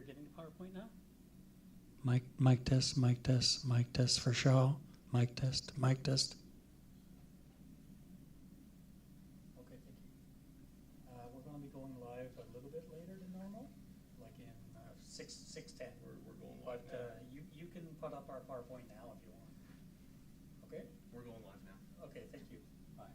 getting the PowerPoint now? Mic test, mic test, mic test for show. Mic test, mic test. Okay, thank you. We're going to be going live a little bit later than normal, like in 6:10. We're going live But now. you can put up our PowerPoint now if you want. Okay? We're going live now. Okay, thank you. Bye.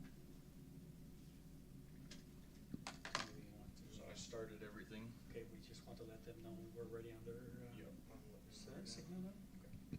Maybe you want to, So I started everything. okay, we just want to let them know we're ready on their Yep. I'm looking right now. signal now. Okay.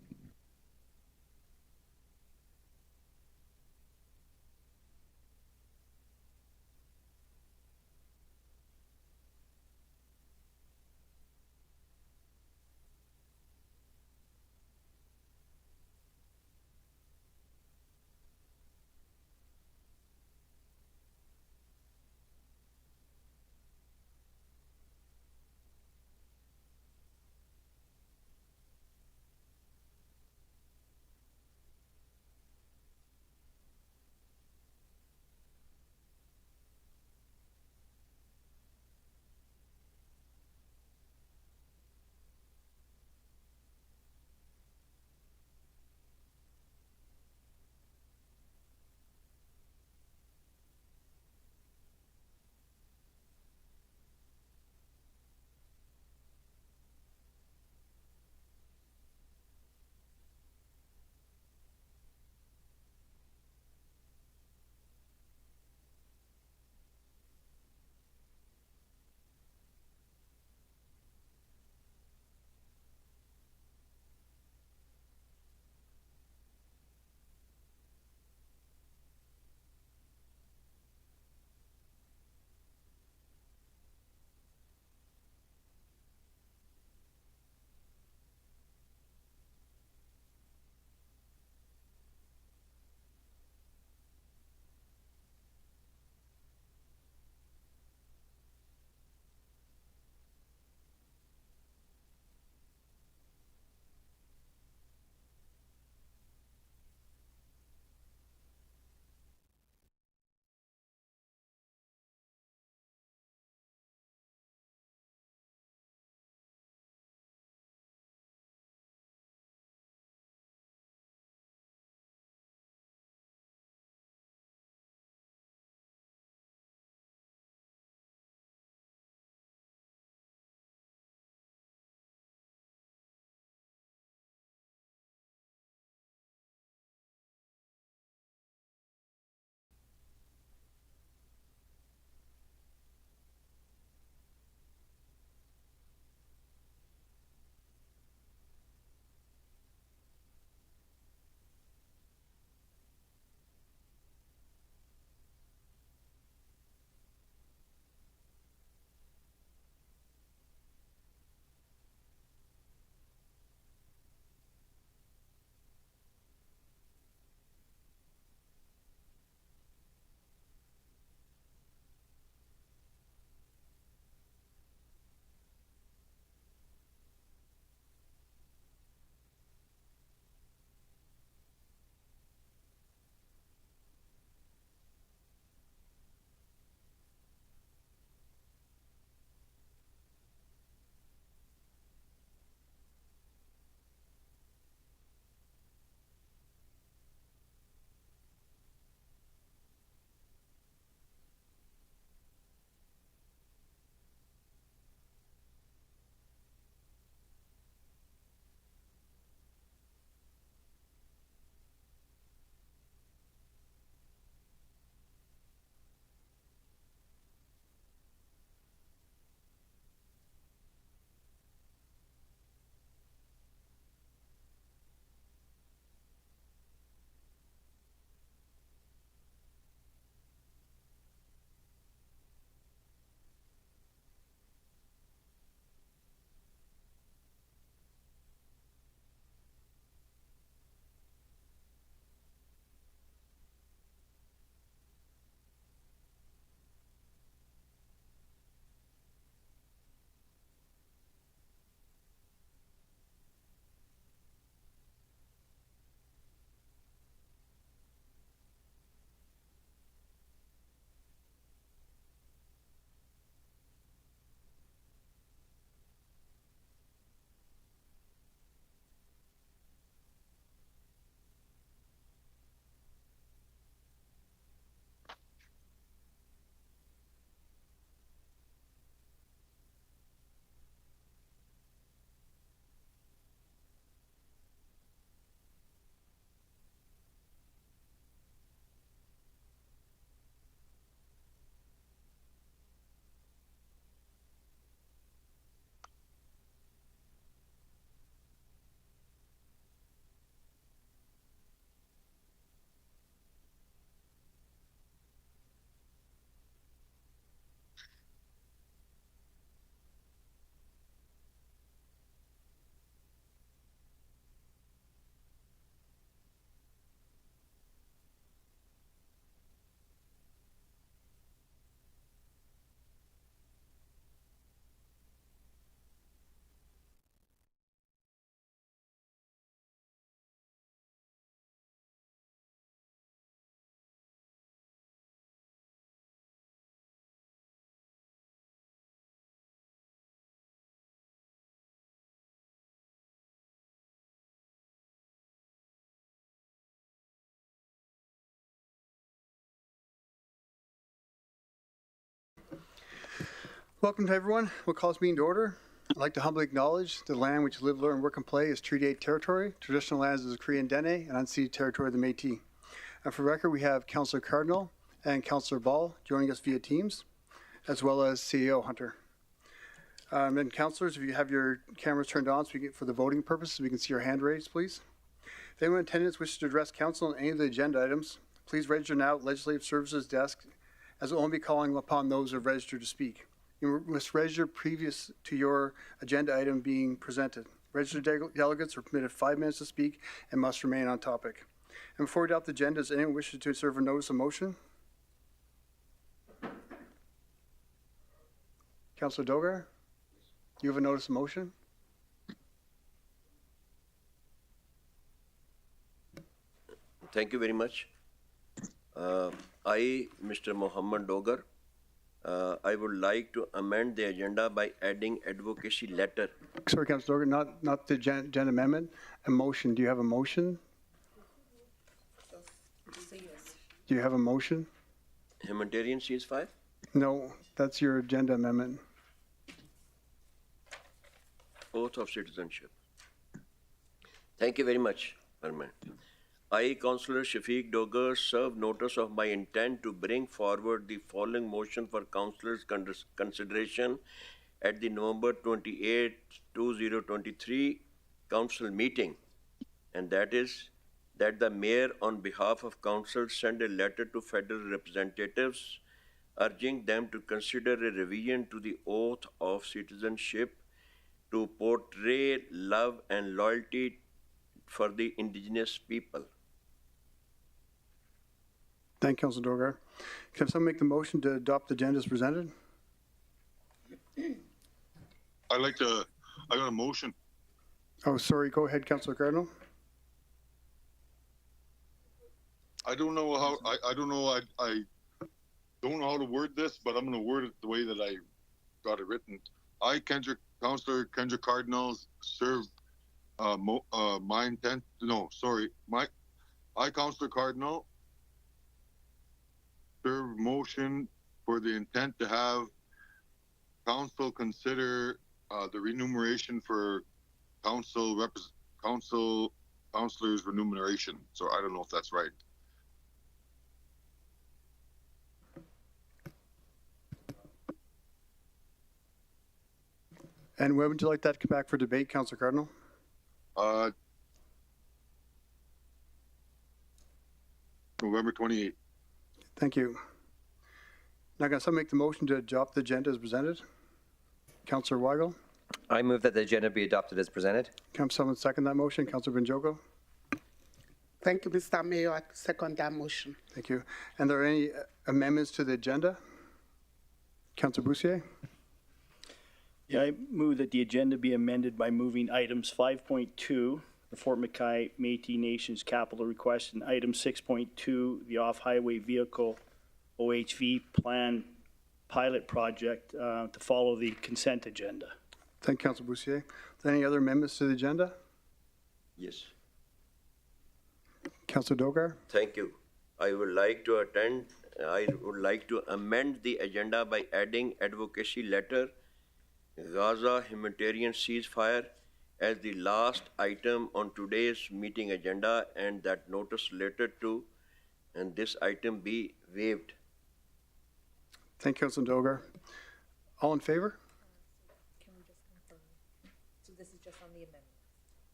Welcome to everyone. We'll call this meeting to order. I'd like to humbly acknowledge the land which live, learn, work, and play is Treaty 8 territory, traditional lands of the Cree and Dene, and unceded territory of the Métis. And for record, we have Councillor Cardinal and Councillor Ball joining us via Teams, as well as CEO Hunter. And councillors, if you have your cameras turned on so for the voting purposes, we can see your hand raised, please. If anyone in attendance wishes to address council on any of the agenda items, please register now at Legislative Services Desk, as we'll only be calling upon those who have registered to speak. You must register previous to your agenda item being presented. Registered delegates are permitted 5 minutes to speak and must remain on topic. And before we adopt the agenda, does anyone wish to serve a notice of motion? Councillor Dogar, you have a notice of motion? Thank you very much. I, Mr. Mohammed Dogar, I would like to amend the agenda by adding advocacy letter. Sorry, Councillor Dogar, not the agenda amendment, a motion. Do you have a motion? Do you have a motion? Humanitarian ceasefire? No, that's your agenda amendment. Oath of citizenship. Thank you very much, Armand. I, Councillor Shafiq Dogar, serve notice of my intent to bring forward the following motion for councillors' consideration at the November 28, 2023 council meeting, and that is that the mayor, on behalf of council, send a letter to federal representatives urging them to consider a revision to the oath of citizenship to portray love and loyalty for the indigenous people. Thank you, Councillor Dogar. Can someone make the motion to adopt the agenda as presented? I got a motion. Oh, sorry. Go ahead, Councillor Cardinal. I don't know how, I don't know how to word this, but I'm going to word it the way that I got it written. I, Councillor Kendrick Cardinals, serve my intent. No, sorry. I, Councillor Cardinal, serve motion for the intent to have council consider the remuneration for councillors' remuneration. So I don't know if that's right. And when would you like that to come back for debate, Councillor Cardinal? November 28th. Thank you. Now, can someone make the motion to adopt the agenda as presented? Councillor Weigel. I move that the agenda be adopted as presented. Can someone second that motion? Councillor Benjogo. Thank you, Mr. Mayor. I second that motion. Thank you. And are there any amendments to the agenda? Councillor Boussier. Yeah, I move that the agenda be amended by moving items 5.2, the Fort McKay Métis Nation's capital request, and item 6.2, the off-highway vehicle OHV plan pilot project, to follow the consent agenda. Thank you, Councillor Boussier. Are there any other amendments to the agenda? Yes. Councillor Dogar. Thank you. I would like to amend the agenda by adding advocacy letter Gaza humanitarian ceasefire as the last item on today's meeting agenda, and that notice related to and this item be waived. Thank you, Councillor Dogar. All in favor? Can we just confirm? So this is just on the amendment?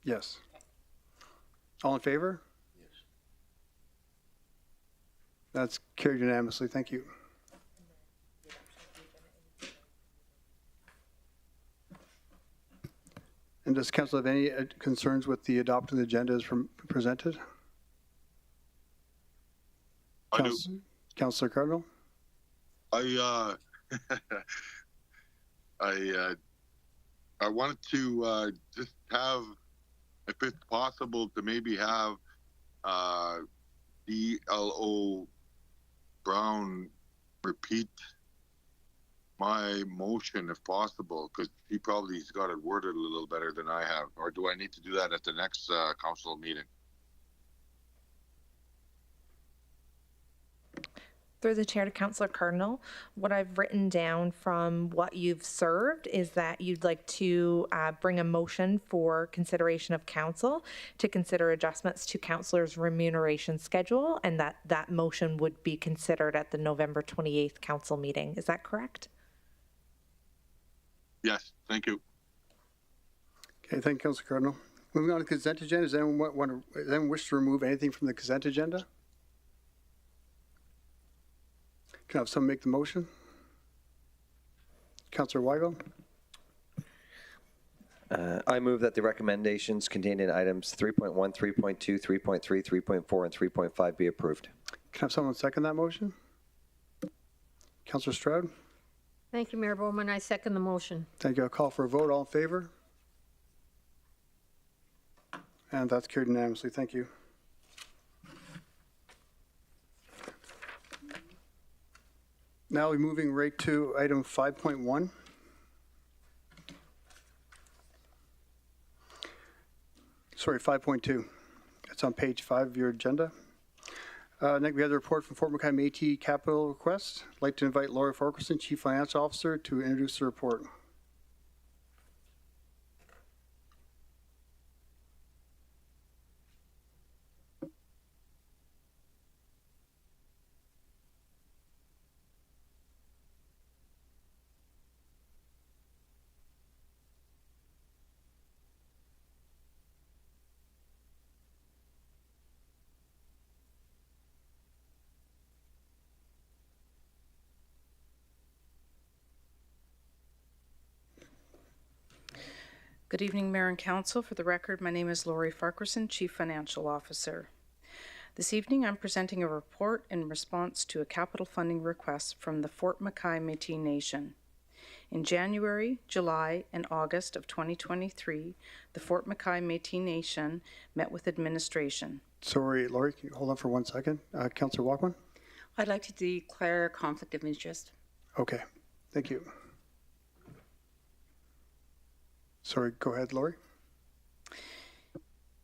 Yes. All in favor? Yes. That's carried unanimously. Thank you. And does council have any concerns with the adopted agenda as presented? I do. Councillor Cardinal? I wanted to just have, if it's possible, to maybe have DLO Brown repeat my motion if possible, because he probably's got it worded a little better than I have. Or do I need to do that at the next council meeting? Through the chair to Councillor Cardinal, what I've written down from what you've served is that you'd like to bring a motion for consideration of council to consider adjustments to councillors' remuneration schedule, and that motion would be considered at the November 28th council meeting. Is that correct? Yes, thank you. Okay, thank you, Councillor Cardinal. Moving on to the consent agenda, does anyone wish to remove anything from the consent agenda? Can I have someone make the motion? Councillor Weigel? I move that the recommendations contained in items 3.1, 3.2, 3.3, 3.4, and 3.5 be approved. Can I have someone second that motion? Councillor Stroud? Thank you, Mayor Bowman. I second the motion. Thank you. I'll call for a vote. All in favor? And that's carried unanimously. Thank you. Now we're moving right to item 5.1. Sorry, 5.2. It's on page 5 of your agenda. Next, we have the report from Fort McKay Métis Capital Request. I'd like to invite Laurie Farquharson, Chief Financial Officer, to introduce the report. Good evening, Mayor and Council. For the record, my name is Laurie Farquharson, Chief Financial Officer. This evening, I'm presenting a report in response to a capital funding request from the Fort McKay Métis Nation. In January, July, and August of 2023, the Fort McKay Métis Nation met with administration. Sorry, Laurie, can you hold on for 1 second? Councillor Walkman? I'd like to declare a conflict of interest. Okay, thank you. Sorry, go ahead, Laurie.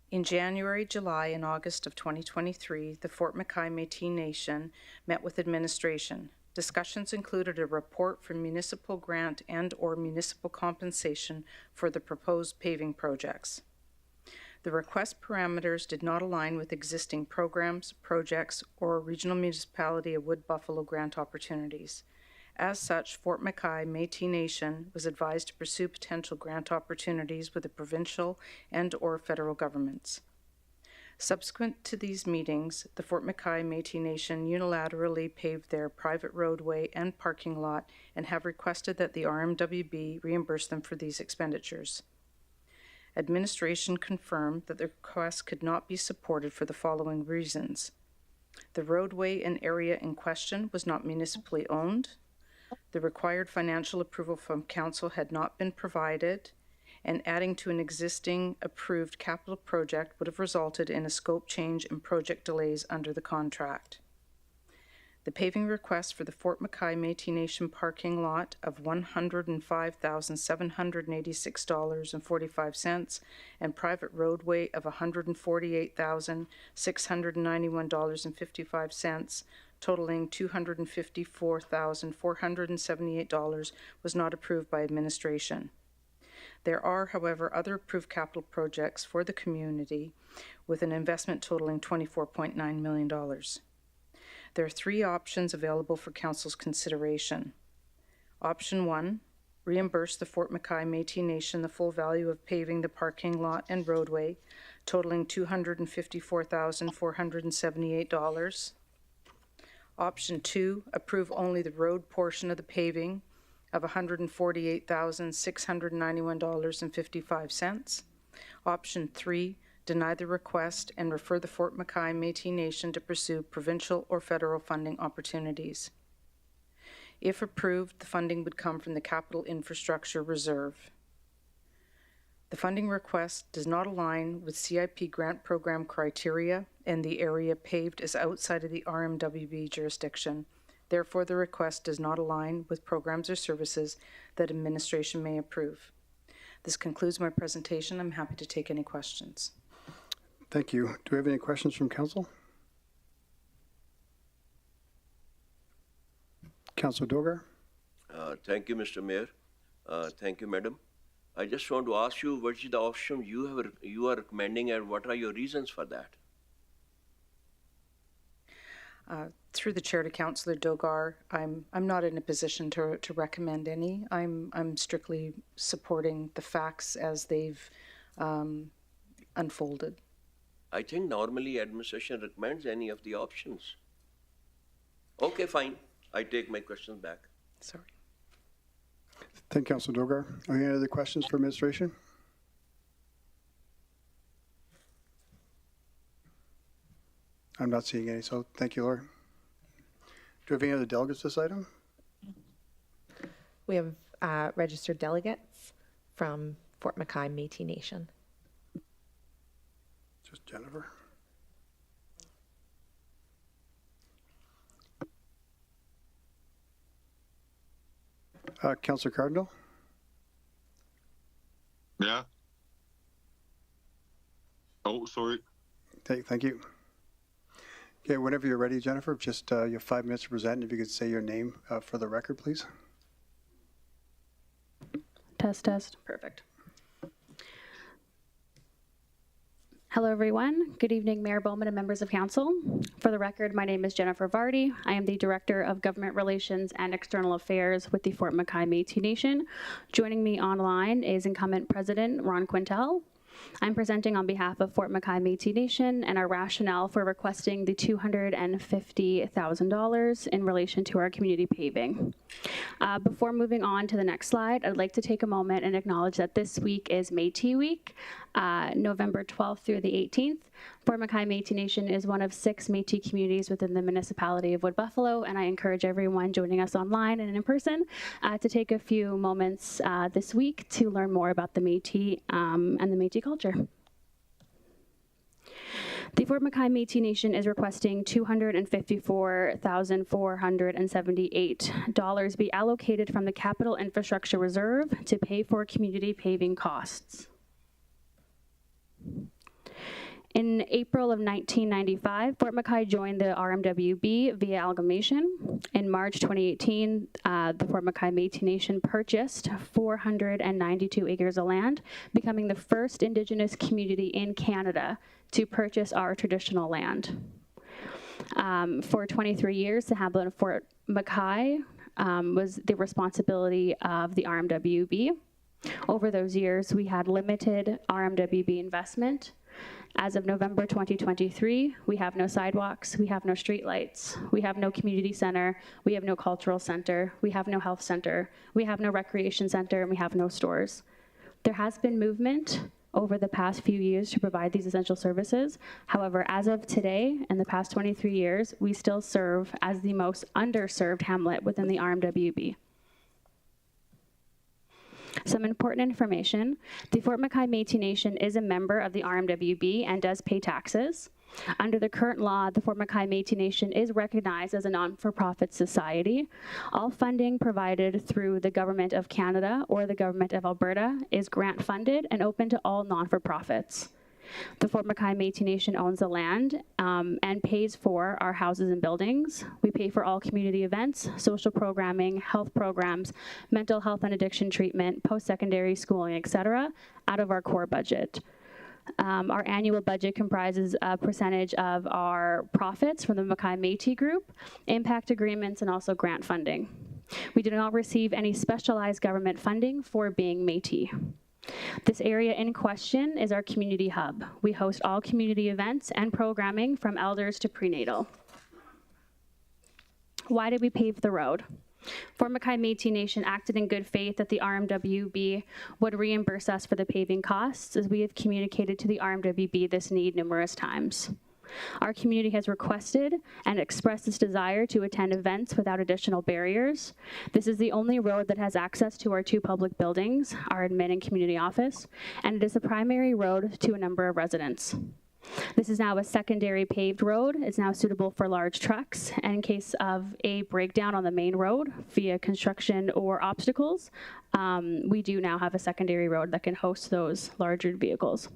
In January, July, and August of 2023, the Fort McKay Métis Nation met with administration. Discussions included a report for municipal grant and/or municipal compensation for the proposed paving projects. The request parameters did not align with existing programs, projects, or Regional Municipality of Wood Buffalo grant opportunities. As such, Fort McKay Métis Nation was advised to pursue potential grant opportunities with the provincial and/or federal governments. Subsequent to these meetings, the Fort McKay Métis Nation unilaterally paved their private roadway and parking lot and have requested that the RMWB reimburse them for these expenditures. Administration confirmed that the request could not be supported for the following reasons. The roadway and area in question was not municipally owned. The required financial approval from Council had not been provided, and adding to an existing approved capital project would have resulted in a scope change and project delays under the contract. The paving request for the Fort McKay Métis Nation parking lot of $105,786.45 and private roadway of $148,691.55, totaling $254,478, was not approved by administration. There are, however, other approved capital projects for the community with an investment totaling $24.9 million. There are 3 options available for Council's consideration. Option 1, reimburse the Fort McKay Métis Nation the full value of paving the parking lot and roadway, totaling $254,478. Option 2, approve only the road portion of the paving of $148,691.55. Option 3, deny the request and refer the Fort McKay Métis Nation to pursue provincial or federal funding opportunities. If approved, the funding would come from the Capital Infrastructure Reserve. The funding request does not align with CIP grant program criteria, and the area paved is outside of the RMWB jurisdiction. Therefore, the request does not align with programs or services that administration may approve. This concludes my presentation. I'm happy to take any questions. Thank you. Do we have any questions from Council? Councillor Dogar. Thank you, Mr. Mayor. Thank you, Madam. I just want to ask you, what is the option you are recommending, and what are your reasons for that? Through the chair to Councillor Dogar, I'm not in a position to recommend any. I'm strictly supporting the facts as they've unfolded. I think normally administration recommends any of the options. Okay, fine. I take my questions back. Sorry. Thank you, Councillor Dogar. Are there any other questions for administration? I'm not seeing any, so thank you, Laura. Do we have any other delegates this item? We have registered delegates from Fort McKay Métis Nation. Just Jennifer. Councillor Cardinal? Yeah. Oh, sorry. Thank you. Okay, whenever you're ready, Jennifer, just you have 5 minutes to present. If you could say your name for the record, please. Test. Perfect. Hello, everyone. Good evening, Mayor Bowman and members of council. For the record, my name is Jennifer Vardy. I am the Director of Government Relations and External Affairs with the Fort McKay Métis Nation. Joining me online is incumbent President Ron Quintel. I'm presenting on behalf of Fort McKay Métis Nation and our rationale for requesting the $250,000 in relation to our community paving. Before moving on to the next slide, I'd like to take a moment and acknowledge that this week is Métis Week, November 12th through the 18th. Fort McKay Métis Nation is one of 6 Métis communities within the municipality of Wood Buffalo, and I encourage everyone joining us online and in person to take a few moments this week to learn more about the Métis and the Métis culture. The Fort McKay Métis Nation is requesting $254,478 be allocated from the Capital Infrastructure Reserve to pay for community paving costs. In April of 1995, Fort McKay joined the RMWB via amalgamation. In March 2018, the Fort McKay Métis Nation purchased 492 acres of land, becoming the first Indigenous community in Canada to purchase our traditional land. For 23 years, the Hamlet of Fort McKay was the responsibility of the RMWB. Over those years, we had limited RMWB investment. As of November 2023, we have no sidewalks, we have no streetlights, we have no community center, we have no cultural center, we have no health center, we have no recreation center, and we have no stores. There has been movement over the past few years to provide these essential services. However, as of today, in the past 23 years, we still serve as the most underserved hamlet within the RMWB. Some important information. The Fort McKay Métis Nation is a member of the RMWB and does pay taxes. Under the current law, the Fort McKay Métis Nation is recognized as a non-for-profit society. All funding provided through the Government of Canada or the Government of Alberta is grant-funded and open to all non-for-profits. The Fort McKay Métis Nation owns the land and pays for our houses and buildings. We pay for all community events, social programming, health programs, mental health and addiction treatment, post-secondary schooling, etc., out of our core budget. Our annual budget comprises a percentage of our profits from the McKay Métis Group, impact agreements, and also grant funding. We do not receive any specialized government funding for being Métis. This area in question is our community hub. We host all community events and programming from elders to prenatal. Why did we pave the road? Fort McKay Métis Nation acted in good faith that the RMWB would reimburse us for the paving costs, as we have communicated to the RMWB this need numerous times. Our community has requested and expressed its desire to attend events without additional barriers. This is the only road that has access to our 2 public buildings, our admin and community office, and it is a primary road to a number of residents. This is now a secondary paved road. It's now suitable for large trucks, and in case of a breakdown on the main road via construction or obstacles, we do now have a secondary road that can host those larger vehicles.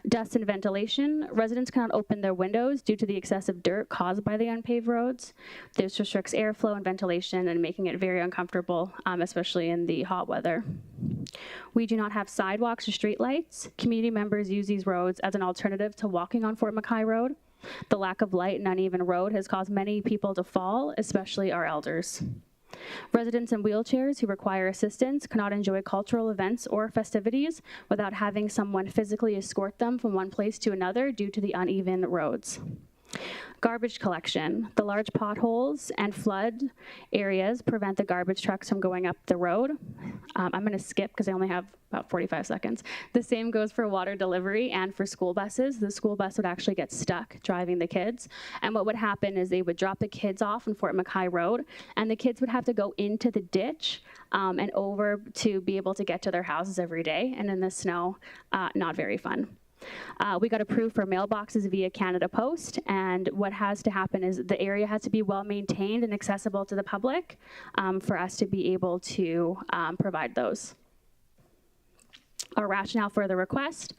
Dust and ventilation. Residents cannot open their windows due to the excessive dirt caused by the unpaved roads. This restricts airflow and ventilation and making it very uncomfortable, especially in the hot weather. We do not have sidewalks or street lights. Community members use these roads as an alternative to walking on Fort McKay Road. The lack of light and uneven road has caused many people to fall, especially our elders. Residents in wheelchairs who require assistance cannot enjoy cultural events or festivities without having someone physically escort them from one place to another due to the uneven roads. Garbage collection. The large potholes and flood areas prevent the garbage trucks from going up the road. I'm going to skip because I only have about 45 seconds. The same goes for water delivery and for school buses. The school bus would actually get stuck driving the kids. And what would happen is they would drop the kids off on Fort McKay Road, and the kids would have to go into the ditch and over to be able to get to their houses every day. And in the snow, not very fun. We got approved for mailboxes via Canada Post, and what has to happen is the area has to be well maintained and accessible to the public for us to be able to provide those. Our rationale for the request: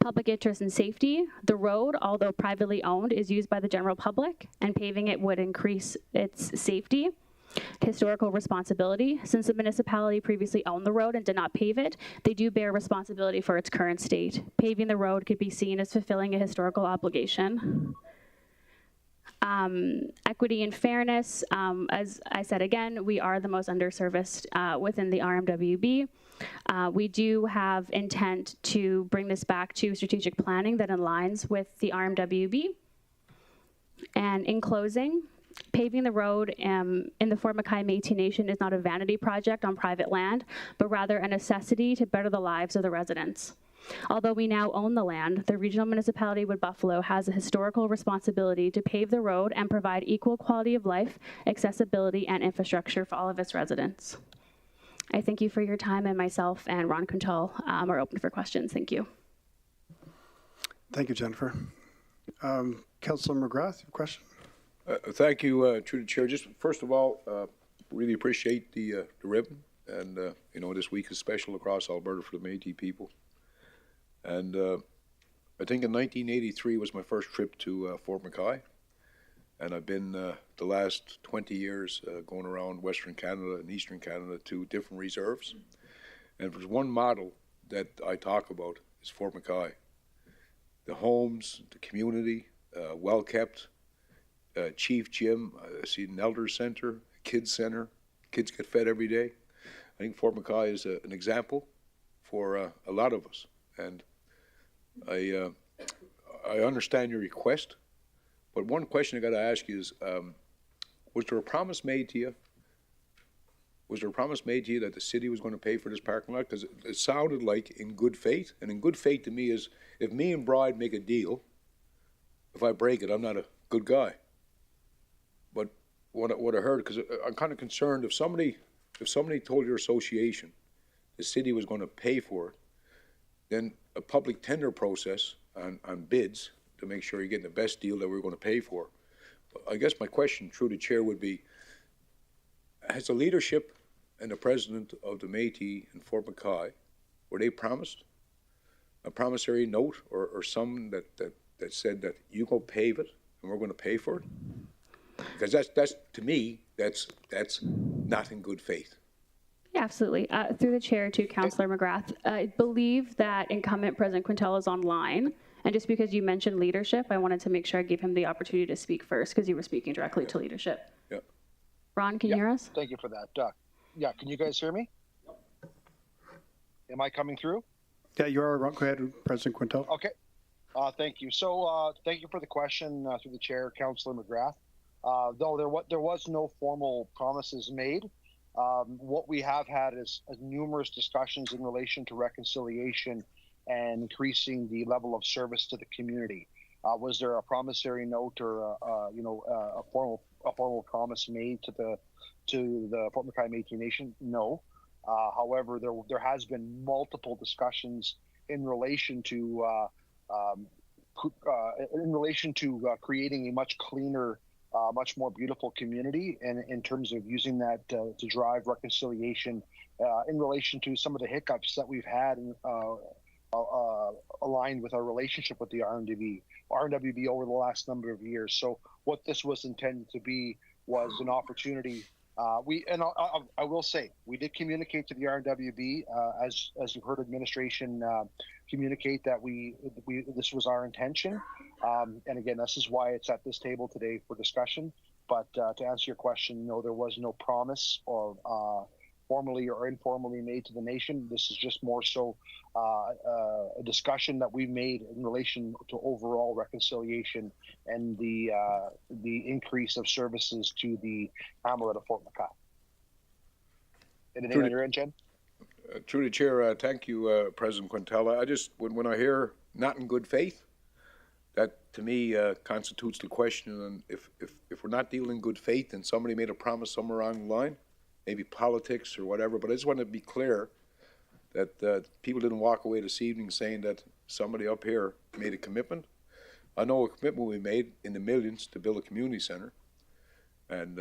public interest and safety. The road, although privately owned, is used by the general public, and paving it would increase its safety. Historical responsibility. Since the municipality previously owned the road and did not pave it, they do bear responsibility for its current state. Paving the road could be seen as fulfilling a historical obligation. Equity and fairness. As I said again, we are the most underserviced within the RMWB. We do have intent to bring this back to strategic planning that aligns with the RMWB. And in closing, paving the road in the Fort McKay Métis Nation is not a vanity project on private land, but rather a necessity to better the lives of the residents. Although we now own the land, the regional municipality of Buffalo has a historical responsibility to pave the road and provide equal quality of life, accessibility, and infrastructure for all of its residents. I thank you for your time, and myself and Ron Quintal are open for questions. Thank you. Thank you, Jennifer. Councillor McGrath, your question? Thank you, through the chair. Just first of all, really appreciate the ribbon, and you know, this week is special across Alberta for the Métis people. And I think in 1983 was my first trip to Fort McKay, and I've been the last 20 years going around Western Canada and Eastern Canada to different reserves. And if there's one model that I talk about, is Fort McKay. The homes, the community, well kept. Chief gym, I see an elder center, kids center. Kids get fed every day. I think Fort McKay is an example for a lot of us. And I understand your request, but one question I got to ask you is, was there a promise made to you? Was there a promise made to you that the city was going to pay for this parking lot? Because it sounded like in good faith, and in good faith to me is, if me and Bride make a deal, if I break it, I'm not a good guy. But what I heard, because I'm kind of concerned, if somebody told your association the city was going to pay for it, then a public tender process on bids to make sure you're getting the best deal that we're going to pay for. I guess my question through the chair would be, has the leadership and the president of the Métis in Fort McKay, were they promised a promissory note or some that said that you go pave it and we're going to pay for it? Because that's to me, that's not in good faith. Yeah, absolutely. Through the chair to Councillor McGrath, I believe that incumbent President Quintal is online. And just because you mentioned leadership, I wanted to make sure I gave him the opportunity to speak first, because you were speaking directly to leadership. Yeah. Ron, can you hear us? Thank you for that. Yeah, can you guys hear me? Am I coming through? Yeah, you are. Go ahead, President Quintal. Okay. Thank you. So thank you for the question through the chair, Councillor McGrath. Though there was no formal promises made, what we have had is numerous discussions in relation to reconciliation and increasing the level of service to the community. Was there a promissory note or a formal promise made to the Fort McKay Métis Nation? No. However, there has been multiple discussions in relation to creating a much cleaner, much more beautiful community, and in terms of using that to drive reconciliation in relation to some of the hiccups that we've had aligned with our relationship with the RMWB over the last number of years. So what this was intended to be was an opportunity. I will say, we did communicate to the RMWB, as you've heard administration communicate that this was our intention. And again, this is why it's at this table today for discussion. But to answer your question, no, there was no promise or formally or informally made to the nation. This is just more so a discussion that we made in relation to overall reconciliation and the increase of services to the hamlet of Fort McKay. Anything on your end, Jen? Through the chair, thank you, President Quintella. I just, when I hear not in good faith, that to me constitutes the question. And if we're not dealing in good faith and somebody made a promise somewhere along the line, maybe politics or whatever, but I just want to be clear that people didn't walk away this evening saying that somebody up here made a commitment. I know a commitment we made in the millions to build a community center, and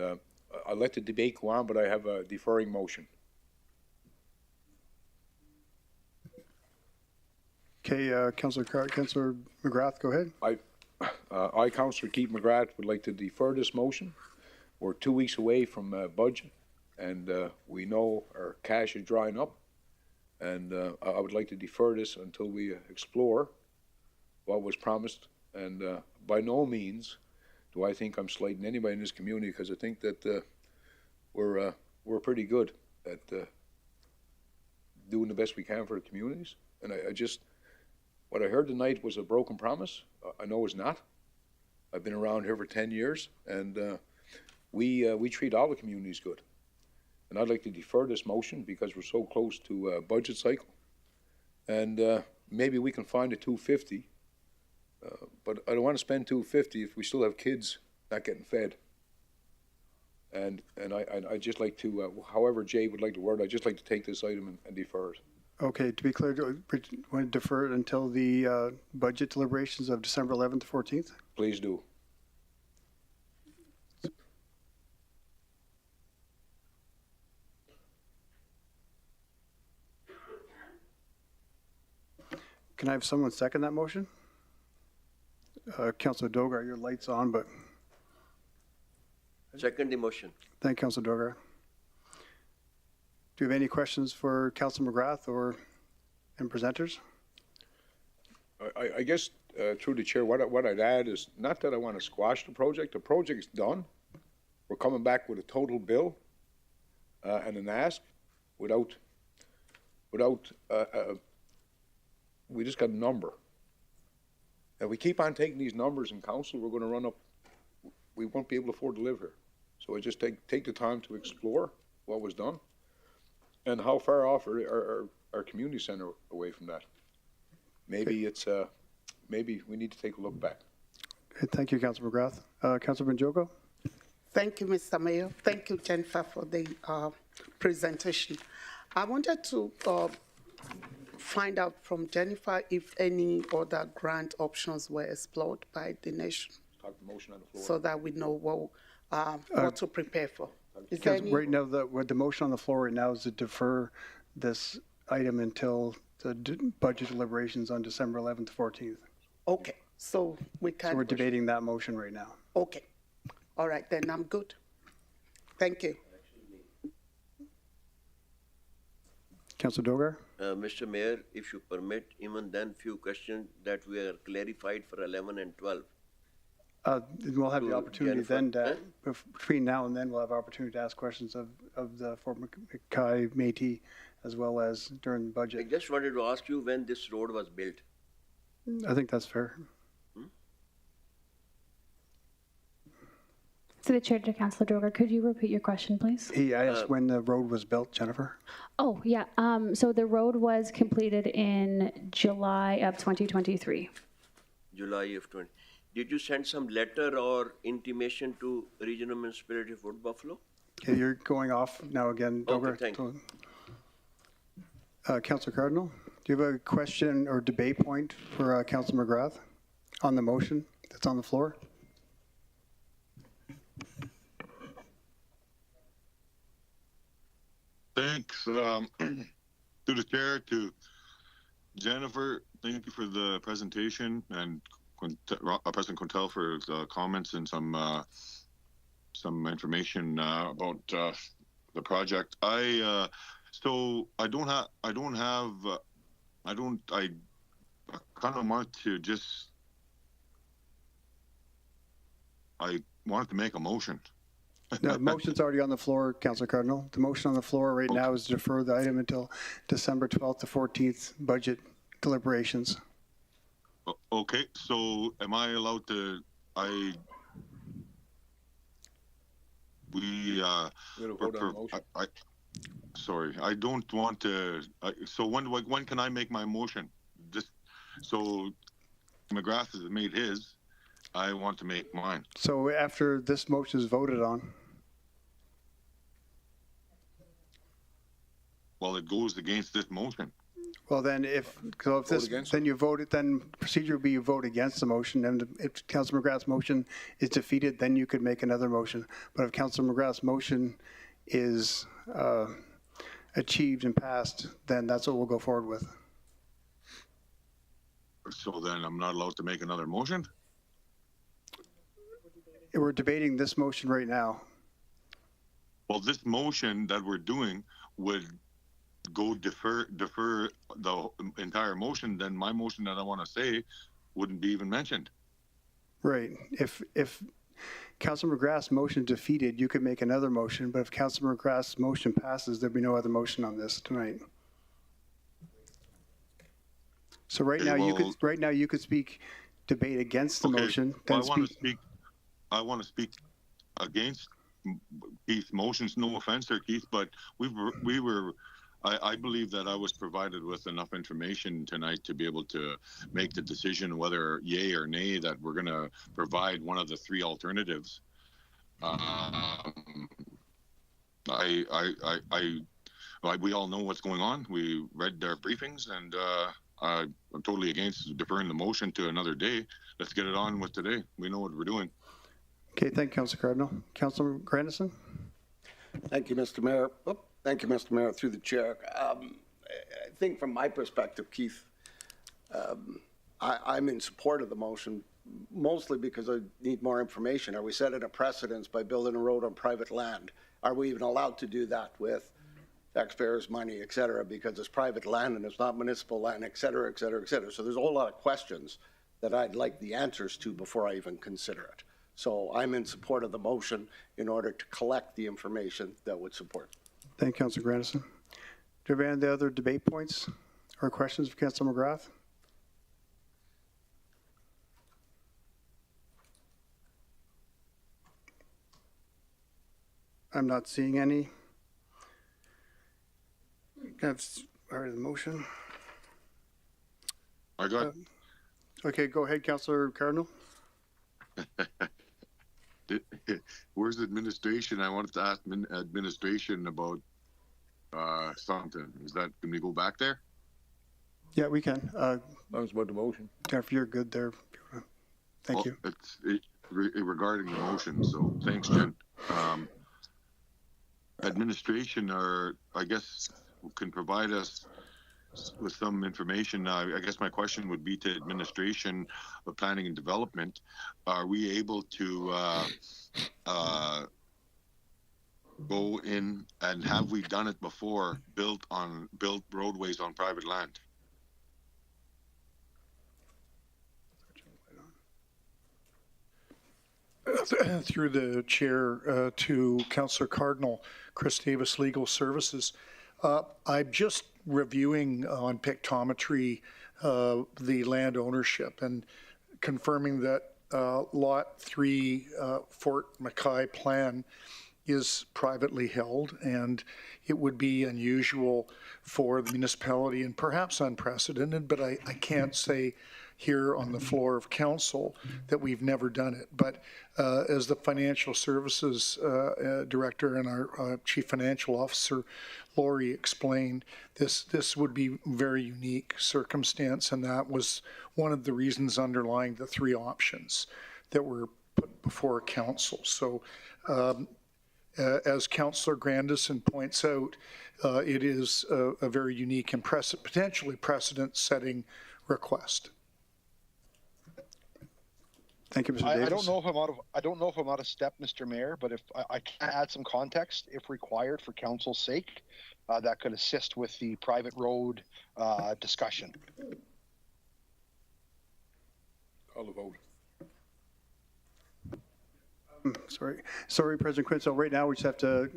I'll let the debate go on, but I have a deferring motion. Okay, Councillor McGrath, go ahead. I, Councillor Keith McGrath, would like to defer this motion. We're 2 weeks away from budget, and we know our cash is drying up, and I would like to defer this until we explore what was promised. And by no means do I think I'm slighting anybody in this community, because I think that we're pretty good at doing the best we can for the communities. And I just, what I heard tonight was a broken promise. I know it's not. I've been around here for 10 years, and we treat all the communities good. And I'd like to defer this motion because we're so close to budget cycle. And maybe we can find a 250, but I don't want to spend 250 if we still have kids not getting fed. And I just like to, however Jay would like to word, I'd just like to take this item and defer it. Okay, to be clear, do we want to defer it until the budget deliberations of December 11th to 14th? Please do. Can I have someone second that motion? Councillor Dogar, your light's on, but... Second the motion. Thank you, Councillor Dogar. Do you have any questions for Councillor McGrath and presenters? I guess through the chair, what I'd add is not that I want to squash the project. The project's done. We're coming back with a total bill and an ask without we just got a number. If we keep on taking these numbers in council, we're going to run up. We won't be able to afford to live here. So I just take the time to explore what was done and how far off are our community center away from that. Maybe it's maybe we need to take a look back. Okay, thank you, Councillor McGrath. Councillor Benjogo. Thank you, Mr. Mayor. Thank you, Jennifer, for the presentation. I wanted to find out from Jennifer if any other grant options were explored by the nation, Talk the motion on the floor. so that we know what to prepare for. Is there any? Right now, the motion on the floor right now is to defer this item until the budget deliberations on December 11th to 14th. Okay, so we can. So we're debating that motion right now. Okay, all right, then I'm good. Thank you. Councillor Dogar. Mr. Mayor, if you permit, even then few questions that were clarified for 11 and 12. We'll have the opportunity Jennifer, then, between now and then, we'll have opportunity to ask questions of the Fort McKay Métis, as well as during the I budget. just wanted to ask you when this road was built. I think that's fair. To the chair, to Councillor Dogar, could you repeat your question, please? I asked when the road was built, Jennifer. Oh, yeah. So the road was completed in July of 2023. July of 20. Did you send some letter or intimation to Regional Municipality of Wood Buffalo? Okay, you're going off now again, Dogar. Okay, thank you. Councillor Cardinal, do you have a question or debate point for Councillor McGrath on the motion that's on the floor? Thanks to the chair, to Jennifer, thank you for the presentation, and President Quintel for the comments and some information about the project. I kind of want to just, I wanted to make a motion. No, the motion's already on the floor, Councillor Cardinal. The motion on the floor right now is to defer the item until December 12th to 14th budget deliberations. Okay, so am I allowed to, sorry, I don't want to, so when can I make my motion? Just, so McGrath has made his, I want to make mine. So after this motion is voted on. Well, it goes against this motion. Well, then if this, then you vote it, then procedure would be you vote against the motion, and if Councillor McGrath's motion is defeated, then you could make another motion. But if Councillor McGrath's motion is achieved and passed, then that's what we'll go forward with. So then I'm not allowed to make another motion? We're debating this motion right now. Well, this motion that we're doing would go defer the entire motion, then my motion that I want to say wouldn't be even mentioned. Right. If Councillor McGrath's motion defeated, you could make another motion, but if Councillor McGrath's motion passes, there'd be no other motion on this tonight. So right now you could speak debate against the motion. Then well, I want to speak against Keith's motions. No offense there, Keith, but I believe that I was provided with enough information tonight to be able to make the decision whether yay or nay that we're going to provide one of the three alternatives. We all know what's going on. We read their briefings, and I'm totally against deferring the motion to another day. Let's get it on with today. We know what we're doing. Okay, thank you, Councillor Cardinal. Councillor Grandison? Thank you, Mr. Mayor. Thank you, Mr. Mayor, through the chair. I think from my perspective, Keith, I'm in support of the motion, mostly because I need more information. Are we setting a precedence by building a road on private land? Are we even allowed to do that with taxpayers' money, et cetera, because it's private land and it's not municipal land, et cetera, et cetera, et cetera. So there's a whole lot of questions that I'd like the answers to before I even consider it. So I'm in support of the motion in order to collect the information that would support. Thank you, Councillor Grandison. Do you have any other debate points or questions for Councillor McGrath? I'm not seeing any. That's part of the motion. I got. Okay, go ahead, Councillor Cardinal. Where's the administration? I wanted to ask administration about something. Is that, can we go back there? Yeah, we can. That was about the motion. If you're good there. Thank you. It's regarding the motion, so thanks, Jen. Administration, I guess, can provide us with some information. I guess my question would be to administration of planning and development. Are we able to go in, and have we done it before, built roadways on private land? Through the chair to Councillor Cardinal, Chris Davis, Legal Services. I'm just reviewing on pictometry the land ownership and confirming that Lot 3 Fort McKay plan is privately held, and it would be unusual for the municipality and perhaps unprecedented, but I can't say here on the floor of council that we've never done it. But as the financial services director and our chief financial officer, Lori, explained, this would be very unique circumstance, and that was one of the reasons underlying the three options that were put before council. So As Councillor Grandison points out, it is a very unique and potentially precedent-setting request. Thank you, Mr. Davis. I don't know if I'm out of step, Mr. Mayor, but if I can add some context, if required for council's sake, that could assist with the private road discussion. Call the vote. Sorry, President Quinn. So right now we just have to,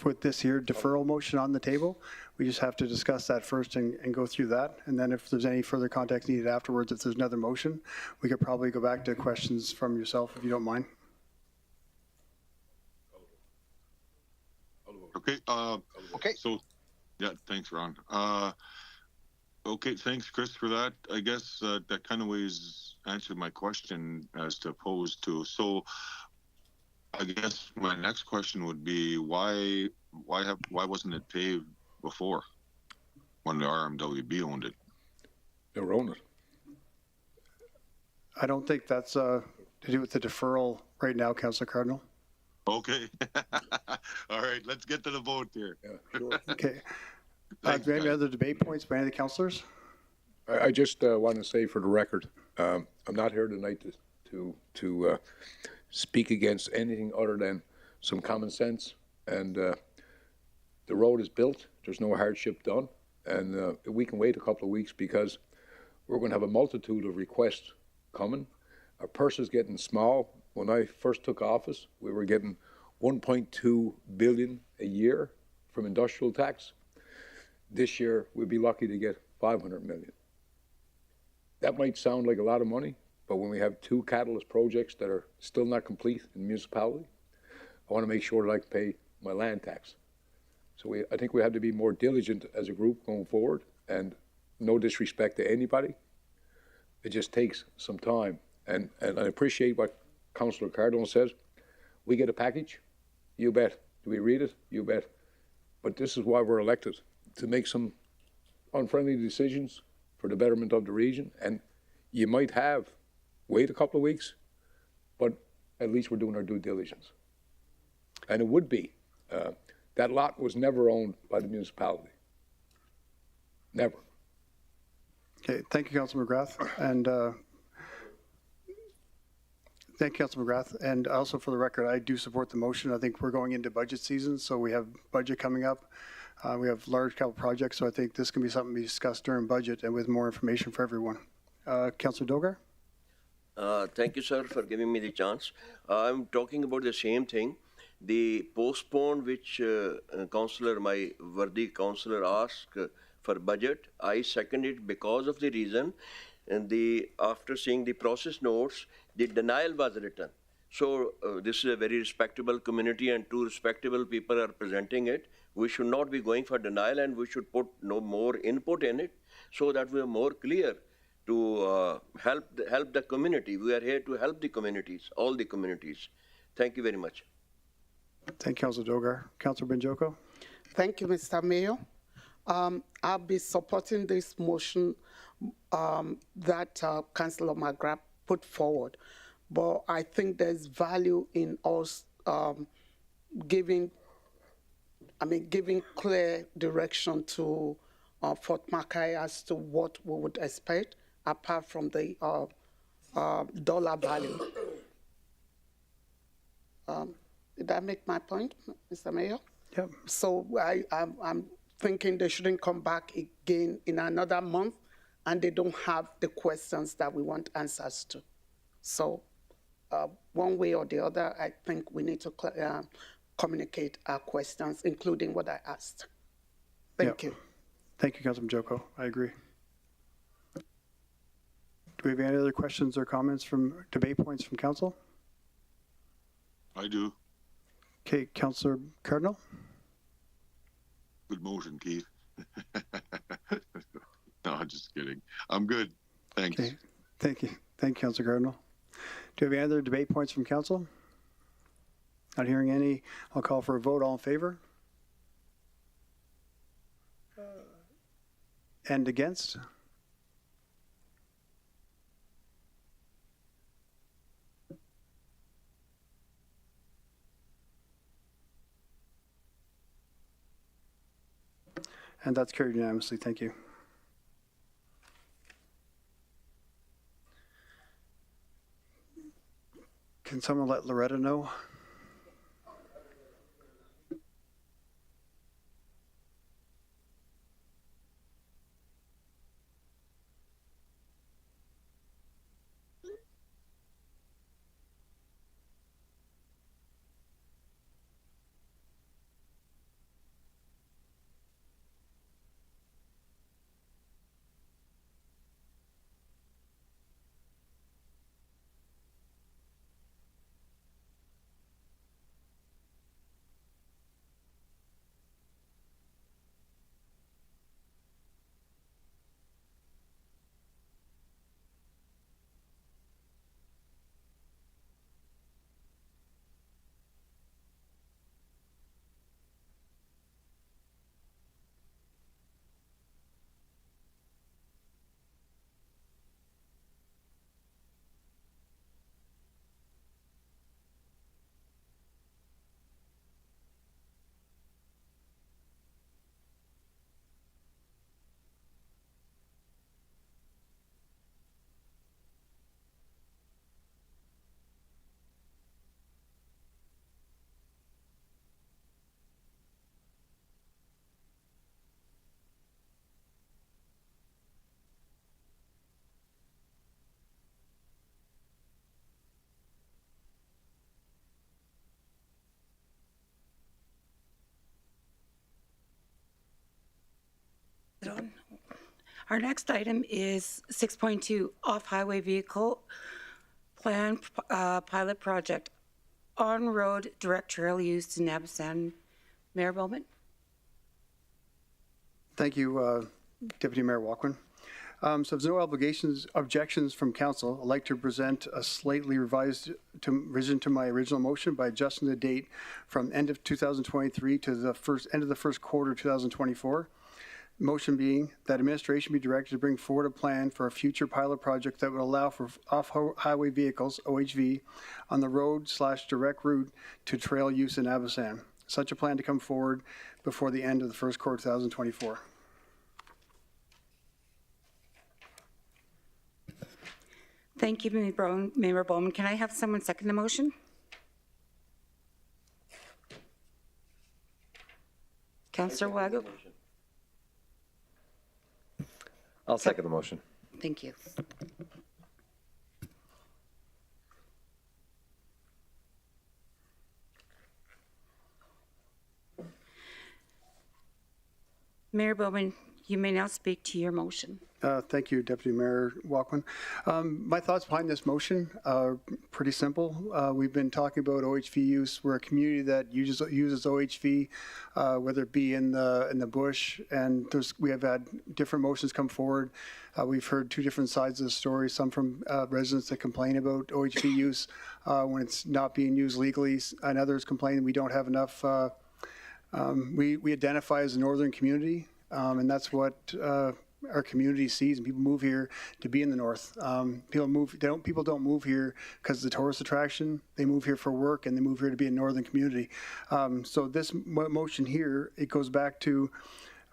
with this here deferral motion on the table, we just have to discuss that first and go through that. And then if there's any further context needed afterwards, if there's another motion, we could probably go back to questions from yourself, if you don't mind. Okay. Okay. So, yeah, thanks, Ron. Okay, thanks, Chris, for that. I guess that kind of ways answered my question as to opposed to. So, I guess my next question would be why wasn't it paved before when the RMWB owned it? They owned it. I don't think that's to do with the deferral right now, Councillor Cardinal. Okay. All right, let's get to the vote here. Yeah, sure. Okay. Do we have any other debate points by any of the councillors? I just want to say for the record, I'm not here tonight to speak against anything other than some common sense. And the road is built. There's no hardship done. And we can wait a couple of weeks because we're going to have a multitude of requests coming. Our purse is getting small. When I first took office, we were getting 1.2 billion a year from industrial tax. This year, we'd be lucky to get 500 million. That might sound like a lot of money, but when we have two catalyst projects that are still not complete in the municipality, I want to make sure that I can pay my land tax. So I think we have to be more diligent as a group going forward, and no disrespect to anybody. It just takes some time. And I appreciate what Councillor Cardinal says. We get a package, you bet. Do we read it? You bet. But this is why we're elected, to make some unfriendly decisions for the betterment of the region. And you might wait a couple of weeks, but at least we're doing our due diligence. And it would be, that lot was never owned by the municipality. Never. Okay, thank you, Councillor McGrath. And thank you, Councillor McGrath. And also for the record, I do support the motion. I think we're going into budget season, so we have budget coming up. We have large capital projects, so I think this can be something to be discussed during budget and with more information for everyone. Councillor Dogar? Thank you, sir, for giving me the chance. I'm talking about the same thing. The postpone which councillor, my worthy councillor asked for budget, I second it because of the reason, and after seeing the process notes, the denial was written. So this is a very respectable community and two respectable people are presenting it. We should not be going for denial and we should put no more input in it so that we are more clear to help the community. We are here to help the communities, all the communities. Thank you very much. Thank you, Councillor Dogar. Councillor Benjoko? Thank you, Mr. Mayor. I'll be supporting this motion that Councillor McGrath put forward. But I think there's value in us giving clear direction to Fort McKay as to what we would expect, apart from the dollar value. Did that make my point, Mr. Mayor? Yep. So I'm thinking they shouldn't come back again in another month and they don't have the questions that we want answers to. So one way or the other, I think we need to communicate our questions, including what I asked. Thank you. Thank you, Councilor Joko. I agree. Do we have any other questions or comments from debate points from council? I do. Okay, Councillor Cardinal. Good motion, Keith. No, I'm just kidding. I'm good. Thanks. Okay. Thank you. Thank you, Councillor Cardinal. Do we have any other debate points from council? Not hearing any. I'll call for a vote. All in favor? And against? And that's carried unanimously. Thank you. Can someone let Loretta know? Our next item is 6.2, off-highway vehicle plan pilot project, on-road direct trail use in Abasand. Mayor Bowman. Thank you, Deputy Mayor Walkwin. So if there's no objections from council, I'd like to present a slightly revision to my original motion by adjusting the date from end of 2023 to the end of the first quarter of 2024. Motion being that administration be directed to bring forward a plan for a future pilot project that would allow for off-highway vehicles, OHV, on the road/direct route to trail use in Abasand. Such a plan to come forward before the end of the first quarter 2024. Thank you, Mayor Bowman. Can I have someone second the motion? Councillor Wago. I'll second the motion. Thank you. Mayor Bowman, you may now speak to your motion. Thank you, Deputy Mayor Walkwin. My thoughts behind this motion are pretty simple. We've been talking about OHV use. We're a community that uses OHV, whether it be in the bush, and we have had different motions come forward. We've heard two different sides of the story, some from residents that complain about OHV use when it's not being used legally, and others complain we don't have enough. We identify as a northern community, and that's what our community sees, and people move here to be in the north. People don't move here because it's a tourist attraction. They move here for work, and they move here to be a northern community. So this motion here, it goes back to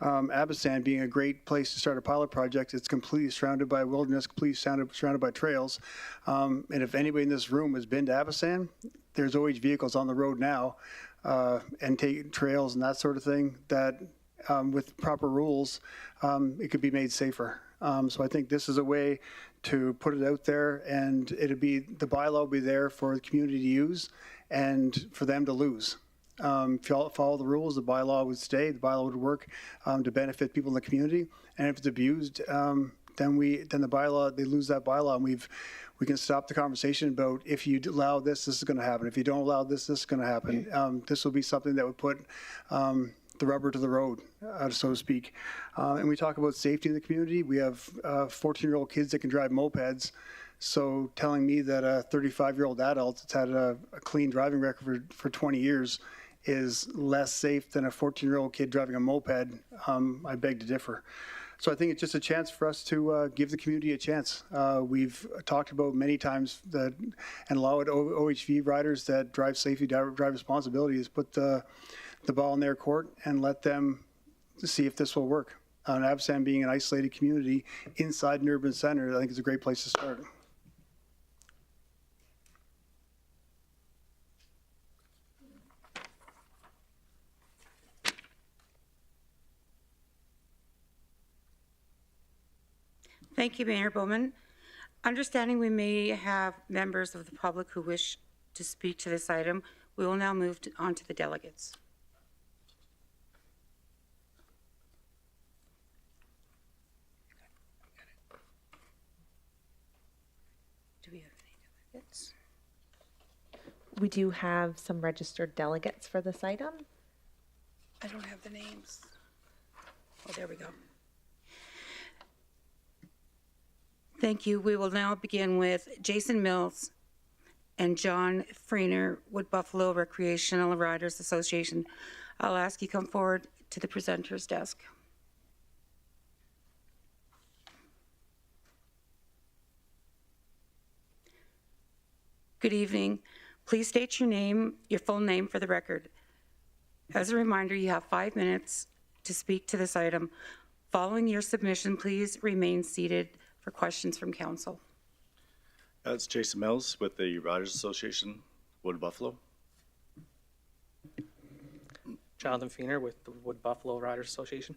Abasand being a great place to start a pilot project. It's completely surrounded by wilderness, completely surrounded by trails. And if anybody in this room has been to Abasand, there's always vehicles on the road now and take trails and that sort of thing that with proper rules, it could be made safer. So I think this is a way to put it out there, and the bylaw will be there for the community to use and for them to lose. If you all follow the rules, the bylaw would stay, the bylaw would work to benefit people in the community. And if it's abused, then the bylaw, they lose that bylaw, and we can stop the conversation about if you allow this is going to happen. If you don't allow this is going to happen. This will be something that would put the rubber to the road, so to speak. And we talk about safety in the community. We have 14-year-old kids that can drive mopeds. So telling me that a 35-year-old adult that's had a clean driving record for 20 years is less safe than a 14-year-old kid driving a moped, I beg to differ. So I think it's just a chance for us to give the community a chance. We've talked about many times that and allow OHV riders that drive safely, drive responsibility is put the ball in their court and let them to see if this will work. Abasand being an isolated community inside an urban center, I think is a great place to start. Thank you, Mayor Bowman. Understanding we may have members of the public who wish to speak to this item, we will now move on to the delegates. Do we have any delegates? We do have some registered delegates for this item. I don't have the names. Oh, there we go. Thank you. We will now begin with Jason Mills and John Freener, Wood Buffalo Recreational Riders Association. I'll ask you come forward to the presenter's desk. Good evening. Please state your name, your full name for the record. As a reminder, you have 5 minutes to speak to this item. Following your submission, please remain seated for questions from council. It's Jason Mills with the Riders Association, Wood Buffalo. Jonathan Feener with the Wood Buffalo Riders Association.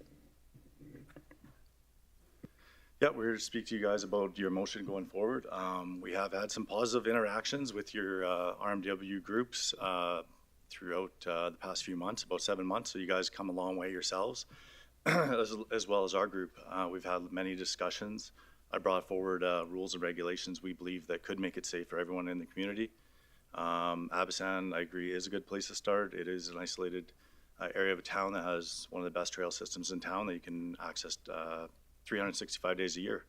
Yeah, we're here to speak to you guys about your motion going forward. We have had some positive interactions with your RMW groups throughout the past few months, about 7 months, so you guys come a long way yourselves, as well as our group. We've had many discussions. I brought forward rules and regulations we believe that could make it safe for everyone in the community. Abasand, I agree, is a good place to start. It is an isolated area of a town that has one of the best trail systems in town that you can access 365 days a year,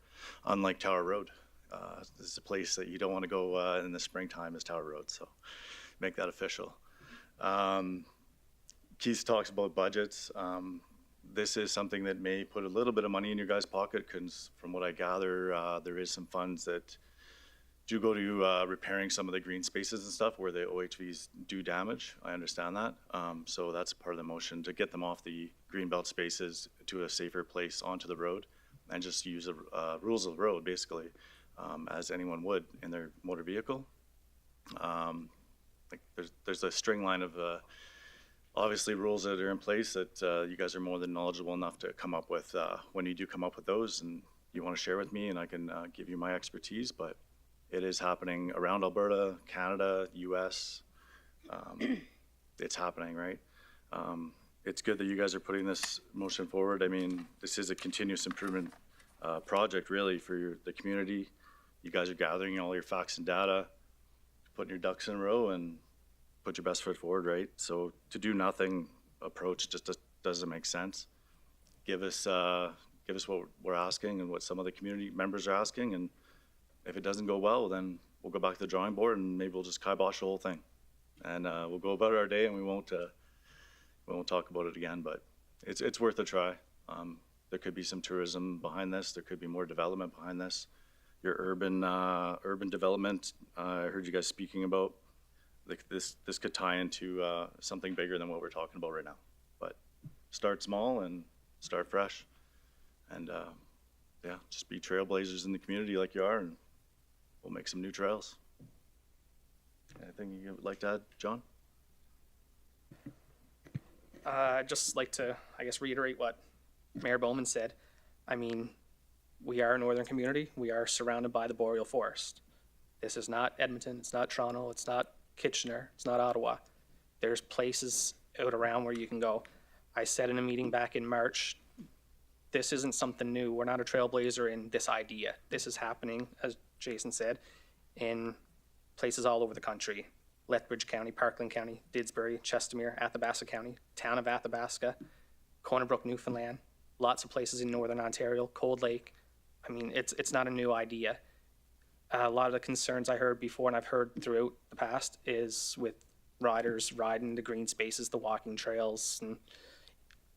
unlike Tower Road. This is a place that you don't want to go in the springtime is Tower Road, so make that official. Keith talks about budgets. This is something that may put a little bit of money in your guys' pocket because from what I gather, there is some funds that do go to repairing some of the green spaces and stuff where the OHVs do damage. I understand that. So that's part of the motion to get them off the greenbelt spaces to a safer place onto the road and just use the rules of the road basically as anyone would in their motor vehicle. Like there's a string line of obviously rules that are in place that you guys are more than knowledgeable enough to come up with when you do come up with those and you want to share with me and I can give you my expertise, but it is happening around Alberta, Canada, US. It's happening, right? It's good that you guys are putting this motion forward. I mean, this is a continuous improvement project really for the community. You guys are gathering all your facts and data, putting your ducks in a row and put your best foot forward, right? So to do nothing approach just doesn't make sense. Give us what we're asking and what some of the community members are asking, and if it doesn't go well, then we'll go back to the drawing board and maybe we'll just kibosh the whole thing, and we'll go about our day and we won't talk about it again. But it's worth a try. There could be some tourism behind this. There could be more development behind this. Your urban development. I heard you guys speaking about. Like this could tie into something bigger than what we're talking about right now. But start small and start fresh, and yeah, just be trailblazers in the community like you are, and we'll make some new trails. Anything you'd like to add, John? I'd just like to, I guess, reiterate what Mayor Bowman said. I mean, we are a northern community. We are surrounded by the boreal forest. This is not Edmonton. It's not Toronto. It's not Kitchener. It's not Ottawa. There's places out around where you can go. I said in a meeting back in March, this isn't something new. We're not a trailblazer in this idea. This is happening, as Jason said, in places all over the country. Lethbridge County, Parkland County, Didsbury, Chestermere, Athabasca County, town of Athabasca, Corner Brook, Newfoundland, lots of places in Northern Ontario, Cold Lake. I mean, it's not a new idea. A lot of the concerns I heard before and I've heard throughout the past is with riders riding the green spaces, the walking trails, and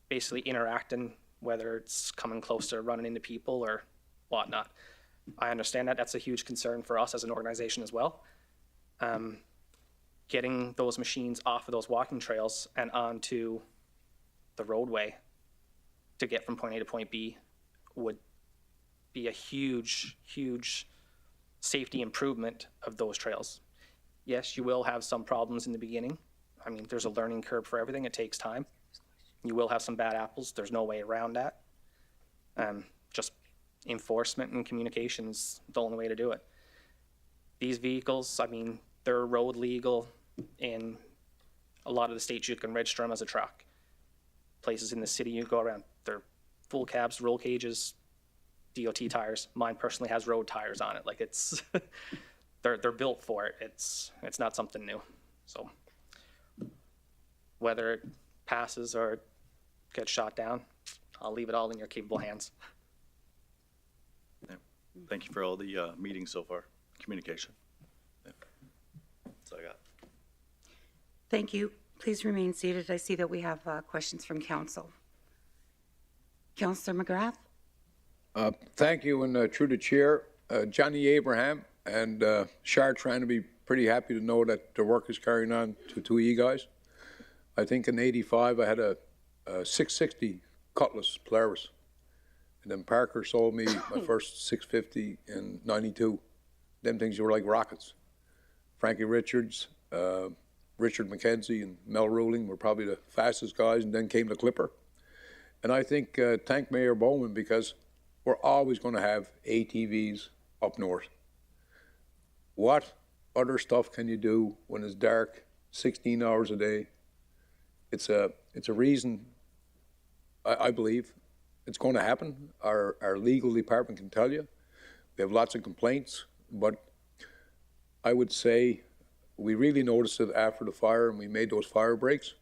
basically interacting, whether it's coming close to running into people or whatnot. I understand that. That's a huge concern for us as an organization as well. Getting those machines off of those walking trails and onto the roadway to get from point A to point B would be a huge, huge safety improvement of those trails. Yes, you will have some problems in the beginning. I mean, there's a learning curve for everything. It takes time. You will have some bad apples. There's no way around that. Just enforcement and communication is the only way to do it. These vehicles, I mean, they're road legal in a lot of the states. You can register them as a truck. Places in the city you go around, they're full cabs, roll cages, DOT tires. Mine personally has road tires on it. Like it's, they're built for it. It's not something new. So whether it passes or gets shot down, I'll leave it all in your capable hands. Yeah. Thank you for all the meetings so far, communication. Yeah. That's all I got. Thank you. Please remain seated. I see that we have questions from council. Councillor McGrath. Thank you, and through the chair, Johnny Abraham and Shar trying to be pretty happy to know that the work is carrying on to you guys. I think in '85 I had a 660 Cutlass Polaris, and then Parker sold me my first 650 in '92. Them things were like rockets. Frankie Richards, Richard McKenzie, and Mel Ruling were probably the fastest guys, and then came the Clipper. And I think thank Mayor Bowman, because we're always going to have ATVs up north. What other stuff can you do when it's dark, 16 hours a day? It's a reason, I believe, it's going to happen. Our legal department can tell you. We have lots of complaints, but I would say we really noticed it after the fire, and we made those fire breaks.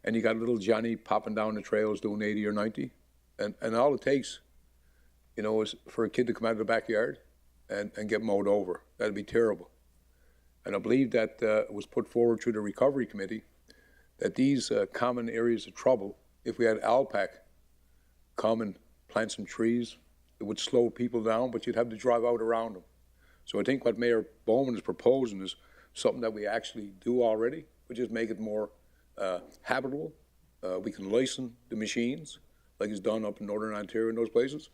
And you got little Johnny popping down the trails doing 80 or 90. And all it takes, you know, is for a kid to come out of the backyard and get mowed over. That'd be terrible. And I believe that was put forward through the recovery committee, that these common areas of trouble, if we had Alpac come and plant some trees, it would slow people down, but you'd have to drive out around them. So I think what Mayor Bowman is proposing is something that we actually do already. We just make it more habitable. We can license the machines, like it's done up in Northern Ontario and those places.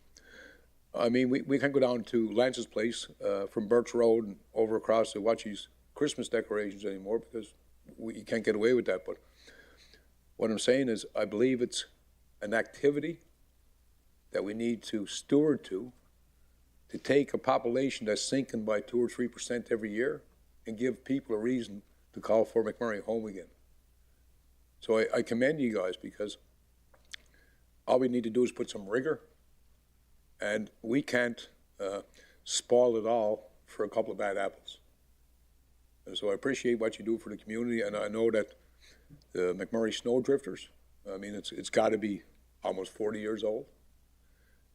I mean, we can't go down to Lance's place from Birch Road and over across to watch these Christmas decorations anymore, because you can't get away with that. But what I'm saying is, I believe it's an activity that we need to steward to take a population that's sinking by 2 or 3% every year and give people a reason to call Fort McMurray home again. So I commend you guys, because all we need to do is put some rigor, and we can't spoil it all for a couple of bad apples. And so I appreciate what you do for the community, and I know that the McMurray Snowdrifters, I mean, it's got to be almost 40 years old.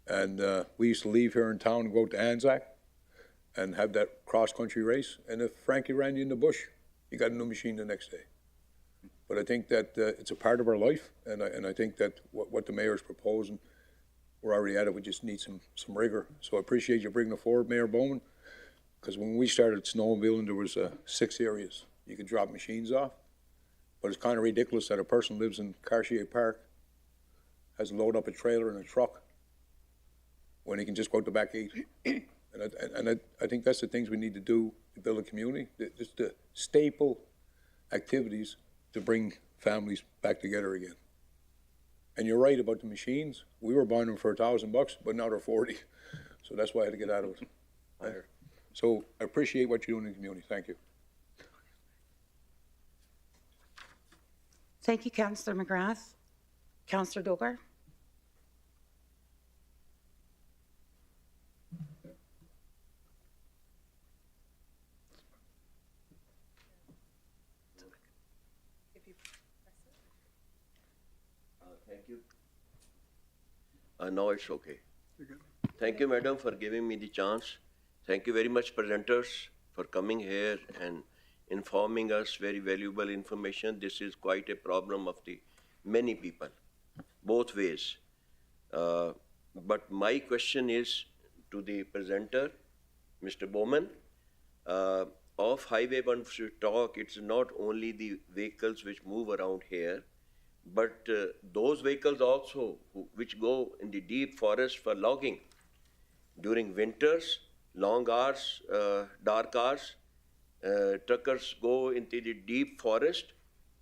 And we used to leave here in town and go to Anzac and have that cross-country race. And if Frankie ran you in the bush, you got a new machine the next day. But I think that it's a part of our life, and I think that what the mayor's proposing, we're already at it. We just need some rigor. So I appreciate you bringing it forward, Mayor Bowman, because when we started snowmobiling, there was 6 areas you could drop machines off. But it's kind of ridiculous that a person lives in Cartier Park, has to load up a trailer and a truck, when he can just go out the back gate. And I think that's the things we need to do to build a community. Just the staple activities to bring families back together again. And you're right about the machines. We were buying them for $1,000, but now they're 40. So that's why I had to get out of it. So I appreciate what you're doing in the community. Thank you. Thank you, Councillor McGrath. Councillor Dogar. Thank you. No, it's okay. Thank you, madam, for giving me the chance. Thank you very much, presenters, for coming here and informing us very valuable information. This is quite a problem of the many people, both ways. But my question is to the presenter, Mr. Bowman. Off highway, once you talk, it's not only the vehicles which move around here, But those vehicles also, which go in the deep forest for logging, during winters, long hours, dark hours, truckers go into the deep forest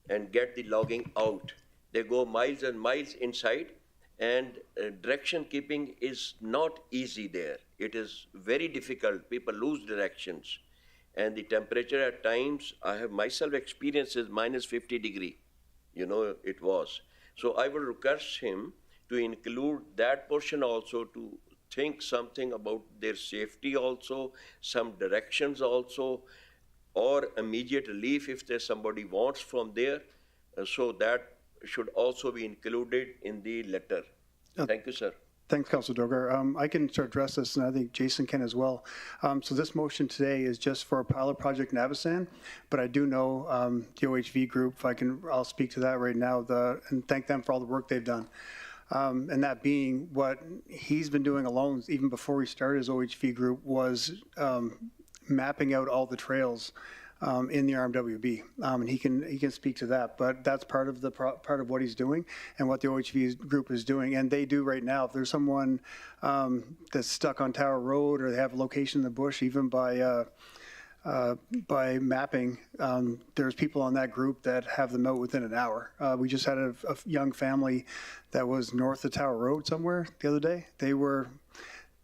and get the logging out. They go miles and miles inside, and direction keeping is not easy there. It is very difficult. People lose directions. And the temperature at times, I have myself experienced is minus 50 degree. It was. So I will request him to include that portion also, to think something about their safety also, some directions also, or immediate relief if there's somebody wants from there. So that should also be included in the letter. Thank you, sir. Thanks, Councilor Dogar. I can start address this, and I think Jason can as well. So this motion today is just for a pilot project in Abasand, but I do know the OHV group, I'll speak to that right now, and thank them for all the work they've done. And that being what he's been doing alone, even before he started his OHV group, was mapping out all the trails in the RMWB, and he can speak to that. But that's part of what he's doing and what the OHV group is doing. And they do right now. If there's someone that's stuck on Tower Road, or they have a location in the bush, even by mapping, there's people on that group that have them out within an hour. We just had a young family that was north of Tower Road somewhere the other day. They were,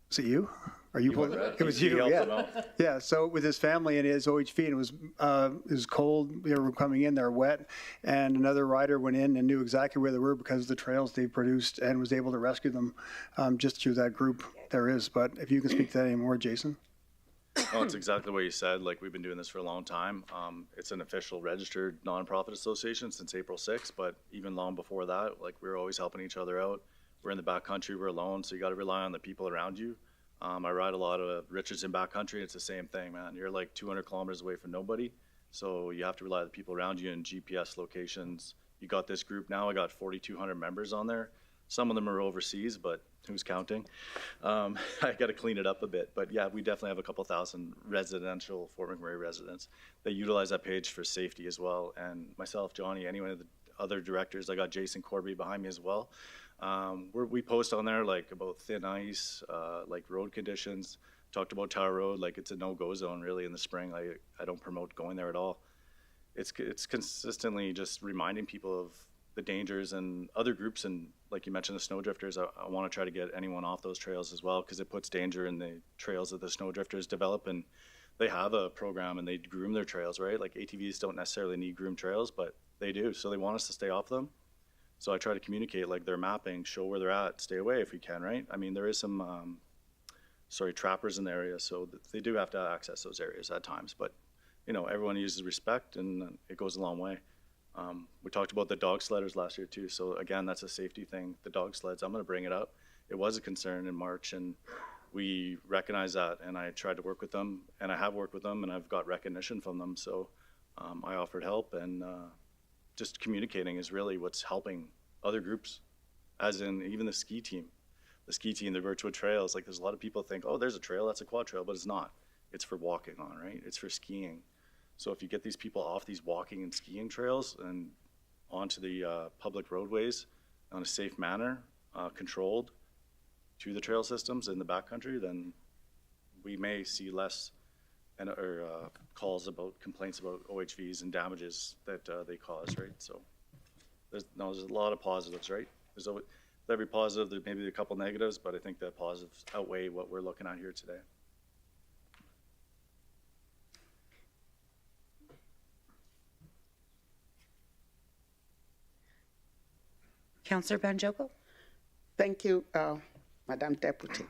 is it you? Are you? It was you, yeah. Yeah. So with his family and his OHV, and it was cold. They were coming in, they're wet, and another rider went in and knew exactly where they were because of the trails they produced, and was able to rescue them just through that group there is. But if you can speak to that anymore, Jason. No, it's exactly what you said. Like, we've been doing this for a long time. It's an official registered nonprofit association since April 6th, but even long before that, like, we were always helping each other out. We're in the backcountry, we're alone, so you got to rely on the people around you. I ride a lot of Richardson backcountry. It's the same thing, man. You're like 200 kilometers away from nobody, so you have to rely on the people around you and GPS locations. You got this group now. I got 4,200 members on there. Some of them are overseas, but who's counting? I got to clean it up a bit. But yeah, we definitely have a couple thousand residential Fort McMurray residents. They utilize that page for safety as well. And myself, Johnny, any one of the other directors, I got Jason Corby behind me as well. We post on there like about thin ice, like road conditions. Talked about Tower Road, like it's a no-go zone really in the spring. I don't promote going there at all. It's consistently just reminding people of the dangers, and other groups, and like you mentioned, the snowdrifters. I want to try to get anyone off those trails as well, because it puts danger in the trails that the snowdrifters develop, and they have a program and they groom their trails, right? Like ATVs don't necessarily need groomed trails, but they do, so they want us to stay off them. So I try to communicate, like their mapping, show where they're at, stay away if you can, right? I mean, there is some, trappers in the area, so they do have to access those areas at times, but everyone uses respect, and it goes a long way. We talked about the dog sledders last year too, so again, that's a safety thing. The dog sleds, I'm going to bring it up. It was a concern in March, and we recognize that, and I tried to work with them, and I have worked with them, and I've got recognition from them, so I offered help, and just communicating is really what's helping other groups, as in even the ski team, the virtual trails. Like, there's a lot of people think, oh, there's a trail, that's a quad trail, but it's not. It's for walking on, right? It's for skiing. So if you get these people off these walking and skiing trails and onto the public roadways in a safe manner, controlled to the trail systems in the backcountry, then we may see less calls about complaints about OHVs and damages that they cause, right? So there's a lot of positives, right? There's always, with every positive, there may be a couple negatives, but I think the positives outweigh what we're looking at here today. Councillor Banjogo. Thank you, Madam Deputy.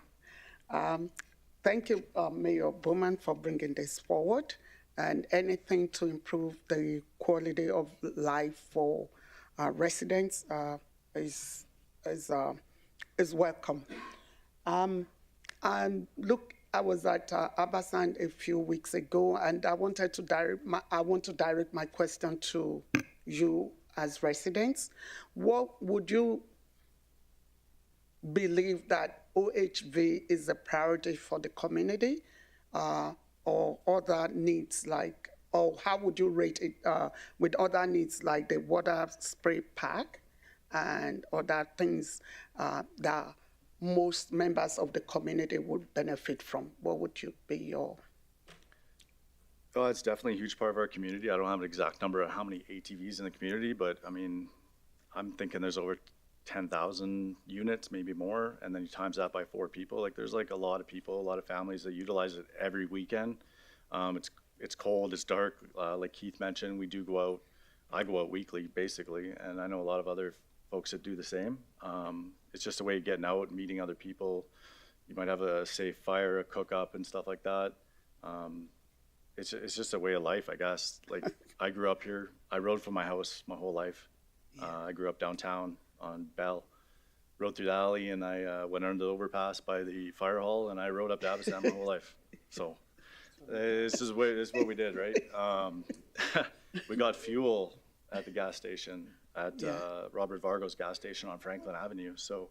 Thank you, Mayor Bowman, for bringing this forward, and anything to improve the quality of life for residents is welcome. And look, I was at Abasand a few weeks ago, and I want to direct my question to you as residents. What would you believe that OHV is a priority for the community, or other needs or how would you rate it with other needs like the water spray park and other things that most members of the community would benefit from? What would you be your? Oh, it's definitely a huge part of our community. I don't have an exact number of how many ATVs in the community, but I mean, I'm thinking there's over 10,000 units, maybe more, and then you times that by 4 people. Like, there's like a lot of people, a lot of families that utilize it every weekend. It's cold, it's dark. Like Keith mentioned, we do go out. I go out weekly, basically, and I know a lot of other folks that do the same. It's just a way of getting out, meeting other people. You might have a safe fire, a cook up, and stuff like that. It's just a way of life, I guess. Like, I grew up here. I rode from my house my whole life. I grew up downtown on Bell. Rode through the alley, and I went under the overpass by the fire hall, and I rode up to Abasand my whole life. So this is what we did, right? We got fuel at the gas station, at Robert Vargo's gas station on Franklin Avenue. So,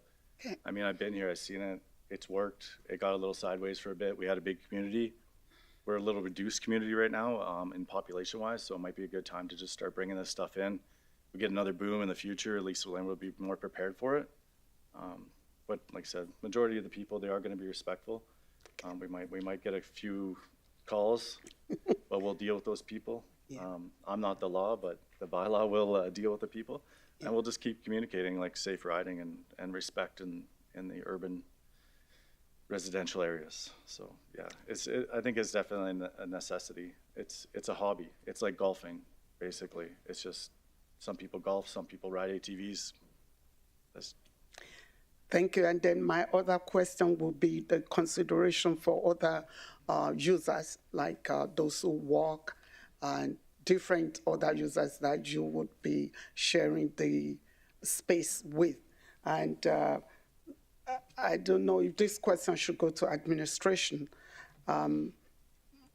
I mean, I've been here. I've seen it. It's worked. It got a little sideways for a bit. We had a big community. We're a little reduced community right now in population-wise, so it might be a good time to just start bringing this stuff in. We get another boom in the future, at least we'll be more prepared for it. But like I said, majority of the people, they are going to be respectful. We might get a few calls, but we'll deal with those people. I'm not the law, but the bylaw will deal with the people, and we'll just keep communicating like safe riding and respect in the urban residential areas. So yeah, I think it's definitely a necessity. It's a hobby. It's like golfing, basically. It's just some people golf, some people ride ATVs. Thank you. And then my other question will be the consideration for other users, like those who walk and different other users that you would be sharing the space with. And I don't know if this question should go to administration.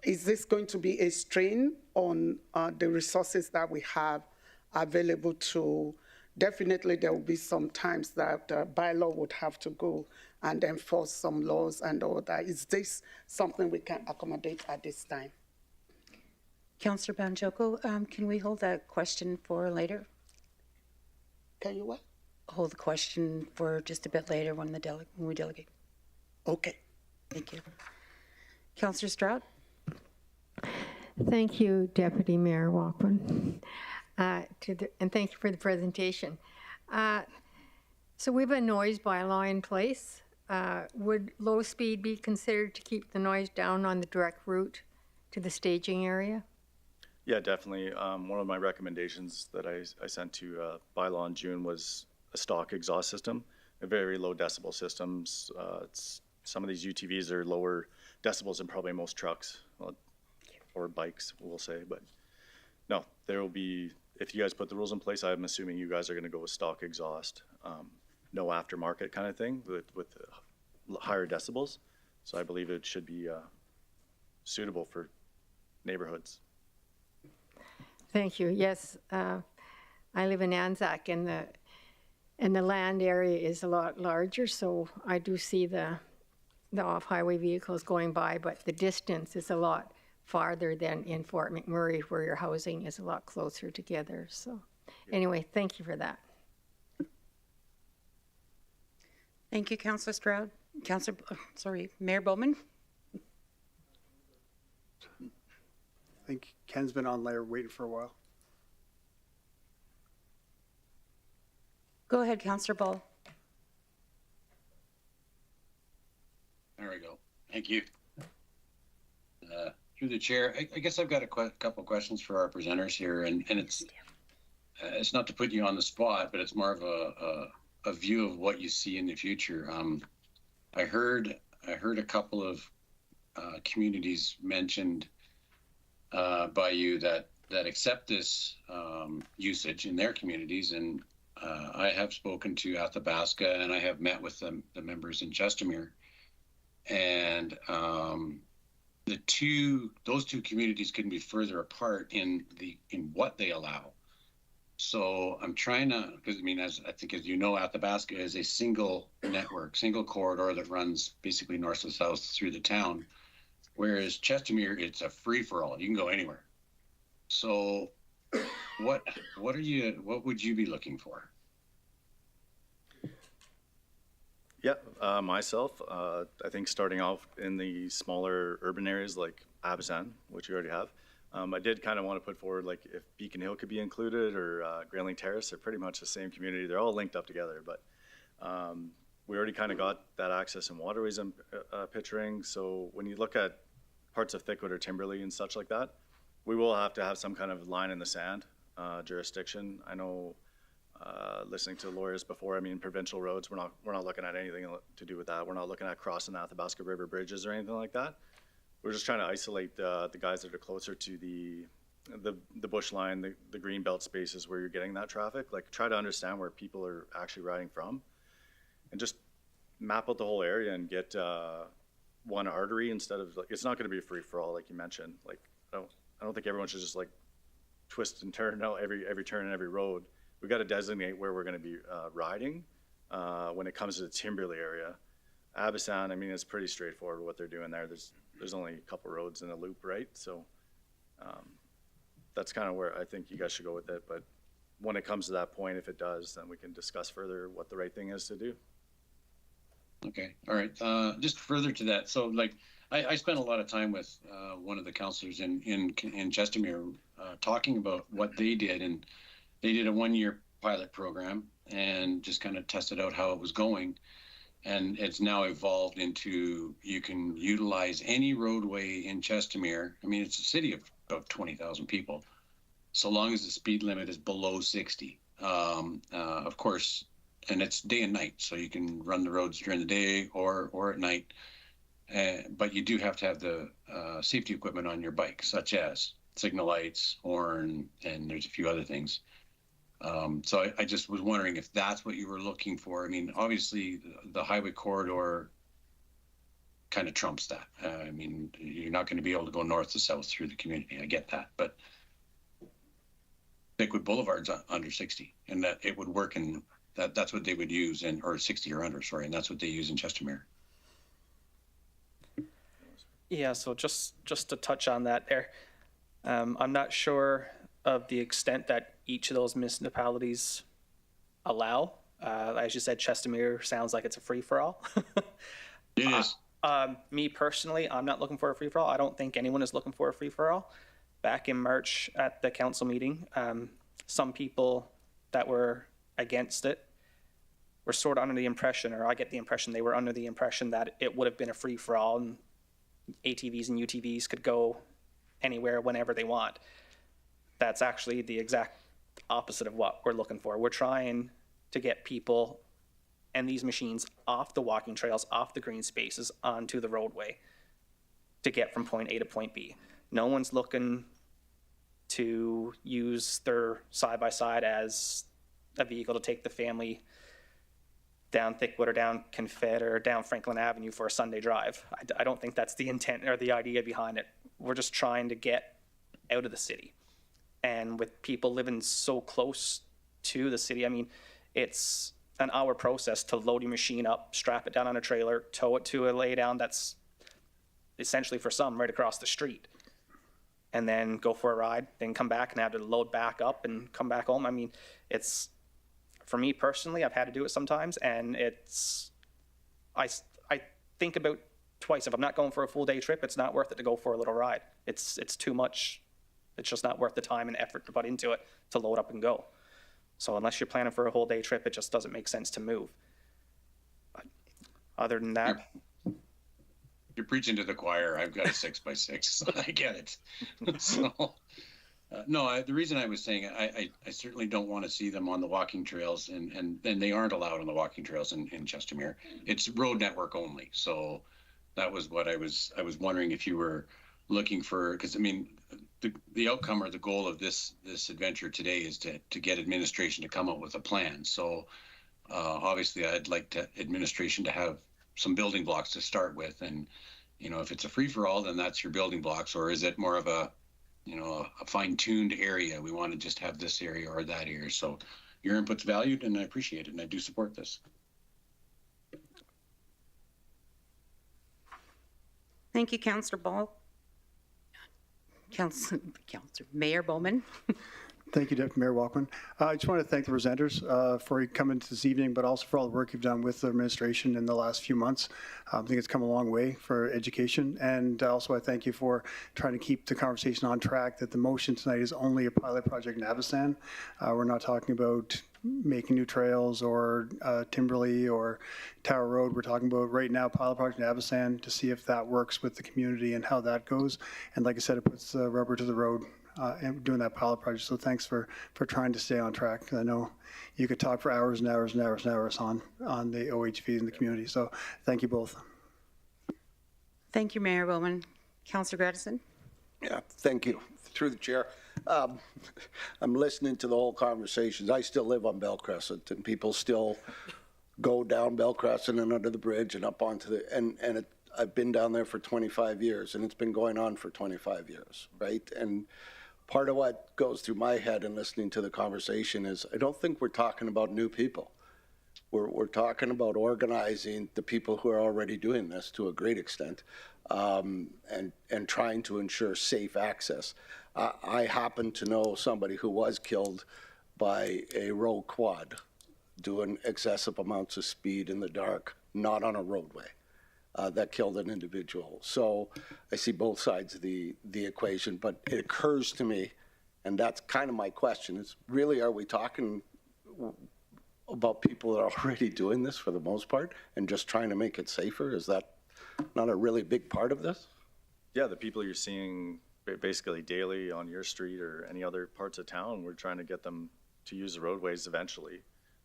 Is this going to be a strain on the resources that we have available to? Definitely there will be some times that bylaw would have to go and enforce some laws and all that. Is this something we can accommodate at this time? Councillor Banjoko, can we hold that question for later? Can you what? Hold the question for just a bit later when we delegate. Okay. Thank you. Councillor Stroud? Thank you, Deputy Mayor Walkman. And thank you for the presentation. So we have a noise bylaw in place. Would low speed be considered to keep the noise down on the direct route to the staging area? Yeah, definitely. One of my recommendations that I sent to Bylaw in June was a stock exhaust system, a very low decibel systems. Some of these UTVs are lower decibels than probably most trucks or bikes, we'll say. But no, there will be, if you guys put the rules in place, I'm assuming you guys are going to go with stock exhaust, no aftermarket kind of thing with higher decibels. So I believe it should be suitable for neighborhoods. Thank you. Yes, I live in Anzac, and the land area is a lot larger, so I do see the off-highway vehicles going by, but the distance is a lot farther than in Fort McMurray, where your housing is a lot closer together. So anyway, thank you for that. Thank you, Councillor Stroud. Mayor Bowman? I think Ken's been on layer waiting for a while. Go ahead, Councillor Ball. There we go. Thank you. Through the chair, I guess I've got a couple of questions for our presenters here, and it's not to put you on the spot, but it's more of a view of what you see in the future. I heard a couple of communities mentioned by you that accept this usage in their communities, and I have spoken to Athabasca, and I have met with the members in Chestermere, and those two communities couldn't be further apart in what they allow. So I'm trying to, because I mean, as you know, Athabasca is a single network, single corridor that runs basically north to south through the town, whereas Chestermere, it's a free for all. You can go anywhere. So what would you be looking for? Yeah, myself, I think starting off in the smaller urban areas like Abasand, which you already have, I did kind of want to put forward like if Beacon Hill could be included or Grayling Terrace. They're pretty much the same community. They're all linked up together, but we already kind of got that access and waterways I'm picturing. So when you look at parts of Thickwood or Timberley and such like that, we will have to have some kind of line in the sand jurisdiction. I know listening to lawyers before, I mean, provincial roads, we're not looking at anything to do with that. We're not looking at crossing the Athabasca River bridges or anything like that. We're just trying to isolate the guys that are closer to the bush line, the green belt spaces where you're getting that traffic. Like, try to understand where people are actually riding from, and just map out the whole area and get one artery instead of, like, it's not going to be a free for all, like you mentioned. Like, I don't think everyone should just like twist and turn out every turn and every road. We got to designate where we're going to be riding when it comes to the Timberley area. Abasand, I mean, it's pretty straightforward what they're doing there. There's only a couple roads in a loop, right? So that's kind of where I think you guys should go with it. But when it comes to that point, if it does, then we can discuss further what the right thing is to do. Okay, all right. Just further to that, so like I spent a lot of time with one of the councillors in Chestermere talking about what they did, and they did a 1-year pilot program and just kind of tested out how it was going. And it's now evolved into, you can utilize any roadway in Chestermere. I mean, it's a city of 20,000 people, so long as the speed limit is below 60. Of course, and it's day and night, so you can run the roads during the day or at night. But you do have to have the safety equipment on your bike, such as signal lights, horn, and there's a few other things. So I just was wondering if that's what you were looking for. I mean, obviously the highway corridor kind of trumps that. I mean, you're not going to be able to go north to south through the community. I get that, but Thickwood Boulevard's under 60, and that it would work in that's what they would use or 60 or under, sorry, and that's what they use in Chestermere. Yeah, so just to touch on that there, I'm not sure of the extent that each of those municipalities allow. As you said, Chestermere sounds like it's a free-for-all. It is. Me personally, I'm not looking for a free-for-all. I don't think anyone is looking for a free-for-all. Back in March at the council meeting, some people that were against it were sort of under the impression, or I get the impression they were under the impression that it would have been a free-for-all and ATVs and UTVs could go anywhere, whenever they want. That's actually the exact opposite of what we're looking for. We're trying to get people and these machines off the walking trails, off the green spaces, onto the roadway to get from point A to point B. No one's looking to use their side-by-side as a vehicle to take the family down Thickwood or down Confed or down Franklin Avenue for a Sunday drive. I don't think that's the intent or the idea behind it. We're just trying to get out of the city. And with people living so close to the city, I mean, it's an hour process to load your machine up, strap it down on a trailer, tow it to a laydown that's essentially for some right across the street, and then go for a ride, then come back and have to load back up and come back home. I mean, it's, for me personally, I've had to do it sometimes, and it's, I think about twice. If I'm not going for a full day trip, it's not worth it to go for a little ride. It's too much. It's just not worth the time and effort to put into it to load up and go. So unless you're planning for a whole day trip, it just doesn't make sense to move. But other than that, you're preaching to the choir. I've got a 6x6, so I get it. So, no, the reason I was saying I certainly don't want to see them on the walking trails, and they aren't allowed on the walking trails in Chestermere. It's road network only. So that was what I was wondering if you were looking for, because I mean, the outcome or the goal of this adventure today is to get administration to come up with a plan. So obviously I'd like administration to have some building blocks to start with, and if it's a free-for-all, then that's your building blocks, or is it more of a fine-tuned area? We want to just have this area or that area. So your input's valued, and I appreciate it, and I do support this. Thank you, Councillor Ball. Councillor Mayor Bowman. Thank you, Deputy Mayor Walkman. I just want to thank the presenters for coming this evening, but also for all the work you've done with the administration in the last few months. I think it's come a long way for education. And also I thank you for trying to keep the conversation on track that the motion tonight is only a pilot project in Abasand. We're not talking about making new trails or Timberley or Tower Road. We're talking about right now pilot project in Abasand to see if that works with the community and how that goes. And like I said, it puts the rubber to the road and doing that pilot project. So thanks for trying to stay on track. I know you could talk for hours and hours and hours and hours on the OHV in the community. So thank you both. Thank you, Mayor Bowman. Councillor Gradison? Yeah, thank you. Through the chair. I'm listening to the whole conversations. I still live on Bell Crescent, and people still go down Bell Crescent and under the bridge and up onto the, I've been down there for 25 years, and it's been going on for 25 years, right? And part of what goes through my head in listening to the conversation is I don't think we're talking about new people. We're talking about organizing the people who are already doing this to a great extent, and trying to ensure safe access. I happen to know somebody who was killed by a rogue quad doing excessive amounts of speed in the dark, not on a roadway. That killed an individual. So I see both sides of the equation, but it occurs to me, and that's kind of my question, is really are we talking about people that are already doing this for the most part and just trying to make it safer? Is that not a really big part of this? Yeah, the people you're seeing basically daily on your street or any other parts of town, we're trying to get them to use the roadways eventually.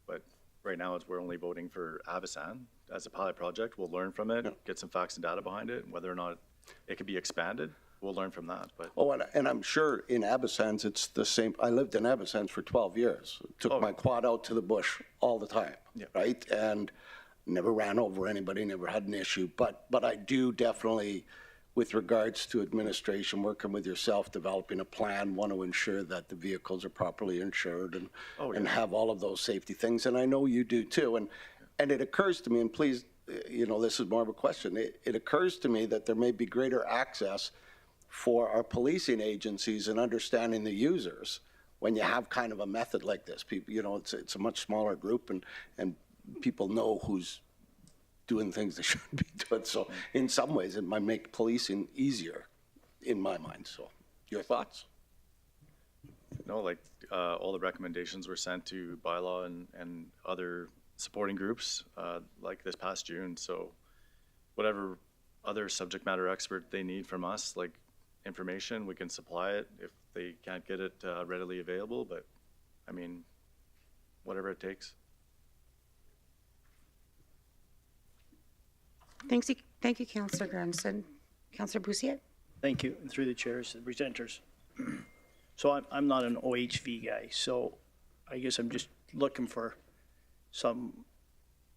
But right now we're only voting for Abasand as a pilot project. We'll learn from it, get some facts and data behind it, and whether or not it can be expanded, we'll learn from that. But and I'm sure in Abasand it's the same. I lived in Abasand for 12 years. Took my quad out to the bush all the time, right? And never ran over anybody, never had an issue. But I do definitely, with regards to administration, working with yourself, developing a plan, want to ensure that the vehicles are properly insured and have all of those safety things. And I know you do too. And it occurs to me, and please, this is more of a question. It occurs to me that there may be greater access for our policing agencies in understanding the users when you have kind of a method like this. People, it's a much smaller group, and people know who's doing things they shouldn't be doing. So in some ways, it might make policing easier in my mind. So your thoughts? No, all the recommendations were sent to Bylaw and other supporting groups like this past June. So whatever other subject matter expert they need from us, like information, we can supply it if they can't get it readily available. But I mean, whatever it takes. Thank you, Councillor Granson. Councillor Boussier? Thank you. And through the chairs, the presenters. So I'm not an OHV guy, so I guess I'm just looking for some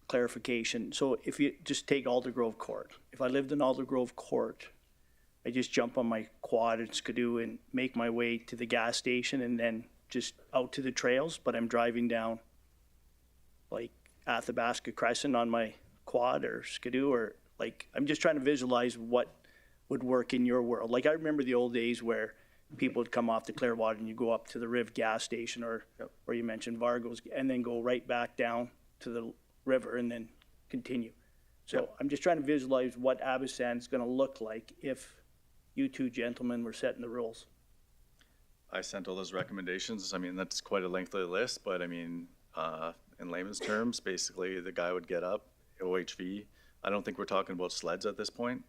clarification. So if you just take Aldergrove Court, if I lived in Aldergrove Court, I just jump on my quad and skidoo and make my way to the gas station and then just out to the trails, but I'm driving down like Athabasca Crescent on my quad or skidoo, or I'm just trying to visualize what would work in your world. I remember the old days where people would come off the Clearwater and you go up to the Riv gas station or you mentioned Vargo's and then go right back down to the river and then continue. So I'm just trying to visualize what Abasand's going to look like if you two gentlemen were setting the rules. I sent all those recommendations. I mean, that's quite a lengthy list, but I mean, in layman's terms, basically the guy would get up, OHV. I don't think we're talking about sleds at this point.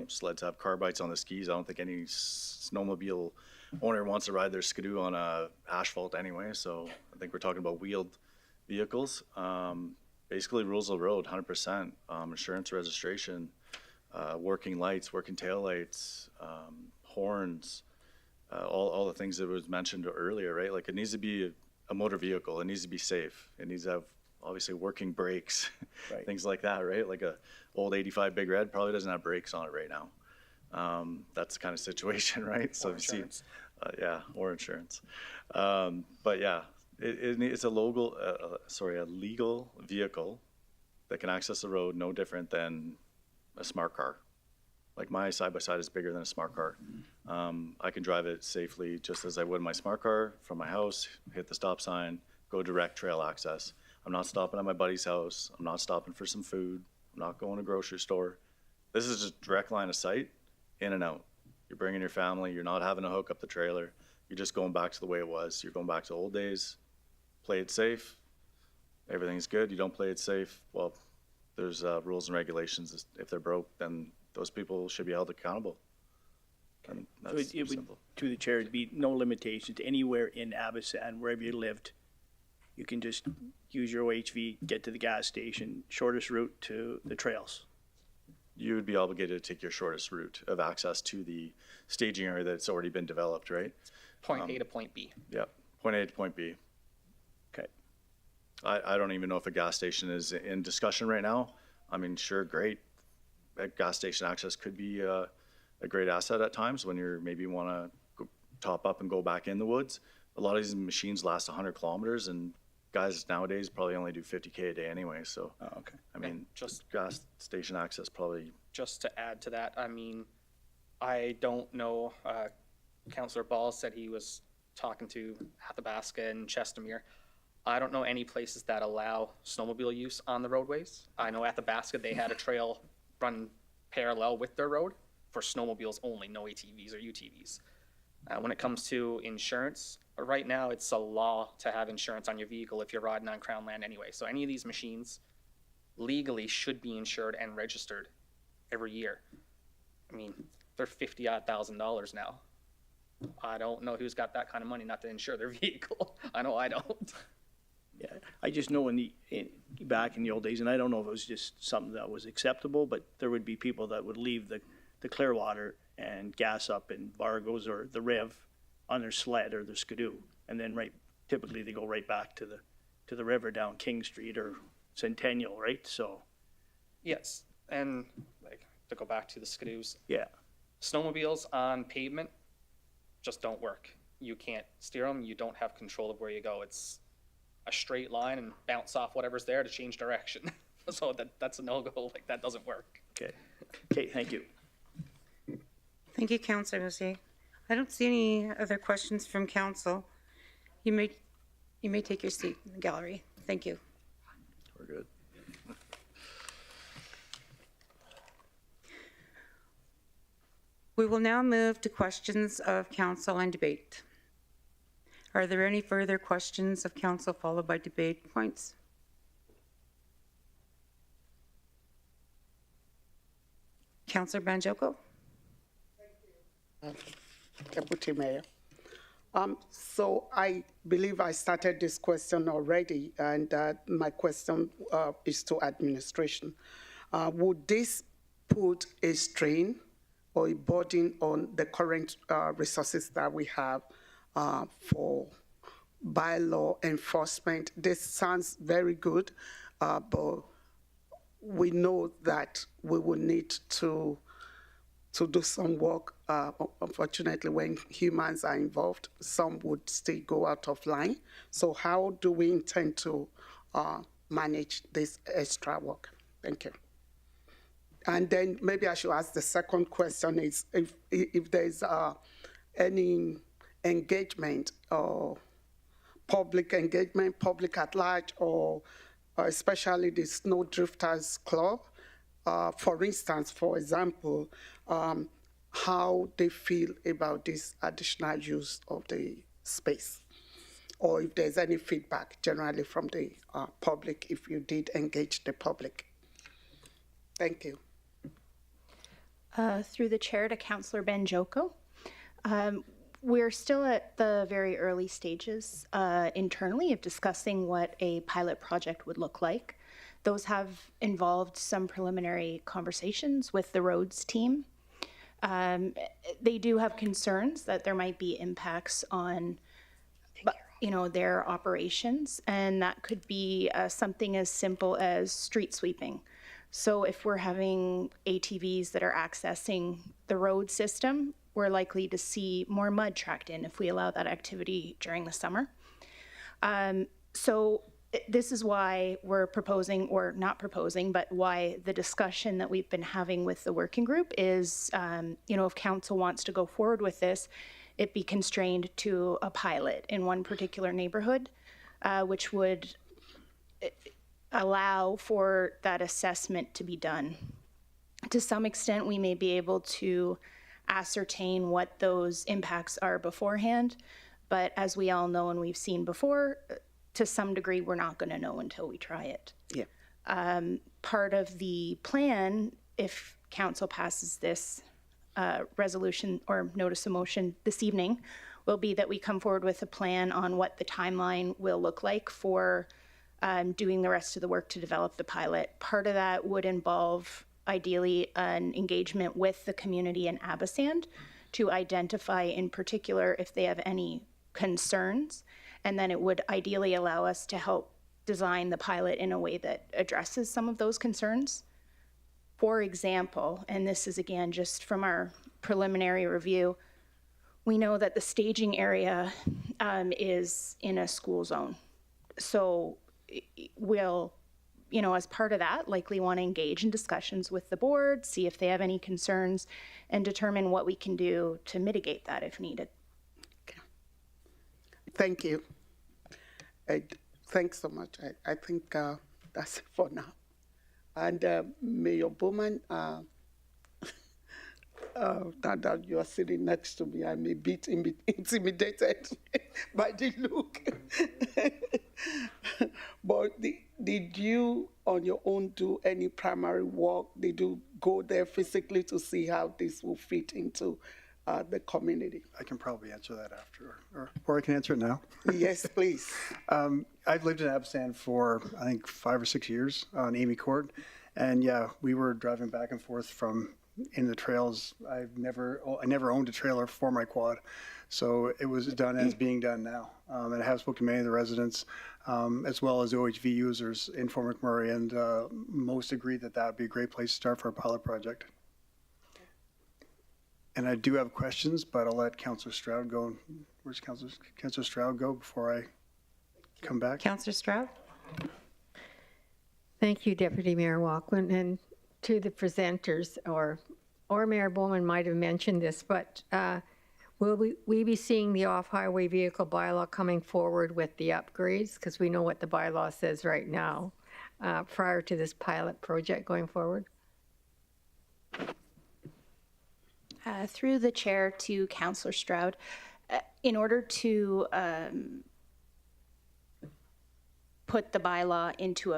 Sleds have carbides on the skis. I don't think any snowmobile owner wants to ride their skidoo on asphalt anyway. So I think we're talking about wheeled vehicles. Basically rules of the road, 100%. Insurance, registration, working lights, working taillights, horns, all the things that was mentioned earlier, right? It needs to be a motor vehicle. It needs to be safe. It needs to have obviously working brakes, right. Things like that, right? Like a old 85 Big Red probably doesn't have brakes on it right now. That's the kind of situation, right? So insurance. Or insurance. But yeah, it's a legal vehicle that can access the road, no different than a smart car. Like my side-by-side is bigger than a smart car. I can drive it safely just as I would my smart car from my house, hit the stop sign, go direct trail access. I'm not stopping at my buddy's house. I'm not stopping for some food. I'm not going to a grocery store. This is just direct line of sight, in and out. You're bringing your family. You're not having to hook up the trailer. You're just going back to the way it was. You're going back to the old days. Play it safe. Everything's good. You don't play it safe. Well, there's rules and regulations. If they're broke, then those people should be held accountable. And So that's it would, simple. to the chair, it'd be no limitations anywhere in Abasand, wherever you lived. You can just use your OHV, get to the gas station, shortest route to the trails. You would be obligated to take your shortest route of access to the staging area that's already been developed, right? Point A to point B. Yeah, point A to point B. Okay. I don't even know if a gas station is in discussion right now. I mean, sure, great. Gas station access could be a great asset at times when you're maybe want to top up and go back in the woods. A lot of these machines last 100 kilometers, and guys nowadays probably only do 50K a day anyway. So, okay. I mean, just gas station access probably. Just to add to that, I mean, I don't know. Councillor Ball said he was talking to Athabasca and Chestermere. I don't know any places that allow snowmobile use on the roadways. I know Athabasca, they had a trail run parallel with their road for snowmobiles only, no ATVs or UTVs. When it comes to insurance, right now it's a law to have insurance on your vehicle if you're riding on Crown land anyway. So any of these machines legally should be insured and registered every year. I mean, they're $50,000 now. I don't know who's got that kind of money not to insure their vehicle. I know I don't. Yeah, I just know back in the old days, and I don't know if it was just something that was acceptable, but there would be people that would leave the Clearwater and gas up in Vargos or the Riv on their sled or their skidoo, and then typically they go right back to the river down King Street or Centennial, right? So. Yes, and like to go back to the skidoos. Yeah. Snowmobiles on pavement just don't work. You can't steer them. You don't have control of where you go. It's a straight line and bounce off whatever's there to change direction. So that's a no-go. Like, that doesn't work. Okay. Okay, thank you. Thank you, Councillor Lucy. I don't see any other questions from council. You may take your seat in the gallery. Thank you. We're good. We will now move to questions of council and debate. Are there any further questions of council followed by debate points? Councillor Banjoko. Deputy Mayor. So I believe I started this question already, and my question is to administration. Would this put a strain or a burden on the current resources that we have for bylaw enforcement? This sounds very good, but we know that we will need to do some work. Unfortunately, when humans are involved, some would still go out of line. So how do we intend to manage this extra work? Thank you. And then maybe I should ask the second question is if there's any engagement or public engagement, public at large, or especially the Snow Drifters Club, for instance, for example, how they feel about this additional use of the space, or if there's any feedback generally from the public, if you did engage the public. Thank you. Through the chair to Councillor Banjoko. We're still at the very early stages internally of discussing what a pilot project would look like. Those have involved some preliminary conversations with the roads team. They do have concerns that there might be impacts on their operations, and that could be something as simple as street sweeping. So if we're having ATVs that are accessing the road system, we're likely to see more mud tracked in if we allow that activity during the summer. So this is why we're proposing, or not proposing, but why the discussion that we've been having with the working group is, if council wants to go forward with this, it be constrained to a pilot in one particular neighborhood, which would allow for that assessment to be done. To some extent, we may be able to ascertain what those impacts are beforehand, but as we all know and we've seen before, to some degree, we're not going to know until we try it. Yeah. Part of the plan, if council passes this resolution or notice of motion this evening, will be that we come forward with a plan on what the timeline will look like for doing the rest of the work to develop the pilot. Part of that would involve, ideally, an engagement with the community in Abasand to identify in particular if they have any concerns, and then it would ideally allow us to help design the pilot in a way that addresses some of those concerns. For example, and this is again just from our preliminary review, we know that the staging area is in a school zone. So we'll, as part of that, likely want to engage in discussions with the board, see if they have any concerns, and determine what we can do to mitigate that if needed. Okay. Thank you. Thanks so much. I think that's it for now. And Mayor Bowman, now that you are sitting next to me, I'm a bit intimidated by the look. But did you, on your own, do any primary work? Did you go there physically to see how this will fit into the community? I can probably answer that after, or I can answer it now. Yes, please. I've lived in Abasand for, I think, 5 or 6 years on Amy Court. And yeah, we were driving back and forth from in the trails. I never owned a trailer for my quad. So it was done as being done now. And I have spoken to many of the residents, as well as OHV users in Fort McMurray, and most agree that that would be a great place to start for a pilot project. And I do have questions, but I'll let Councillor Stroud go. Where's Councillor Stroud go before I come back? Councillor Stroud? Thank you, Deputy Mayor Walkman, and to the presenters, or Mayor Bowman might have mentioned this, but will we be seeing the off-highway vehicle bylaw coming forward with the upgrades? Because we know what the bylaw says right now, prior to this pilot project going forward. Through the chair to Councillor Stroud, in order to put the bylaw into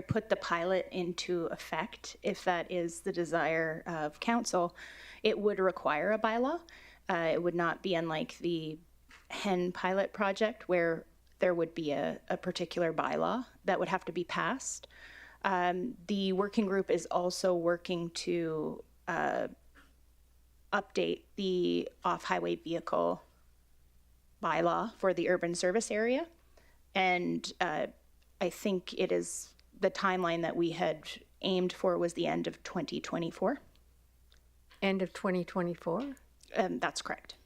put the pilot into effect, if that is the desire of council, it would require a bylaw. It would not be unlike the HEN pilot project where there would be a particular bylaw that would have to be passed. The working group is also working to update the off-highway vehicle bylaw for the urban service area. And I think it is the timeline that we had aimed for was the end of 2024. End of 2024? That's correct.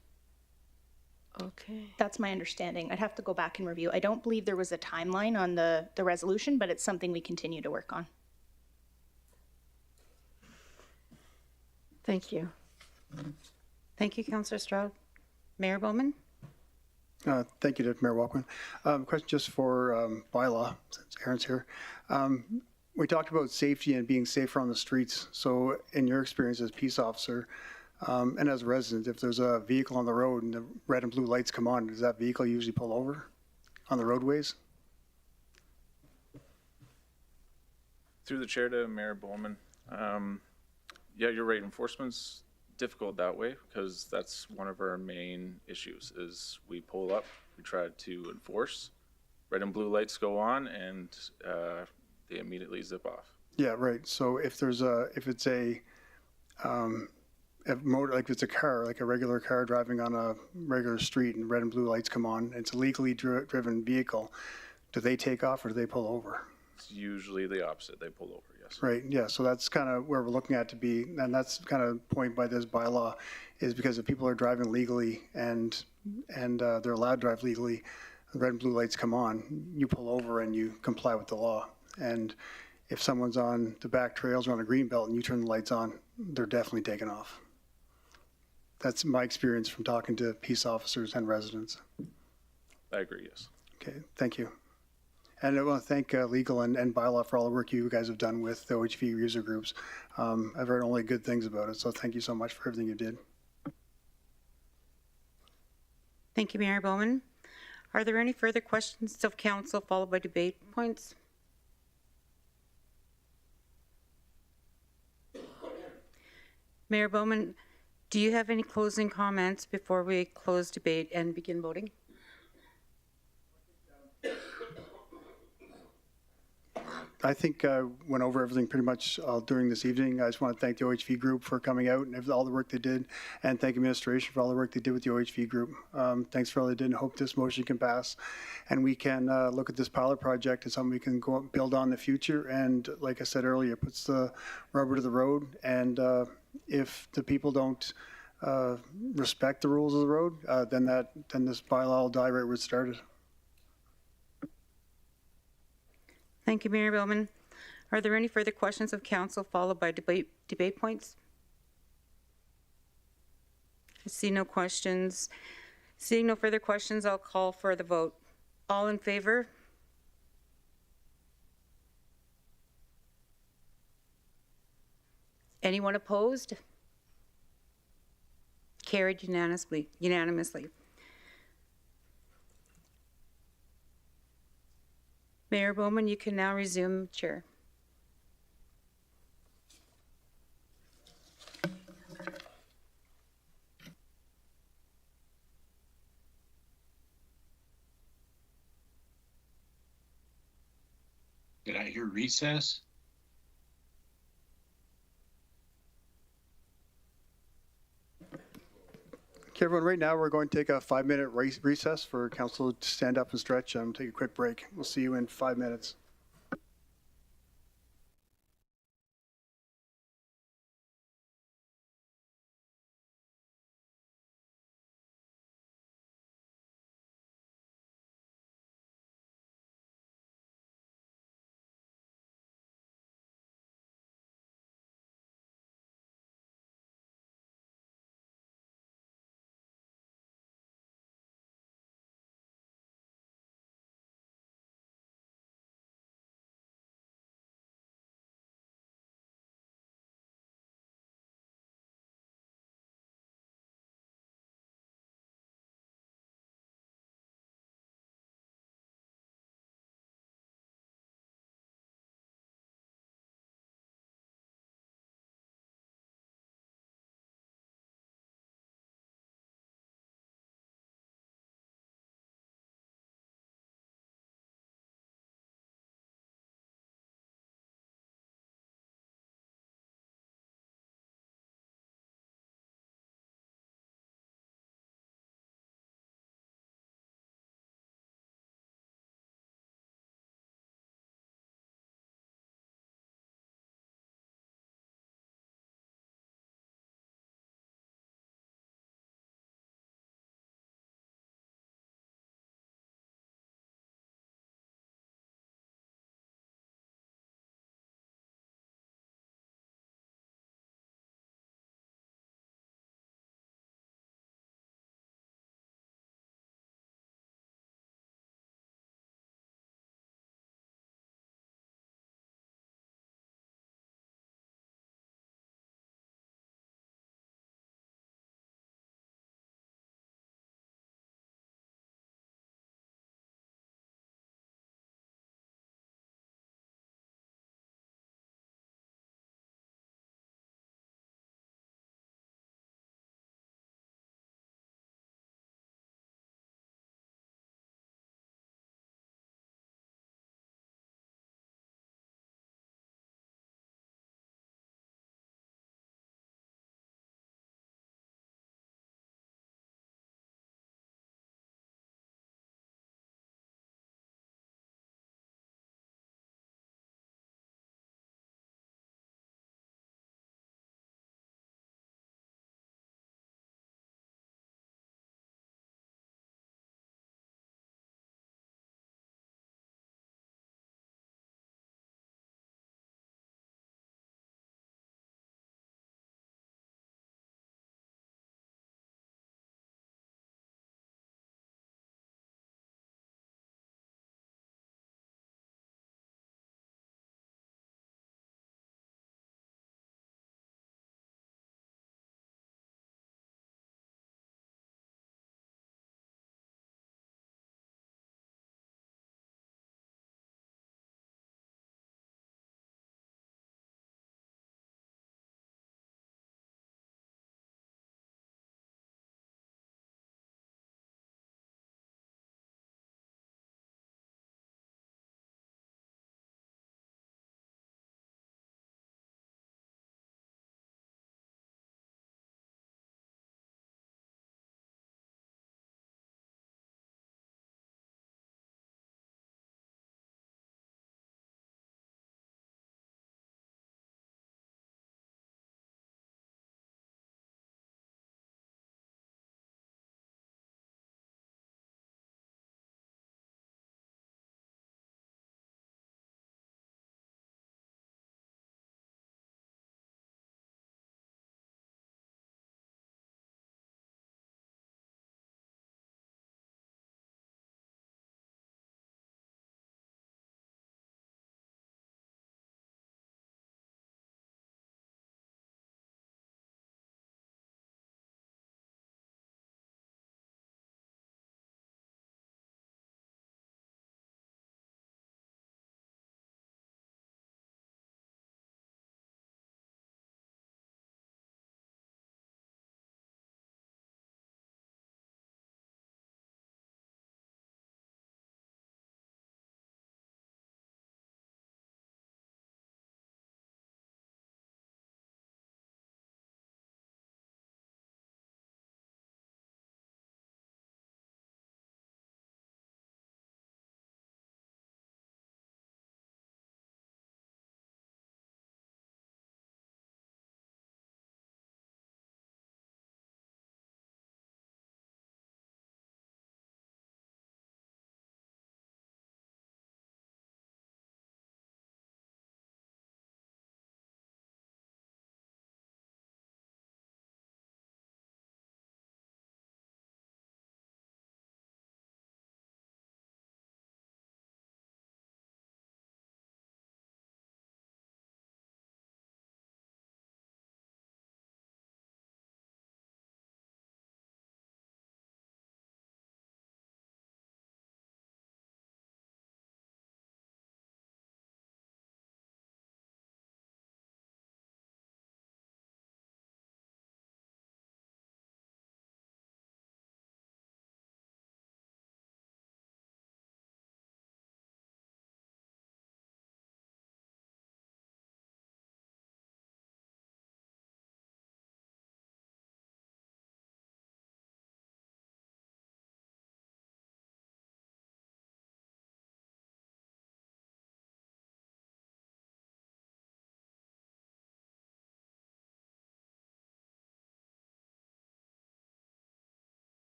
Okay. That's my understanding. I'd have to go back and review. I don't believe there was a timeline on the resolution, but it's something we continue to work on. Thank you. Thank you, Councillor Stroud. Mayor Bowman? Thank you, Mayor Walkman. Question just for Bylaw, since Erin's here. We talked about safety and being safer on the streets. So in your experience as peace officer and as a resident, if there's a vehicle on the road and the red and blue lights come on, does that vehicle usually pull over on the roadways? Through the chair to Mayor Bowman. Yeah, you're right. Enforcement's difficult that way because that's one of our main issues is we pull up, we try to enforce, red and blue lights go on, and they immediately zip off. Yeah, right. So if there's if it's a motor, like it's a car, like a regular car driving on a regular street and red and blue lights come on, it's a legally driven vehicle, do they take off or do they pull over? It's usually the opposite. They pull over, yes. Right, yeah, so that's kind of where we're looking at to be, and that's kind of the point by this bylaw, is because if people are driving legally and they're allowed to drive legally, the red and blue lights come on, you pull over and you comply with the law. And if someone's on the back trails or on a green belt and you turn the lights on, they're definitely taken off. That's my experience from talking to peace officers and residents. I agree, yes. Okay, thank you. And I want to thank Legal and Bylaw for all the work you guys have done with the OHV user groups. I've heard only good things about it, so thank you so much for everything you did. Thank you, Mayor Bowman. Are there any further questions of council followed by debate points? Mayor Bowman, do you have any closing comments before we close debate and begin voting? I think I went over everything pretty much during this evening. I just want to thank the OHV group for coming out and all the work they did, and thank administration for all the work they did with the OHV group. Thanks for all they did, and hope this motion can pass. And we can look at this pilot project as something we can go build on in the future. And like I said earlier, it puts the rubber to the road. And if the people don't respect the rules of the road, then this bylaw will die right where it started. Thank you, Mayor Bowman. Are there any further questions of council followed by debate points? I see no questions. Seeing no further questions, I'll call for the vote. All in favor? Anyone opposed? Carried unanimously. Mayor Bowman, you can now resume chair. Did I hear recess? Okay, everyone, right now we're going to take a 5-minute recess for council to stand up and stretch and take a quick break. We'll see you in 5 minutes.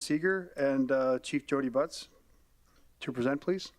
Seeger and Chief Jody Butts to present, please.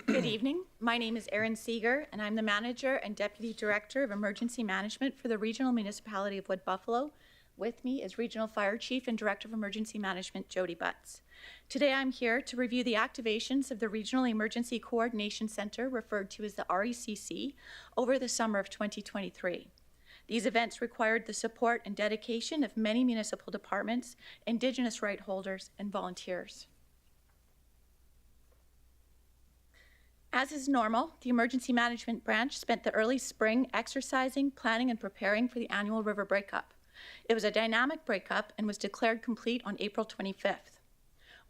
Good evening. My name is Erin Seeger, and I'm the Manager and Deputy Director of Emergency Management for the Regional Municipality of Wood Buffalo. With me is Regional Fire Chief and Director of Emergency Management, Jody Butts. Today I'm here to review the activations of the Regional Emergency Coordination Center, referred to as the RECC, over the summer of 2023. These events required the support and dedication of many municipal departments, Indigenous right holders, and volunteers. As is normal, the Emergency Management Branch spent the early spring exercising, planning, and preparing for the annual river breakup. It was a dynamic breakup and was declared complete on April 25th.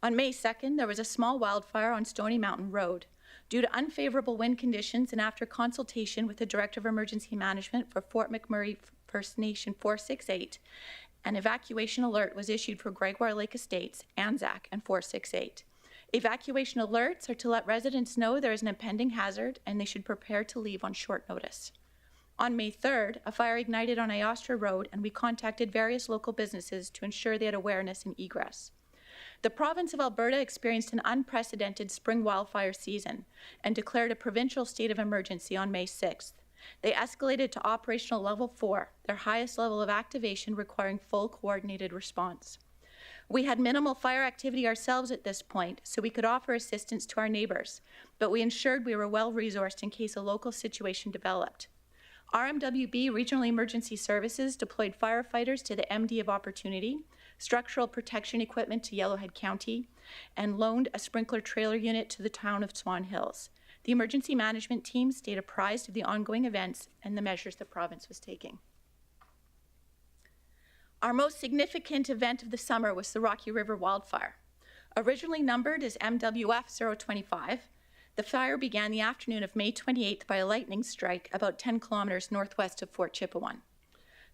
On May 2nd, there was a small wildfire on Stony Mountain Road. Due to unfavorable wind conditions and after consultation with the Director of Emergency Management for Fort McMurray First Nation 468, an evacuation alert was issued for Gregoire Lake Estates, Anzac, and 468. Evacuation alerts are to let residents know there is an impending hazard and they should prepare to leave on short notice. On May 3rd, a fire ignited on Ayostra Road, and we contacted various local businesses to ensure they had awareness and egress. The province of Alberta experienced an unprecedented spring wildfire season and declared a provincial state of emergency on May 6th. They escalated to operational level 4, their highest level of activation requiring full coordinated response. We had minimal fire activity ourselves at this point, so we could offer assistance to our neighbors, but we ensured we were well-resourced in case a local situation developed. RMWB Regional Emergency Services deployed firefighters to the MD of Opportunity, structural protection equipment to Yellowhead County, and loaned a sprinkler trailer unit to the town of Swan Hills. The emergency management team stayed apprised of the ongoing events and the measures the province was taking. Our most significant event of the summer was the Rocky River wildfire. Originally numbered as MWF 025, the fire began the afternoon of May 28th by a lightning strike about 10 kilometers northwest of Fort Chipewyan.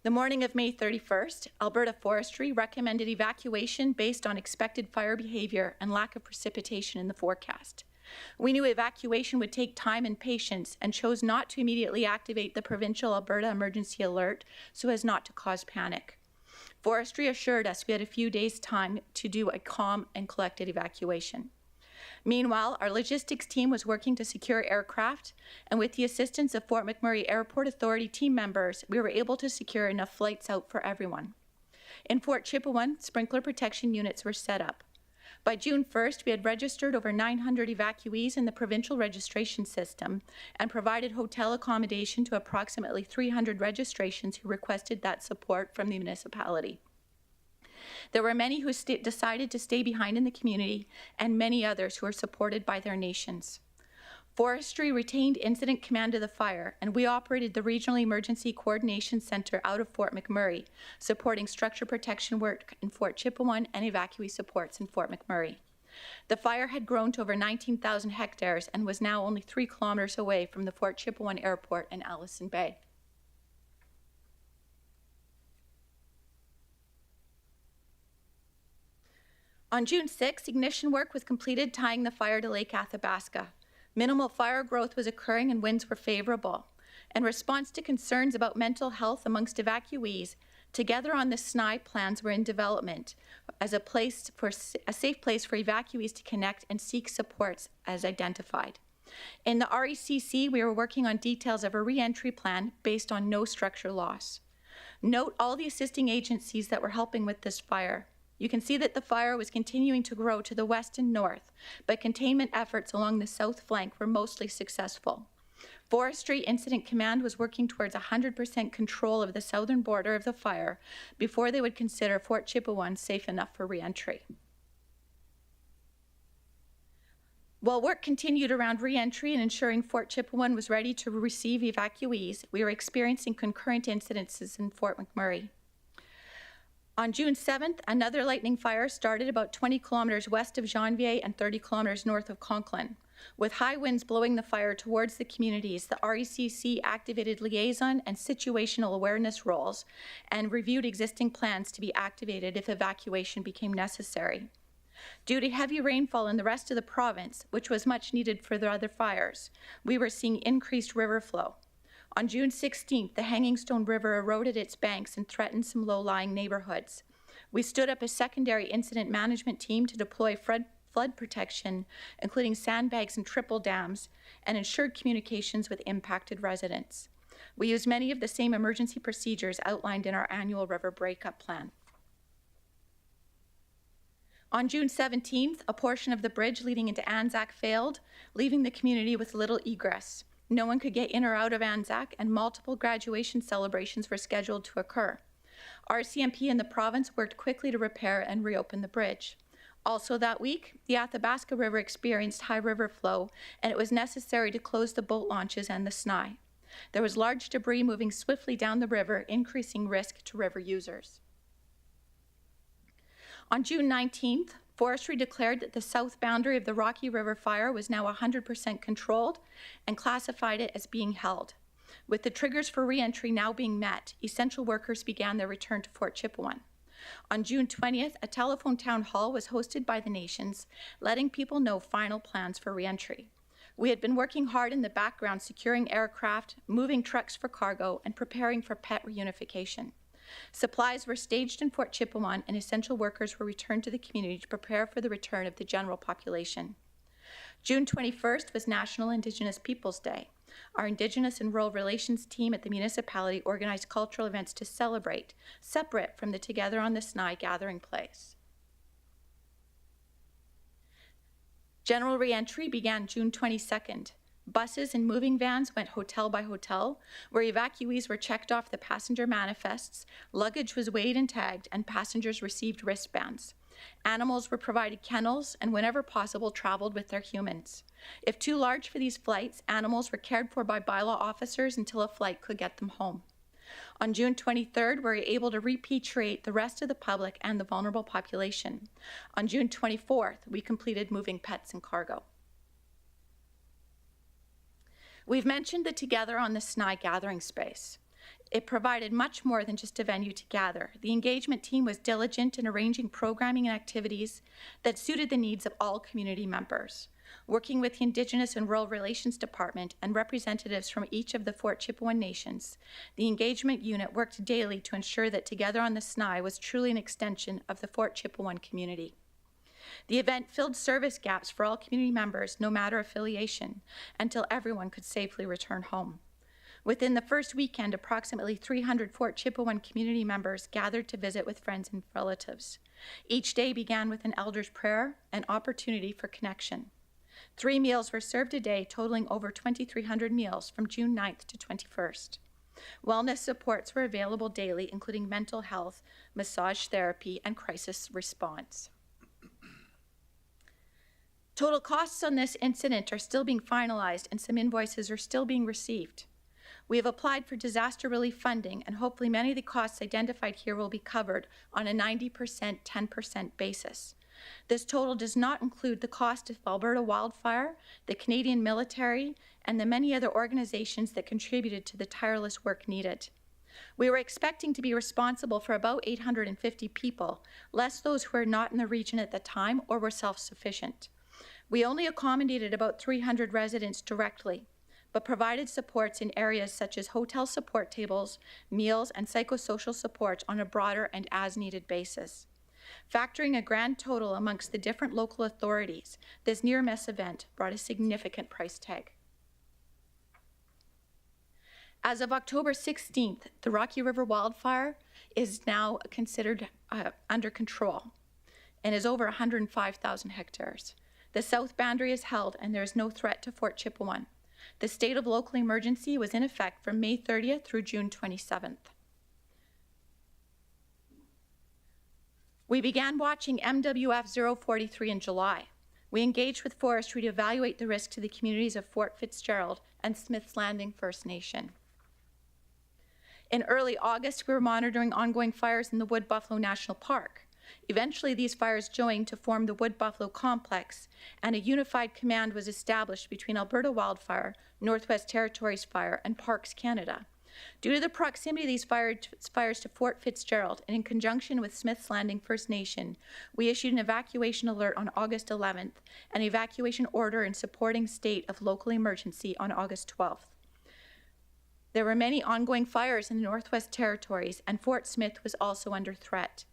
The morning of May 31st, Alberta Forestry recommended evacuation based on expected fire behavior and lack of precipitation in the forecast. We knew evacuation would take time and patience and chose not to immediately activate the provincial Alberta emergency alert so as not to cause panic. Forestry assured us we had a few days' time to do a calm and collected evacuation. Meanwhile, our logistics team was working to secure aircraft, and with the assistance of Fort McMurray Airport Authority team members, we were able to secure enough flights out for everyone. In Fort Chipewyan, sprinkler protection units were set up. By June 1st, we had registered over 900 evacuees in the provincial registration system and provided hotel accommodation to approximately 300 registrations who requested that support from the municipality. There were many who decided to stay behind in the community and many others who were supported by their nations. Forestry retained incident command of the fire, and we operated the Regional Emergency Coordination Center out of Fort McMurray, supporting structure protection work in Fort Chipewyan and evacuee supports in Fort McMurray. The fire had grown to over 19,000 hectares and was now only 3 kilometers away from the Fort Chipewyan Airport and Allison Bay. On June 6, ignition work was completed tying the fire to Lake Athabasca. Minimal fire growth was occurring and winds were favorable. In response to concerns about mental health amongst evacuees, Together on the SNI plans were in development as a safe place for evacuees to connect and seek supports as identified. In the RECC, we are working on details of a re-entry plan based on no structure loss. Note all the assisting agencies that were helping with this fire. You can see that the fire was continuing to grow to the west and north, but containment efforts along the south flank were mostly successful. Forestry Incident Command was working towards 100% control of the southern border of the fire before they would consider Fort Chipewyan safe enough for re-entry. While work continued around re-entry and ensuring Fort Chipewyan was ready to receive evacuees, we were experiencing concurrent incidences in Fort McMurray. On June 7th, another lightning fire started about 20 kilometers west of Janvier and 30 kilometers north of Conklin. With high winds blowing the fire towards the communities, the RECC activated liaison and situational awareness roles and reviewed existing plans to be activated if evacuation became necessary. Due to heavy rainfall in the rest of the province, which was much needed for the other fires, we were seeing increased river flow. On June 16th, the Hanging Stone River eroded its banks and threatened some low-lying neighborhoods. We stood up a secondary incident management team to deploy flood protection, including sandbags and triple dams, and ensured communications with impacted residents. We used many of the same emergency procedures outlined in our annual river breakup plan. On June 17th, a portion of the bridge leading into Anzac failed, leaving the community with little egress. No one could get in or out of Anzac, and multiple graduation celebrations were scheduled to occur. RCMP and the province worked quickly to repair and reopen the bridge. Also that week, the Athabasca River experienced high river flow, and it was necessary to close the boat launches and the Snai. There was large debris moving swiftly down the river, increasing risk to river users. On June 19th, Forestry declared that the south boundary of the Rocky River fire was now 100% controlled and classified it as being held. With the triggers for re-entry now being met, essential workers began their return to Fort Chipewyan. On June 20th, a telephone town hall was hosted by the nations, letting people know final plans for re-entry. We had been working hard in the background, securing aircraft, moving trucks for cargo, and preparing for pet reunification. Supplies were staged in Fort Chipewyan, and essential workers were returned to the community to prepare for the return of the general population. June 21st was National Indigenous Peoples Day. Our Indigenous and Rural Relations team at the municipality organized cultural events to celebrate, separate from the Together on the Snai gathering place. General re-entry began June 22nd. Buses and moving vans went hotel by hotel, where evacuees were checked off the passenger manifests, luggage was weighed and tagged, and passengers received wristbands. Animals were provided kennels and, whenever possible, traveled with their humans. If too large for these flights, animals were cared for by Bylaw officers until a flight could get them home. On June 23rd, we were able to repatriate the rest of the public and the vulnerable population. On June 24th, we completed moving pets and cargo. We've mentioned the Together on the Snai gathering space. It provided much more than just a venue to gather. The engagement team was diligent in arranging programming and activities that suited the needs of all community members. Working with the Indigenous and Rural Relations Department and representatives from each of the Fort Chipewyan nations, the engagement unit worked daily to ensure that Together on the Snai was truly an extension of the Fort Chipewyan community. The event filled service gaps for all community members, no matter affiliation, until everyone could safely return home. Within the first weekend, approximately 300 Fort Chipewyan community members gathered to visit with friends and relatives. Each day began with an elder's prayer, an opportunity for connection. 3 meals were served a day, totaling over 2,300 meals from June 9th to 21st. Wellness supports were available daily, including mental health, massage therapy, and crisis response. Total costs on this incident are still being finalized, and some invoices are still being received. We have applied for disaster relief funding, and hopefully many of the costs identified here will be covered on a 90%, 10% basis. This total does not include the cost of Alberta wildfire, the Canadian military, and the many other organizations that contributed to the tireless work needed. We were expecting to be responsible for about 850 people, less those who were not in the region at the time or were self-sufficient. We only accommodated about 300 residents directly, but provided supports in areas such as hotel support tables, meals, and psychosocial support on a broader and as-needed basis. Factoring a grand total amongst the different local authorities, this near-miss event brought a significant price tag. As of October 16th, the Rocky River wildfire is now considered under control and is over 105,000 hectares. The south boundary is held, and there is no threat to Fort Chipewyan. The state of local emergency was in effect from May 30th through June 27th. We began watching MWF 043 in July. We engaged with Forestry to evaluate the risk to the communities of Fort Fitzgerald and Smith's Landing First Nation. In early August, we were monitoring ongoing fires in the Wood Buffalo National Park. Eventually, these fires joined to form the Wood Buffalo Complex, and a unified command was established between Alberta Wildfire, Northwest Territories Fire, and Parks Canada. Due to the proximity of these fires to Fort Fitzgerald, and in conjunction with Smith's Landing First Nation, we issued an evacuation alert on August 11th and evacuation order in supporting state of local emergency on August 12th. There were many ongoing fires in the Northwest Territories, and Fort Smith was also under threat.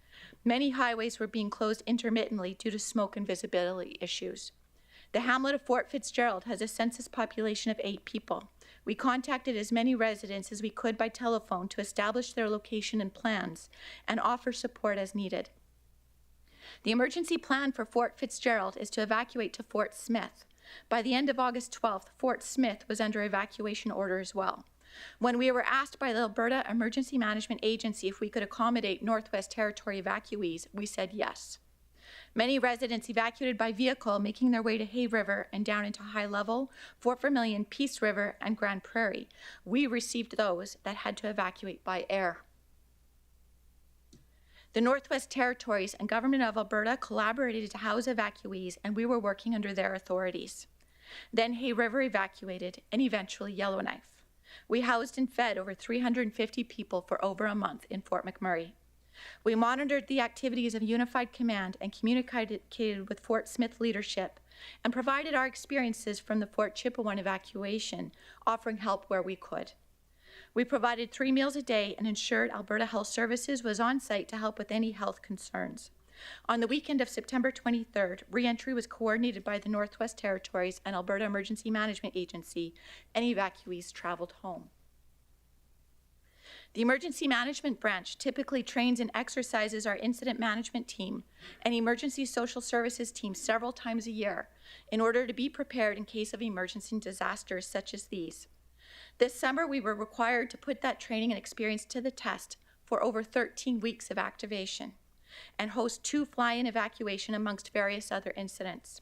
Many highways were being closed intermittently due to smoke and visibility issues. The hamlet of Fort Fitzgerald has a census population of 8 people. We contacted as many residents as we could by telephone to establish their location and plans and offer support as needed. The emergency plan for Fort Fitzgerald is to evacuate to Fort Smith. By the end of August 12th, Fort Smith was under evacuation order as well. When we were asked by the Alberta Emergency Management Agency if we could accommodate Northwest Territory evacuees, we said yes. Many residents evacuated by vehicle, making their way to Hay River and down into High Level, Fort Vermilion, Peace River, and Grand Prairie. We received those that had to evacuate by air. The Northwest Territories and Government of Alberta collaborated to house evacuees, and we were working under their authorities. Then Hay River evacuated, and eventually Yellowknife. We housed and fed over 350 people for over a month in Fort McMurray. We monitored the activities of Unified Command and communicated with Fort Smith leadership and provided our experiences from the Fort Chipewyan evacuation, offering help where we could. We provided 3 meals a day and ensured Alberta Health Services was on site to help with any health concerns. On the weekend of September 23rd, re-entry was coordinated by the Northwest Territories and Alberta Emergency Management Agency, and evacuees traveled home. The Emergency Management Branch typically trains and exercises our incident management team and emergency social services team several times a year in order to be prepared in case of emergency disasters such as these. This summer, we were required to put that training and experience to the test for over 13 weeks of activation and host 2 fly-in evacuation amongst various other incidents.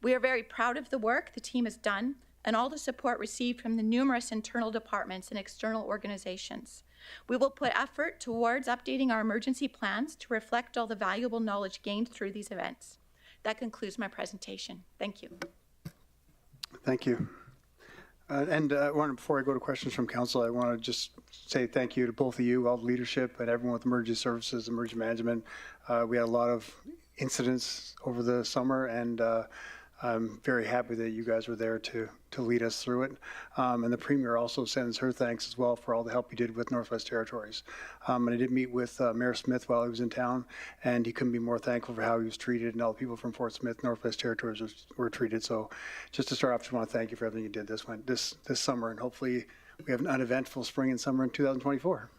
We are very proud of the work the team has done and all the support received from the numerous internal departments and external organizations. We will put effort towards updating our emergency plans to reflect all the valuable knowledge gained through these events. That concludes my presentation. Thank you. Thank you. Before I go to questions from council, I want to just say thank you to both of you, all the leadership, and everyone with emergency services, emergency management. We had a lot of incidents over the summer, and I'm very happy that you guys were there to lead us through it. And the Premier also sends her thanks as well for all the help he did with Northwest Territories. And I did meet with Mayor Smith while he was in town, and he couldn't be more thankful for how he was treated, and all the people from Fort Smith, Northwest Territories were treated. So just to start off, I just want to thank you for everything you did this summer, and hopefully we have an uneventful spring and summer in 2024.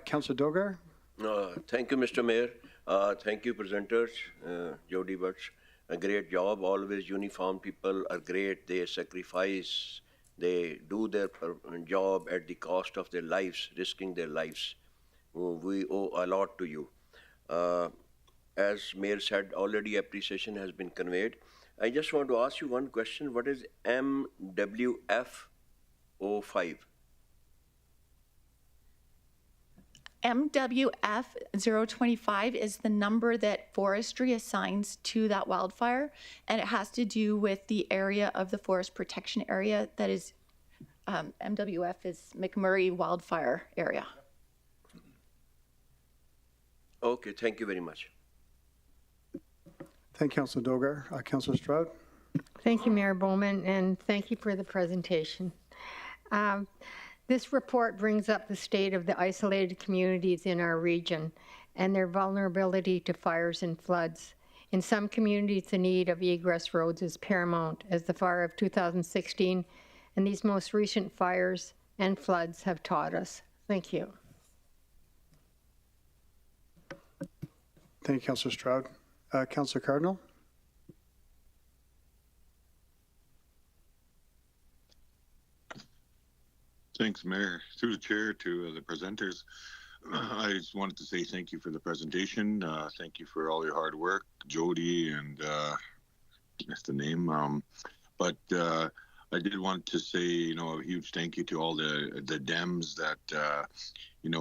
Councillor Dogar? Thank you, Mr. Mayor. Thank you, presenters, Jody Butch. A great job. Always uniformed people are great. They sacrifice. They do their job at the cost of their lives, risking their lives. We owe a lot to you. As Mayor said, already appreciation has been conveyed. I just want to ask you one question. What is MWF 05? MWF 025 is the number that forestry assigns to that wildfire, and it has to do with the area of the forest protection area that is, MWF is McMurray wildfire area. Okay, thank you very much. Thank you, Councillor Dogar. Councillor Stroud? Thank you, Mayor Bowman, and thank you for the presentation. This report brings up the state of the isolated communities in our region and their vulnerability to fires and floods. In some communities, the need of egress roads is paramount, as the fire of 2016 and these most recent fires and floods have taught us. Thank you. Thank you, Councillor Stroud. Councillor Cardinal? Thanks, Mayor. Through the chair to the presenters, I just wanted to say thank you for the presentation. Thank you for all your hard work, Jody, and that's the name. But I did want to say, a huge thank you to all the Dems that,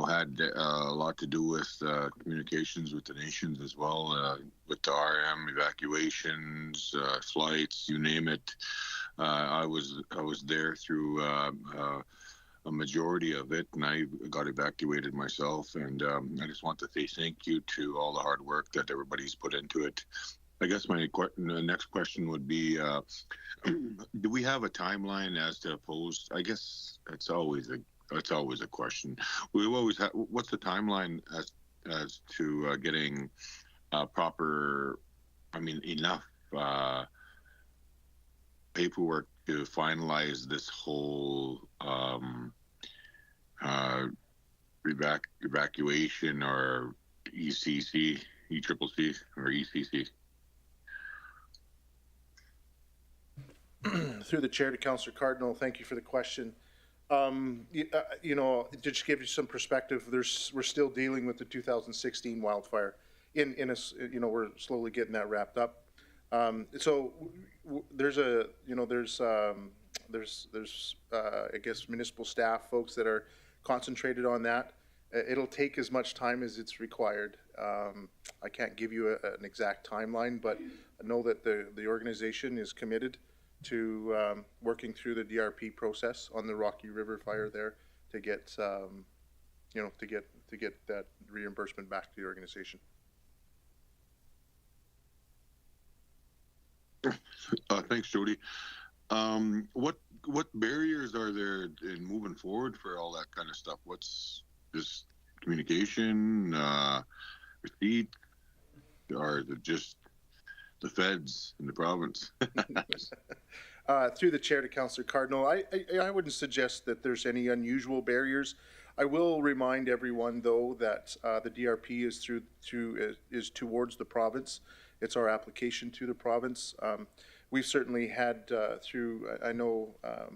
had a lot to do with communications with the nations as well, with the RM evacuations, flights, you name it. I was there through a majority of it, and I got evacuated myself. And I just want to say thank you to all the hard work that everybody's put into it. I guess my next question would be, do we have a timeline as to opposed? I guess that's always a question. We always have. What's the timeline as to getting proper? Enough paperwork to finalize this whole evacuation or ECC, ECCC, or ECC? Through the chair to Councillor Cardinal, thank you for the question. To just give you some perspective, we're still dealing with the 2016 wildfire. We're slowly getting that wrapped up. So there's I guess municipal staff folks that are concentrated on that. It'll take as much time as it's required. I can't give you an exact timeline, but I know that the organization is committed to working through the DRP process on the Rocky River fire there to get to get that reimbursement back to the organization. Thanks, Jody. What barriers are there in moving forward for all that kind of stuff? What's just communication, receipt, or is it just the feds in the province? Through the chair to Councillor Cardinal, I wouldn't suggest that there's any unusual barriers. I will remind everyone, though, that the DRP is towards the province. It's our application to the province. We've certainly had I know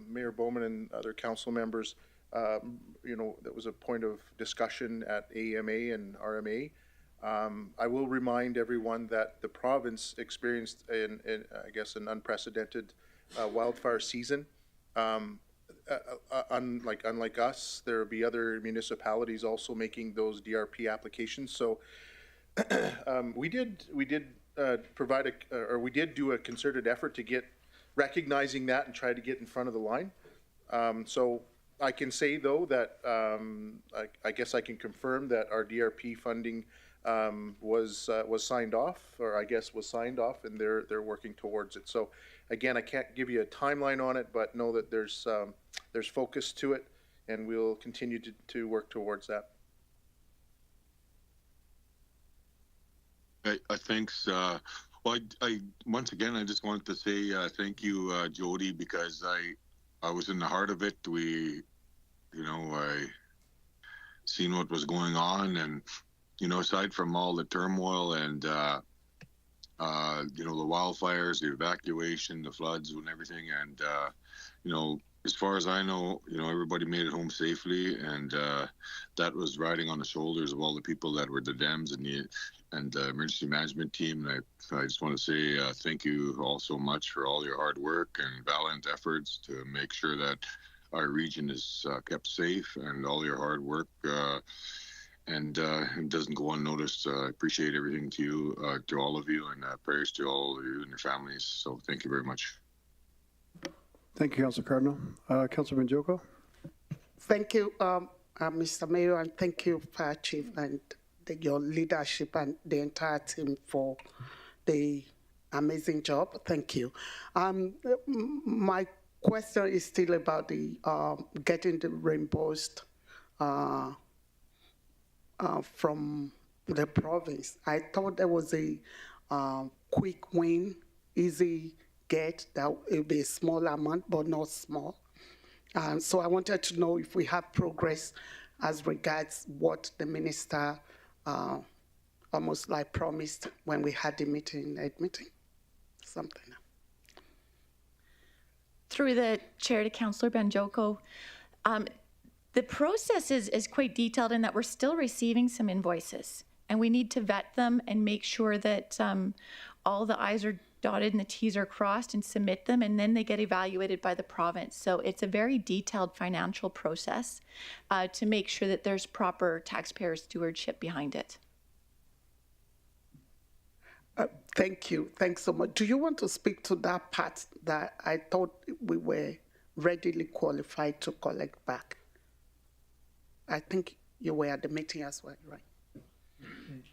Mayor Bowman and other council members, that was a point of discussion at AMA and RMA. I will remind everyone that the province experienced I guess an unprecedented wildfire season. Unlike us, there will be other municipalities also making those DRP applications. So we did provide we did do a concerted effort to get recognizing that and try to get in front of the line. So I can say, though, that I guess I can confirm that our DRP funding was signed off, or I guess was signed off, and they're working towards it. So again, I can't give you a timeline on it, but know that there's focus to it, and we'll continue to work towards that. Thanks. Well, I once again, I just wanted to say thank you, Jody, because I was in the heart of it. I seen what was going on, and aside from all the turmoil and the wildfires, the evacuation, the floods, and everything, and as far as I know, everybody made it home safely, and that was riding on the shoulders of all the people that were the Dems and the emergency management team. And I just want to say thank you all so much for all your hard work and valiant efforts to make sure that our region is kept safe, and all your hard work and it doesn't go unnoticed. I appreciate everything to you, to all of you, and prayers to all of you and your families. So thank you very much. Thank you, Councillor Cardinal. Councillor Benjoko. Thank you, Mr. Mayor, and thank you, Fire Chief, and your leadership and the entire team for the amazing job. Thank you. My question is still about the getting the reimbursed from the province. I thought there was a quick win, easy get, that will be a small amount, but not small. So I wanted to know if we have progress as regards what the minister almost like promised when we had the meeting, something. Through the chair to Councillor Benjoko, the process is quite detailed in that we're still receiving some invoices, and we need to vet them and make sure that all the I's are dotted and the T's are crossed and submit them, and then they get evaluated by the province. So it's a very detailed financial process to make sure that there's proper taxpayer stewardship behind it. Thank you. Thanks so much. Do you want to speak to that part that I thought we were readily qualified to collect back? I think you were at the meeting as well, right?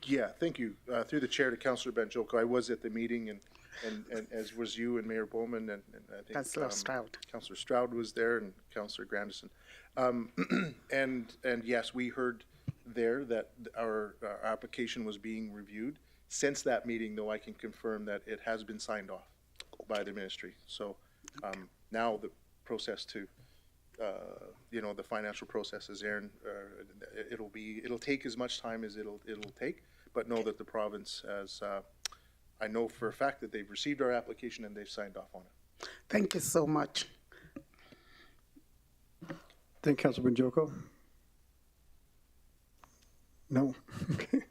Yeah, thank you. Through the chair to Councillor Benjoko, I was at the meeting, and as was you and Mayor Bowman, and I think Councillor Stroud. Councillor Stroud was there, and Councillor Grandison. And yes, we heard there that our application was being reviewed. Since that meeting, though, I can confirm that it has been signed off by the ministry. So now the process to, the financial process, as Erin, it'll take as much time as it'll take, but know that the province has, I know for a fact that they've received our application and they've signed off on it. Thank you so much. Thank you, Councilor Benjoko. No. Okay.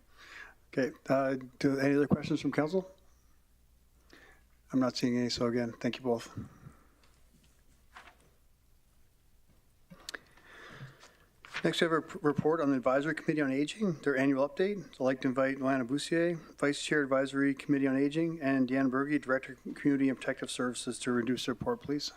Do any other questions from council? I'm not seeing any, so again, thank you both. Next, we have a report on the Advisory Committee on Aging, their annual update. I'd like to invite Lana Boussier, Vice Chair, Advisory Committee on Aging, and Deanne Berge, Director, Community and Protective Services, to introduce the report, please.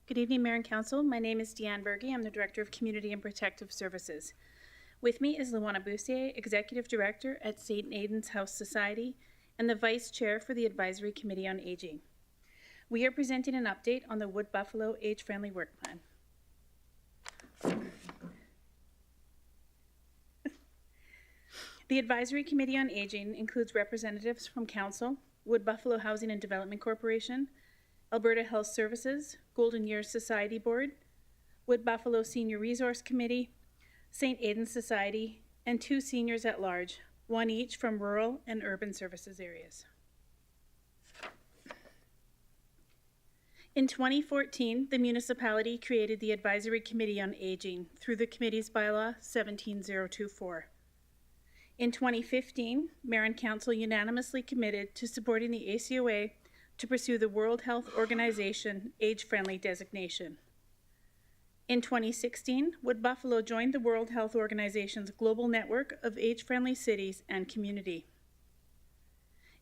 Good evening, Mayor and Council. My name is Deanne Berge. I'm the Director of Community and Protective Services. With me is Luana Boussier, Executive Director at St. Aidan's House Society and the Vice Chair for the Advisory Committee on Aging. We are presenting an update on the Wood Buffalo Age-Friendly Work Plan. The Advisory Committee on Aging includes representatives from Council, Wood Buffalo Housing and Development Corporation, Alberta Health Services, Golden Years Society Board, Wood Buffalo Senior Resource Committee, St. Aidan's Society, and 2 seniors at large, one each from rural and urban services areas. In 2014, the municipality created the Advisory Committee on Aging through the committee's bylaw 17024. In 2015, Mayor and Council unanimously committed to supporting the ACOA to pursue the World Health Organization age-friendly designation. In 2016, Wood Buffalo joined the World Health Organization's global network of age-friendly cities and community.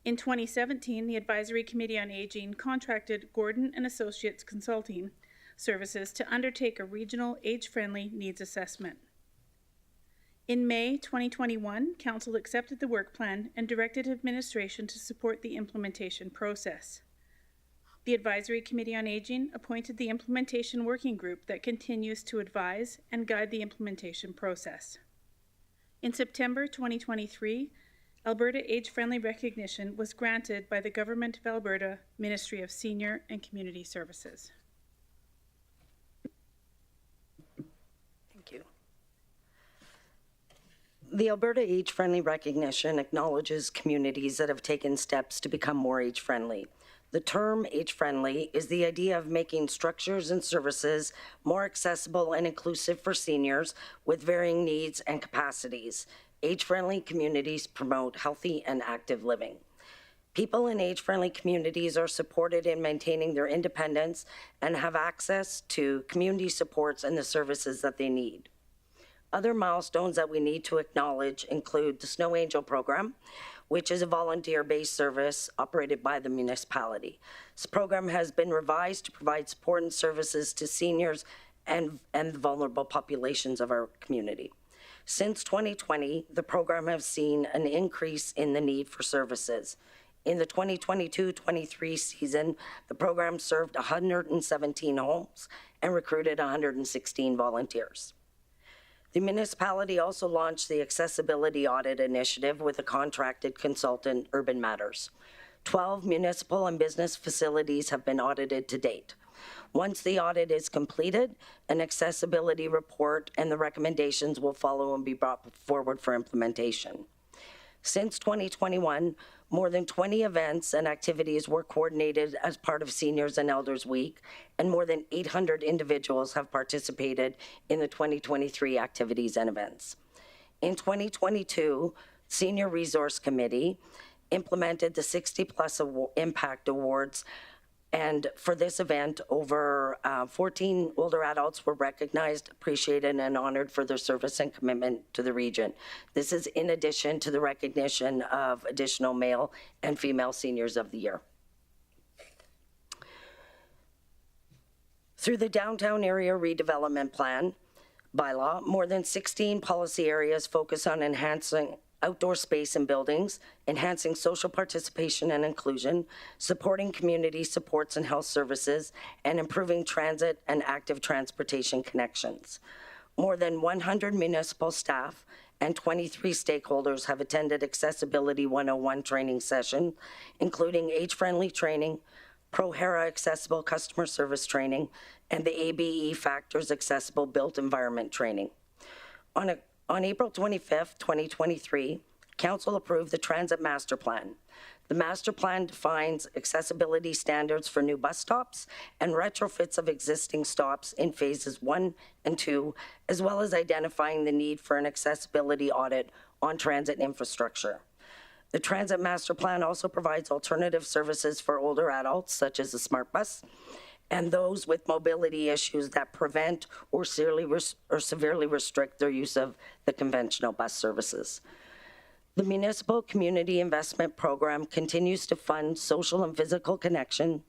In 2017, the Advisory Committee on Aging contracted Gordon and Associates Consulting Services to undertake a regional age-friendly needs assessment. In May 2021, Council accepted the work plan and directed administration to support the implementation process. The Advisory Committee on Aging appointed the implementation working group that continues to advise and guide the implementation process. In September 2023, Alberta Age-Friendly recognition was granted by the Government of Alberta Ministry of Senior and Community Services. Thank you. The Alberta Age-Friendly recognition acknowledges communities that have taken steps to become more age-friendly. The term age-friendly is the idea of making structures and services more accessible and inclusive for seniors with varying needs and capacities. Age-friendly communities promote healthy and active living. People in age-friendly communities are supported in maintaining their independence and have access to community supports and the services that they need. Other milestones that we need to acknowledge include the Snow Angel program, which is a volunteer-based service operated by the municipality. This program has been revised to provide support and services to seniors and the vulnerable populations of our community. Since 2020, the program has seen an increase in the need for services. In the 2022-23 season, the program served 117 homes and recruited 116 volunteers. The municipality also launched the Accessibility Audit Initiative with a contracted consultant, Urban Matters. 12 municipal and business facilities have been audited to date. Once the audit is completed, an accessibility report and the recommendations will follow and be brought forward for implementation. Since 2021, more than 20 events and activities were coordinated as part of Seniors and Elders Week, and more than 800 individuals have participated in the 2023 activities and events. In 2022, Senior Resource Committee implemented the 60+ Impact Awards, and for this event, over 14 older adults were recognized, appreciated, and honored for their service and commitment to the region. This is in addition to the recognition of additional male and female seniors of the year. Through the Downtown Area Redevelopment Plan, Bylaw, more than 16 policy areas focus on enhancing outdoor space in buildings, enhancing social participation and inclusion, supporting community supports and health services, and improving transit and active transportation connections. More than 100 municipal staff and 23 stakeholders have attended Accessibility 101 training session, including age-friendly training, ProHera accessible customer service training, and the ABE Factors accessible built environment training. On April 25th, 2023, Council approved the Transit Master Plan. The Master Plan defines accessibility standards for new bus stops and retrofits of existing stops in phases 1 and 2, as well as identifying the need for an accessibility audit on transit infrastructure. The Transit Master Plan also provides alternative services for older adults, such as a smart bus, and those with mobility issues that prevent or severely restrict their use of the conventional bus services. The Municipal Community Investment Program continues to fund social and physical connection,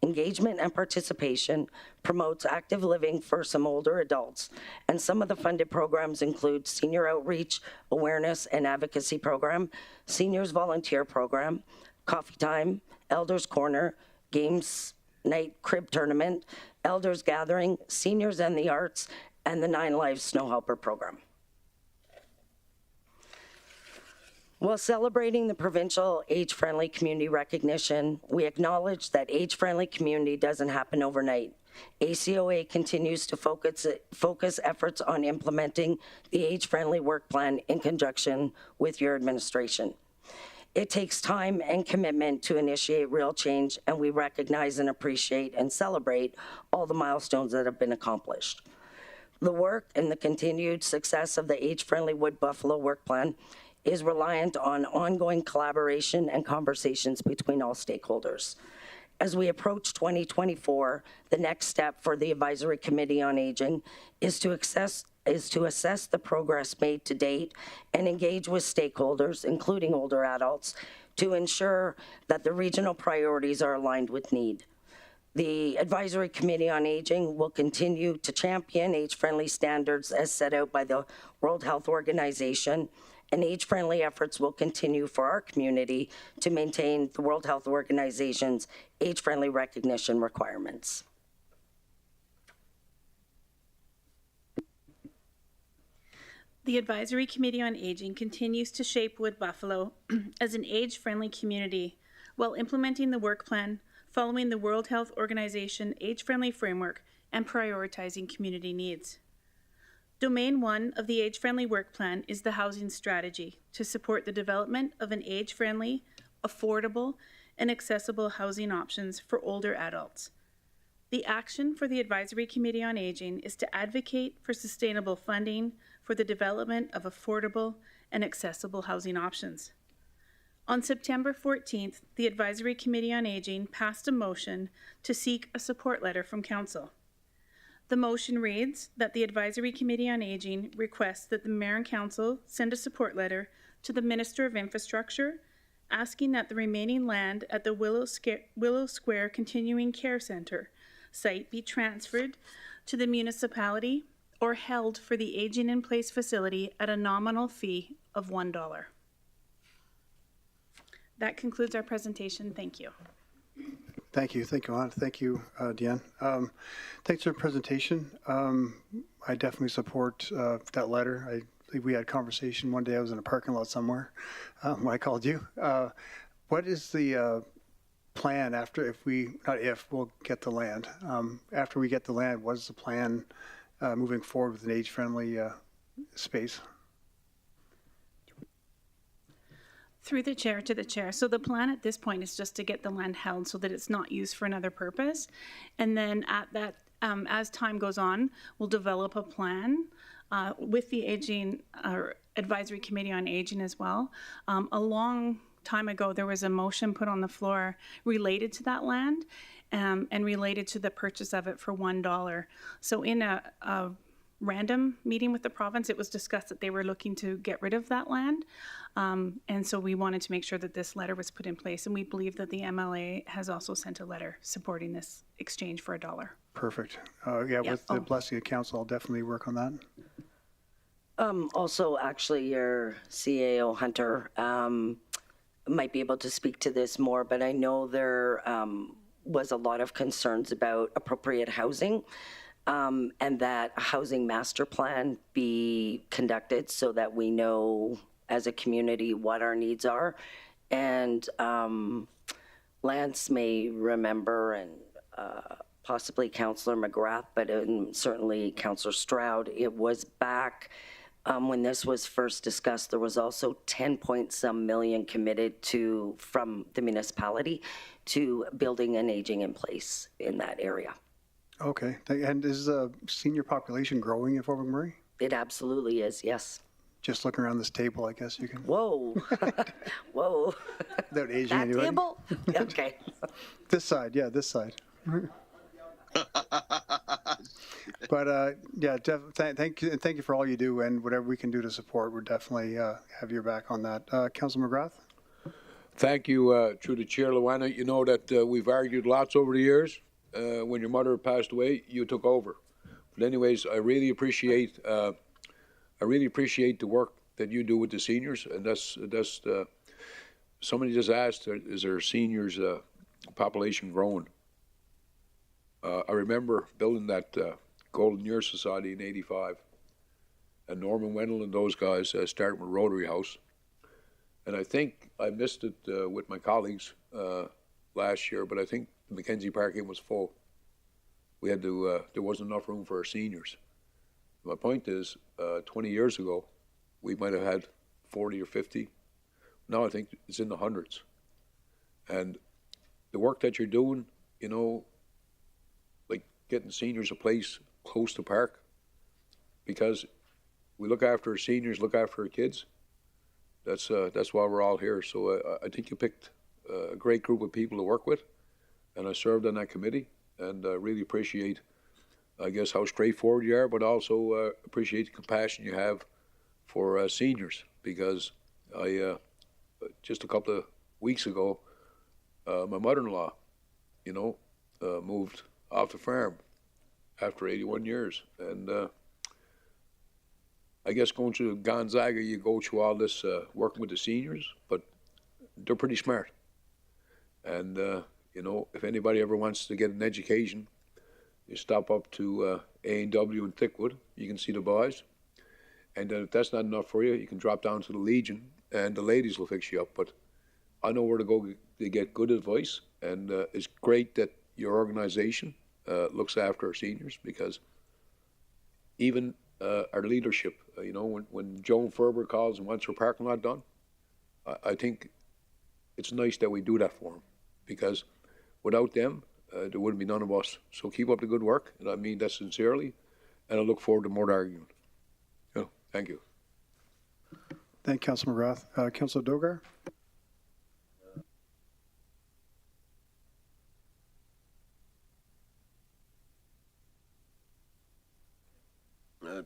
engagement and participation, promotes active living for some older adults, and some of the funded programs include Senior Outreach, Awareness and Advocacy Program, Seniors Volunteer Program, Coffee Time, Elders Corner, Games Night Crib Tournament, Elders Gathering, Seniors and the Arts, and the 9 Lives Snow Helper Program. While celebrating the provincial age-friendly community recognition, we acknowledge that age-friendly community doesn't happen overnight. ACOA continues to focus efforts on implementing the age-friendly work plan in conjunction with your administration. It takes time and commitment to initiate real change, and we recognize and appreciate and celebrate all the milestones that have been accomplished. The work and the continued success of the Age-Friendly Wood Buffalo Work Plan is reliant on ongoing collaboration and conversations between all stakeholders. As we approach 2024, the next step for the Advisory Committee on Aging is to assess the progress made to date and engage with stakeholders, including older adults, to ensure that the regional priorities are aligned with need. The Advisory Committee on Aging will continue to champion age-friendly standards as set out by the World Health Organization, and age-friendly efforts will continue for our community to maintain the World Health Organization's age-friendly recognition requirements. The Advisory Committee on Aging continues to shape Wood Buffalo as an age-friendly community while implementing the work plan, following the World Health Organization age-friendly framework, and prioritizing community needs. Domain 1 of the age-friendly work plan is the housing strategy to support the development of an age-friendly, affordable, and accessible housing options for older adults. The action for the Advisory Committee on Aging is to advocate for sustainable funding for the development of affordable and accessible housing options. On September 14th, the Advisory Committee on Aging passed a motion to seek a support letter from Council. The motion reads that the Advisory Committee on Aging requests that the Mayor and Council send a support letter to the Minister of Infrastructure asking that the remaining land at the Willow Square Continuing Care Centre site be transferred to the municipality or held for the Aging in Place facility at a nominal fee of $1. That concludes our presentation. Thank you. Thank you. Thank you, Anna. Thank you, Deanne. Thanks for the presentation. I definitely support that letter. I believe we had a conversation one day. I was in a parking lot somewhere when I called you. What is the plan after, if we, not if, we'll get the land. After we get the land, what is the plan moving forward with an age-friendly space? Through the chair to the chair. So the plan at this point is just to get the land held so that it's not used for another purpose. And then at that, as time goes on, we'll develop a plan with the Aging Advisory Committee on Aging as well. A long time ago, there was a motion put on the floor related to that land and related to the purchase of it for $1. So in a random meeting with the province, it was discussed that they were looking to get rid of that land. And so we wanted to make sure that this letter was put in place. And we believe that the MLA has also sent a letter supporting this exchange for $1. Perfect. Yeah, with the blessing of council, I'll definitely work on that. Also, actually, your CAO Hunter might be able to speak to this more, but I know there was a lot of concerns about appropriate housing. And that a housing master plan be conducted so that we know as a community what our needs are. And Lance may remember, and possibly Councillor McGrath, but certainly Councillor Stroud, it was back when this was first discussed, there was also 10-point-some million committed from the municipality to building and aging in place in that area. Okay. And is the senior population growing in Fort McMurray? It absolutely is, yes. Just looking around this table, I guess you can. Whoa. Whoa. Without aging that anybody. Table? Okay. This side, yeah, this side. But yeah, thank you for all you do, and whatever we can do to support, we'll definitely have your back on that. Councillor McGrath? Thank you, through the chair, Luana. You know that we've argued lots over the years. When your mother passed away, you took over. But anyways, I really appreciate the work that you do with the seniors, and that's somebody just asked, is our seniors population growing? I remember building that Golden Year Society in '85, and Norman Wendell and those guys started with Rotary House, and I think I missed it with my colleagues last year, but I think the Mackenzie Park Inn was full. We had to, there wasn't enough room for our seniors. My point is, 20 years ago, we might have had 40 or 50. Now I think it's in the hundreds. And the work that you're doing, you know, like getting seniors a place close to park, because we look after our seniors, look after our kids. That's why we're all here. So I think you picked a great group of people to work with, and I served on that committee, and really appreciate, I guess, how straightforward you are, but also appreciate the compassion you have for seniors, because I, just a couple of weeks ago, my mother-in-law, you know, moved off the farm after 81 years. And I guess going to Gonzaga, you go through all this working with the seniors, but they're pretty smart. And, you know, if anybody ever wants to get an education, you stop up to A&W in Thickwood, you can see the boys. And if that's not enough for you, you can drop down to the Legion, and the ladies will fix you up. But I know where to go to get good advice, and it's great that your organization looks after our seniors, because even our leadership, you know, when Joan Ferber calls and wants her parking lot done, I think it's nice that we do that for them, because without them, there wouldn't be none of us. So keep up the good work, and I mean that sincerely, and I look forward to more arguing. Yeah, thank you. Thank you, Councillor McGrath. Councillor Dogar?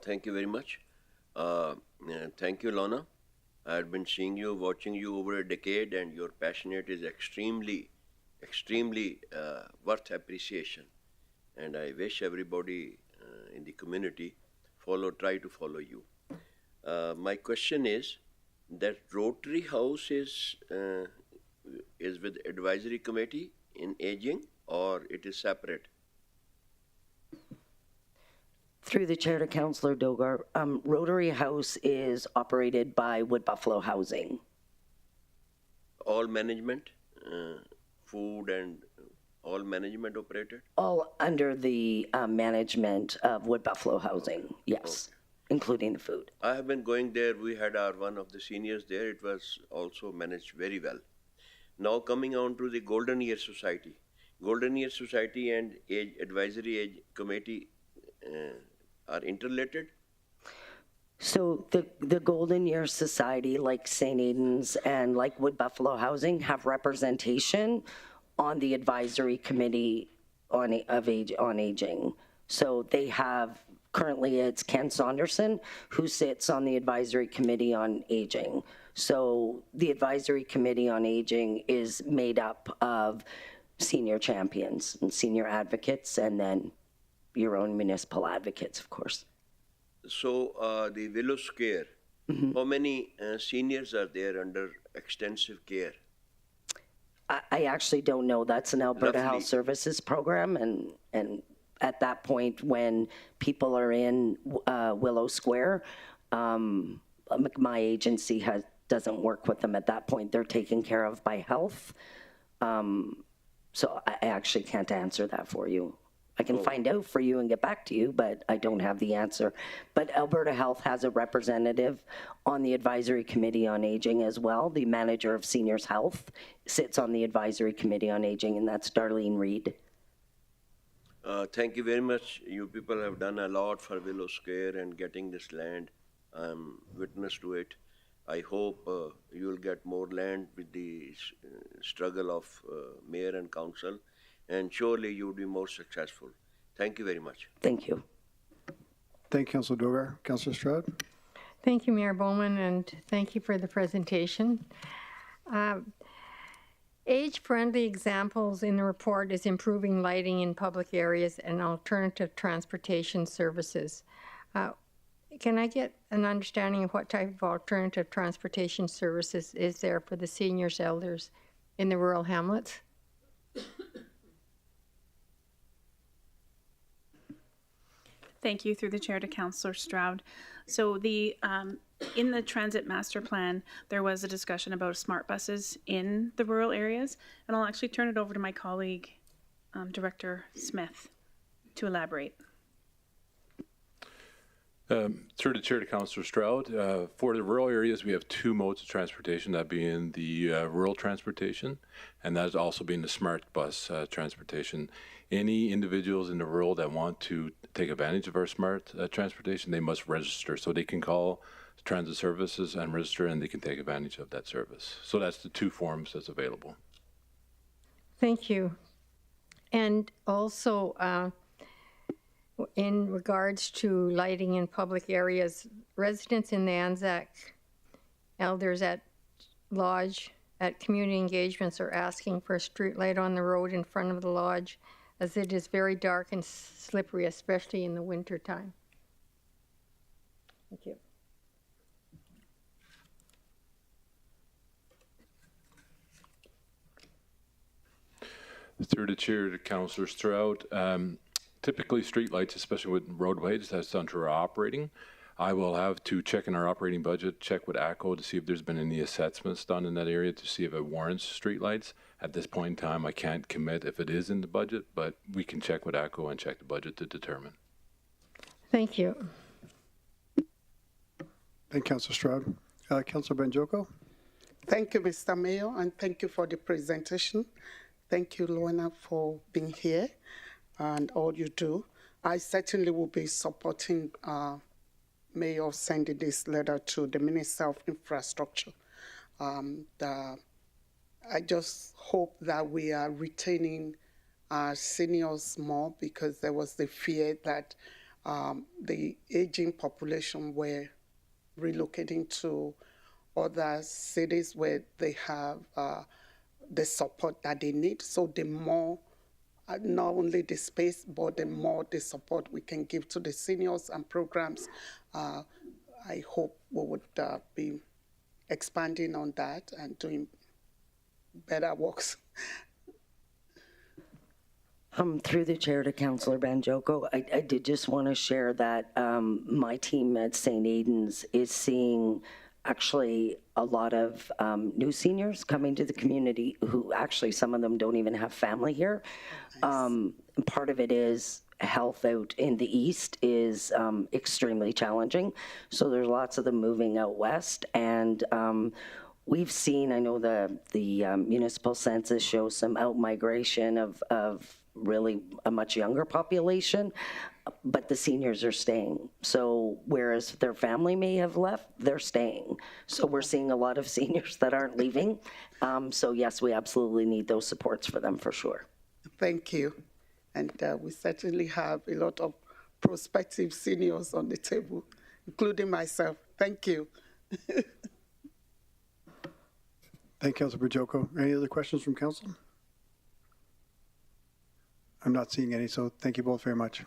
Thank you very much. Thank you, Lorna. I had been seeing you, watching you over a decade, and your passionate is extremely worth appreciation. And I wish everybody in the community try to follow you. My question is that Rotary House is with advisory committee in aging, or it is separate? Through the chair to Councillor Dogar, Rotary House is operated by Wood Buffalo Housing. All management food and all management operated? All under the management of Wood Buffalo Housing, yes, including the food. I have been going there. We had one of the seniors there. It was also managed very well. Now coming on to the Golden Year Society. Golden Year Society and Age Advisory Age Committee are interrelated? So the Golden Year Society, like St. Aidan's and like Wood Buffalo Housing, have representation on the advisory committee on aging. So they have, currently it's Ken Saunderson who sits on the advisory committee on aging. So the advisory committee on aging is made up of senior champions and senior advocates, and then your own municipal advocates, of course. So the Willow Square, how many seniors are there under extensive care? I actually don't know. That's an Alberta Roughly. Health Services program, and at that point, when people are in Willow Square, my agency doesn't work with them at that point. They're taken care of by health. So I actually can't answer that for you. I can find out for you and get back to you, but I don't have the answer. But Alberta Health has a representative on the Advisory Committee on Aging as well. The manager of Seniors Health sits on the Advisory Committee on Aging, and that's Darlene Reed. Thank you very much. You people have done a lot for Willow Square and getting this land. I'm witness to it. I hope you will get more land with the struggle of mayor and council, and surely you will be more successful. Thank you very much. Thank you. Thank you, Councillor Dogar. Councillor Stroud. Thank you, Mayor Bowman, and thank you for the presentation. Age-friendly examples in the report is improving lighting in public areas and alternative transportation services. Can I get an understanding of what type of alternative transportation services is there for the seniors, elders in the rural hamlets? Thank you, through the chair to Councillor Stroud. So the in the transit master plan, there was a discussion about smart buses in the rural areas, and I'll actually turn it over to my colleague, Director Smith, to elaborate. Through the chair to Councillor Stroud, for the rural areas, we have two modes of transportation, that being the rural transportation, and that is also being the smart bus transportation. Any individuals in the rural that want to take advantage of our smart transportation, they must register. So they can call transit services and register, and they can take advantage of that service. So that's the two forms that's available. Thank you. And also, in regards to lighting in public areas, residents in the Anzac, elders at Lodge, at community engagements are asking for a street light on the road in front of the lodge, as it is very dark and slippery, especially in the winter time. Thank you. Through the chair to Councillor Stroud, typically streetlights, especially with roadways, that's done through our operating. I will have to check in our operating budget, check with ACO to see if there's been any assessments done in that area to see if it warrants streetlights. At this point in time, I can't commit if it is in the budget, but we can check with ACO and check the budget to determine. Thank you. Thank you, Councillor Stroud. Councillor Benjoko. Thank you, Mr. Mayor, and thank you for the presentation. Thank you, Luana, for being here and all you do. I certainly will be supporting Mayor sending this letter to the Minister of Infrastructure. I just hope that we are retaining our seniors more, because there was the fear that the aging population were relocating to other cities where they have the support that they need. So the more, not only the space, but the more the support we can give to the seniors and programs, I hope we would be expanding on that and doing better works. Through the chair to Councillor Banjoko, I did just want to share that my team at St. Aidan's is seeing actually a lot of new seniors coming to the community who actually, some of them don't even have family here. Part of it is health out in the east is extremely challenging. So there's lots of them moving out west. And we've seen, I know the municipal census shows some out-migration of really a much younger population, but the seniors are staying. So whereas their family may have left, they're staying. So we're seeing a lot of seniors that aren't leaving. So yes, we absolutely need those supports for them for sure. Thank you. And we certainly have a lot of prospective seniors on the table, including myself. Thank you. Thank you, Councillor Bajoko. Any other questions from council? I'm not seeing any, so thank you both very much.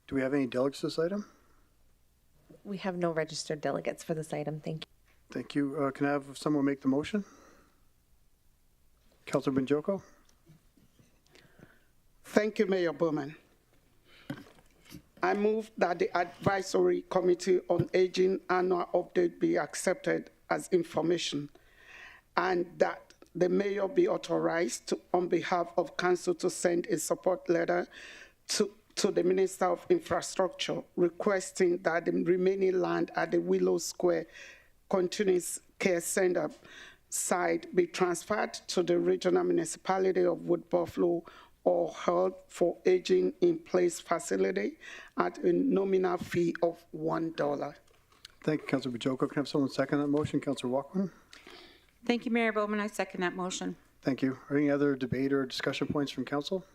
Do we have any delegates to this item? We have no registered delegates for this item. Thank you. Thank you. Can I have someone make the motion? Councillor Bajoko? Thank you, Mayor Bowman. I move that the Advisory Committee on Aging annual update be accepted as information, and that the mayor be authorized to, on behalf of council, to send a support letter to the Minister of Infrastructure requesting that the remaining land at the Willow Square Continuous Care Center site be transferred to the regional municipality of Wood Buffalo or held for aging in place facility at a nominal fee of $1. Thank you, Councillor Bajoko. Can I have someone second that motion? Councillor Walkman? Thank you, Mayor Bowman. I second that motion. Thank you. Are any other debate or discussion points from council?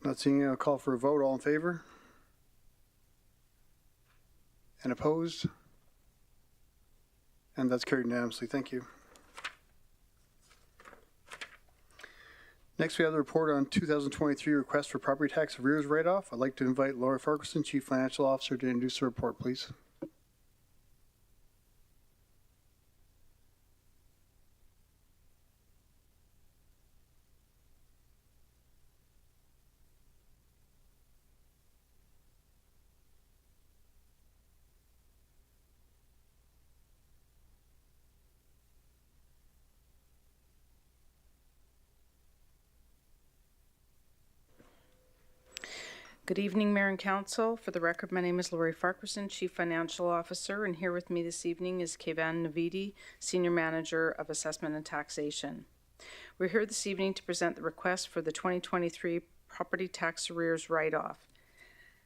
Not seeing a call for a vote. All in favor? And opposed? And that's carried unanimously. Thank you. Next, we have the report on 2023 request for property tax arrears write-off. I'd like to invite Laura Farquharson, Chief Financial Officer, to introduce the report, please. Good evening, Mayor and Council. For the record, my name is Laurie Farquharson, Chief Financial Officer, and here with me this evening is Kevan Navidi, Senior Manager of Assessment and Taxation. We're here this evening to present the request for the 2023 property tax arrears write-off.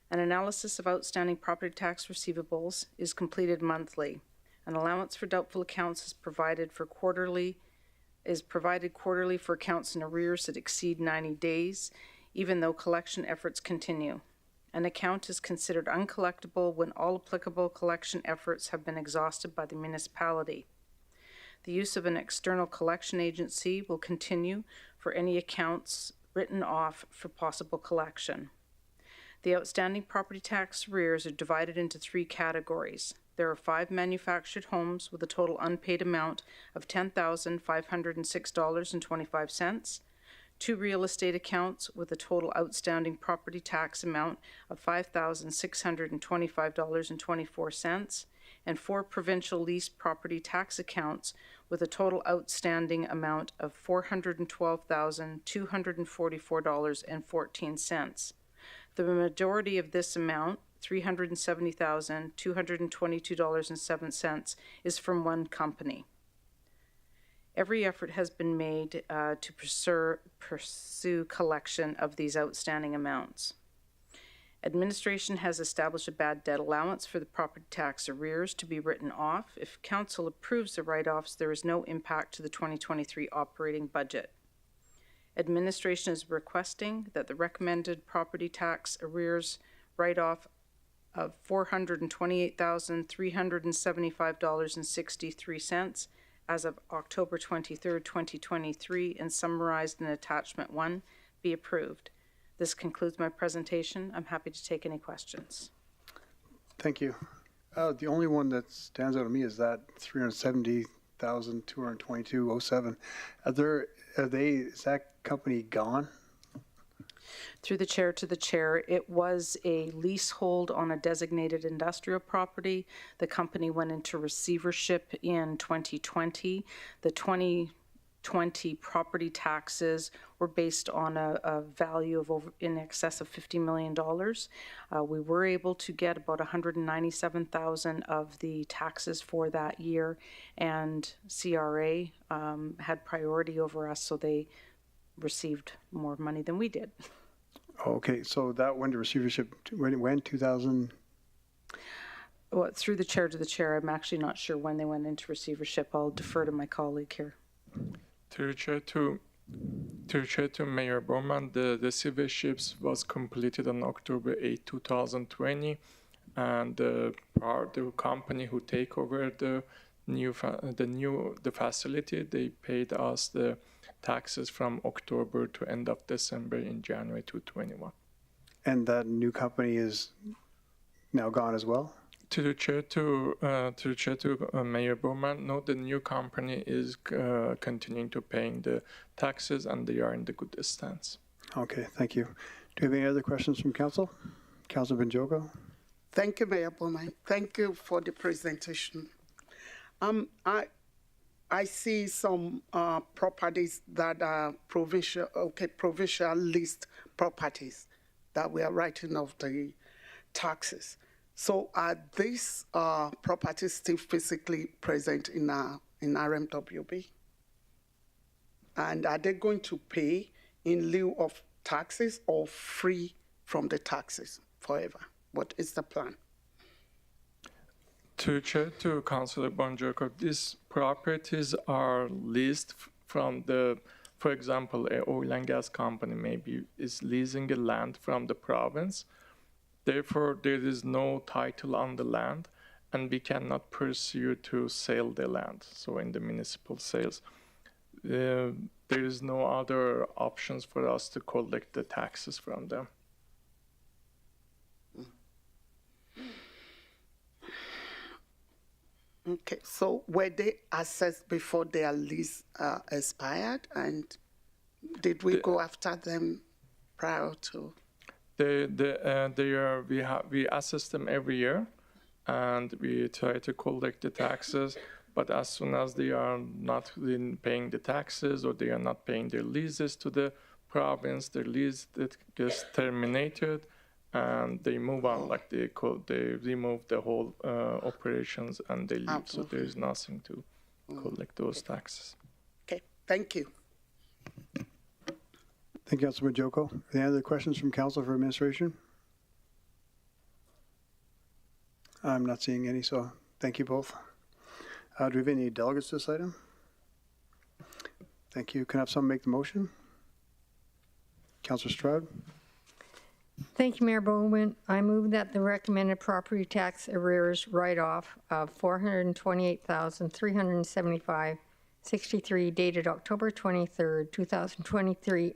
An analysis of outstanding property tax receivables is completed monthly. An allowance for doubtful accounts is provided quarterly for accounts in arrears that exceed 90 days, even though collection efforts continue. An account is considered uncollectible when all applicable collection efforts have been exhausted by the municipality. The use of an external collection agency will continue for any accounts written off for possible collection. The outstanding property tax arrears are divided into 3 categories. There are 5 manufactured homes with a total unpaid amount of $10,506.25, 2 real estate accounts with a total outstanding property tax amount of $5,625.24, and 4 provincial lease property tax accounts with a total outstanding amount of $412,244.14. The majority of this amount, $370,222.07, is from one company. Every effort has been made to pursue collection of these outstanding amounts. Administration has established a bad debt allowance for the property tax arrears to be written off. If Council approves the write-offs, there is no impact to the 2023 operating budget. Administration is requesting that the recommended property tax arrears write-off of $428,375.63 as of October 23rd, 2023, and summarized in Attachment 1, be approved. This concludes my presentation. I'm happy to take any questions. Thank you. The only one that stands out to me is that $370,222.07. Is that company gone? Through the chair to the chair, it was a leasehold on a designated industrial property. The company went into receivership in 2020. The 2020 property taxes were based on a value of in excess of $50 million. We were able to get about $197,000 of the taxes for that year, and CRA had priority over us, so they received more money than we did. Okay, so that went to receivership when it went 2000. Well, through the chair to the chair, I'm actually not sure when they went into receivership. I'll defer to my colleague here. To the chair to Mayor Bowman, the receiverships was completed on October 8, 2020, and the company who take over the facility, they paid us the taxes from October to end of December in January 2021. And that new company is now gone as well? To the chair to Mayor Bowman, no, the new company is continuing to paying the taxes, and they are in the good stance. Okay, thank you. Do you have any other questions from council? Councillor Benjoko? Thank you, Mayor Bowman. Thank you for the presentation. I see some properties that are provincial list properties that we are writing off the taxes. So are these properties still physically present in RMWB? And are they going to pay in lieu of taxes or free from the taxes forever? What is the plan? To chair to Councillor Bonjoko, these properties are leased from for example, an oil and gas company maybe is leasing a land from the province. Therefore, there is no title on the land, and we cannot pursue to sell the land. So in the municipal sales, there is no other options for us to collect the taxes from them. Okay, so were they assessed before their lease expired, and did we go after them prior to? We assess them every year, and we try to collect the taxes. But as soon as they are not paying the taxes, or they are not paying their leases to the province, their lease that gets terminated, and they move on. Like they remove the whole operations and they leave. Absolutely. So there is nothing to collect those taxes. Okay, thank you. Thank you, Councilor Joko. Any other questions from council for administration? I'm not seeing any, so thank you both. Do we have any delegates to this item? Thank you. Can I have someone make the motion? Councillor Stroud? Thank you, Mayor Bowman. I move that the recommended property tax arrears write-off of $428,375.63 dated October 23rd, 2023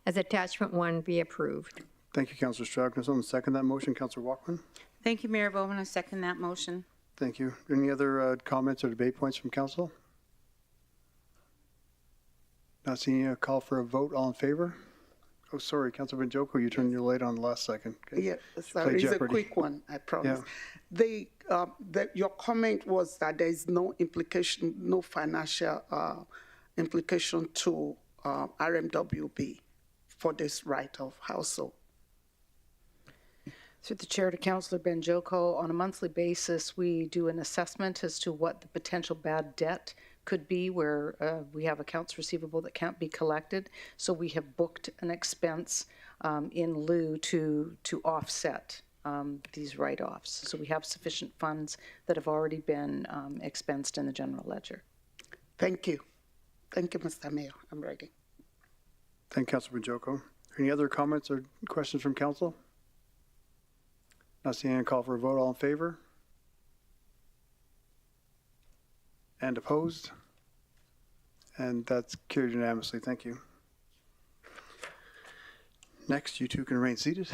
as attachment 1 be approved. Thank you, Councillor Stroud. Can someone second that motion? Councillor Walkman? Thank you, Mayor Bowman. I second that motion. Thank you. Any other comments or debate points from council? Not seeing a call for a vote. All in favor? Oh, sorry, Councilor Benjoko, you turned your light on the last second. Okay. Yeah, sorry, it's a quick one, I promise. Yeah. Your comment was that there is no implication, no financial implication to RMWB for this write-off. How so? Through the chair to Councillor Benjoko, on a monthly basis, we do an assessment as to what the potential bad debt could be where we have accounts receivable that can't be collected. So we have booked an expense in lieu to offset these write-offs. So we have sufficient funds that have already been expensed in the general ledger. Thank you. Thank you, Mr. Mayor. I'm ready. Thank you, Councilor Benjoko. Any other comments or questions from council? Not seeing a call for a vote. All in favor? And opposed? And that's carried unanimously. Thank you. Next, you two can remain seated.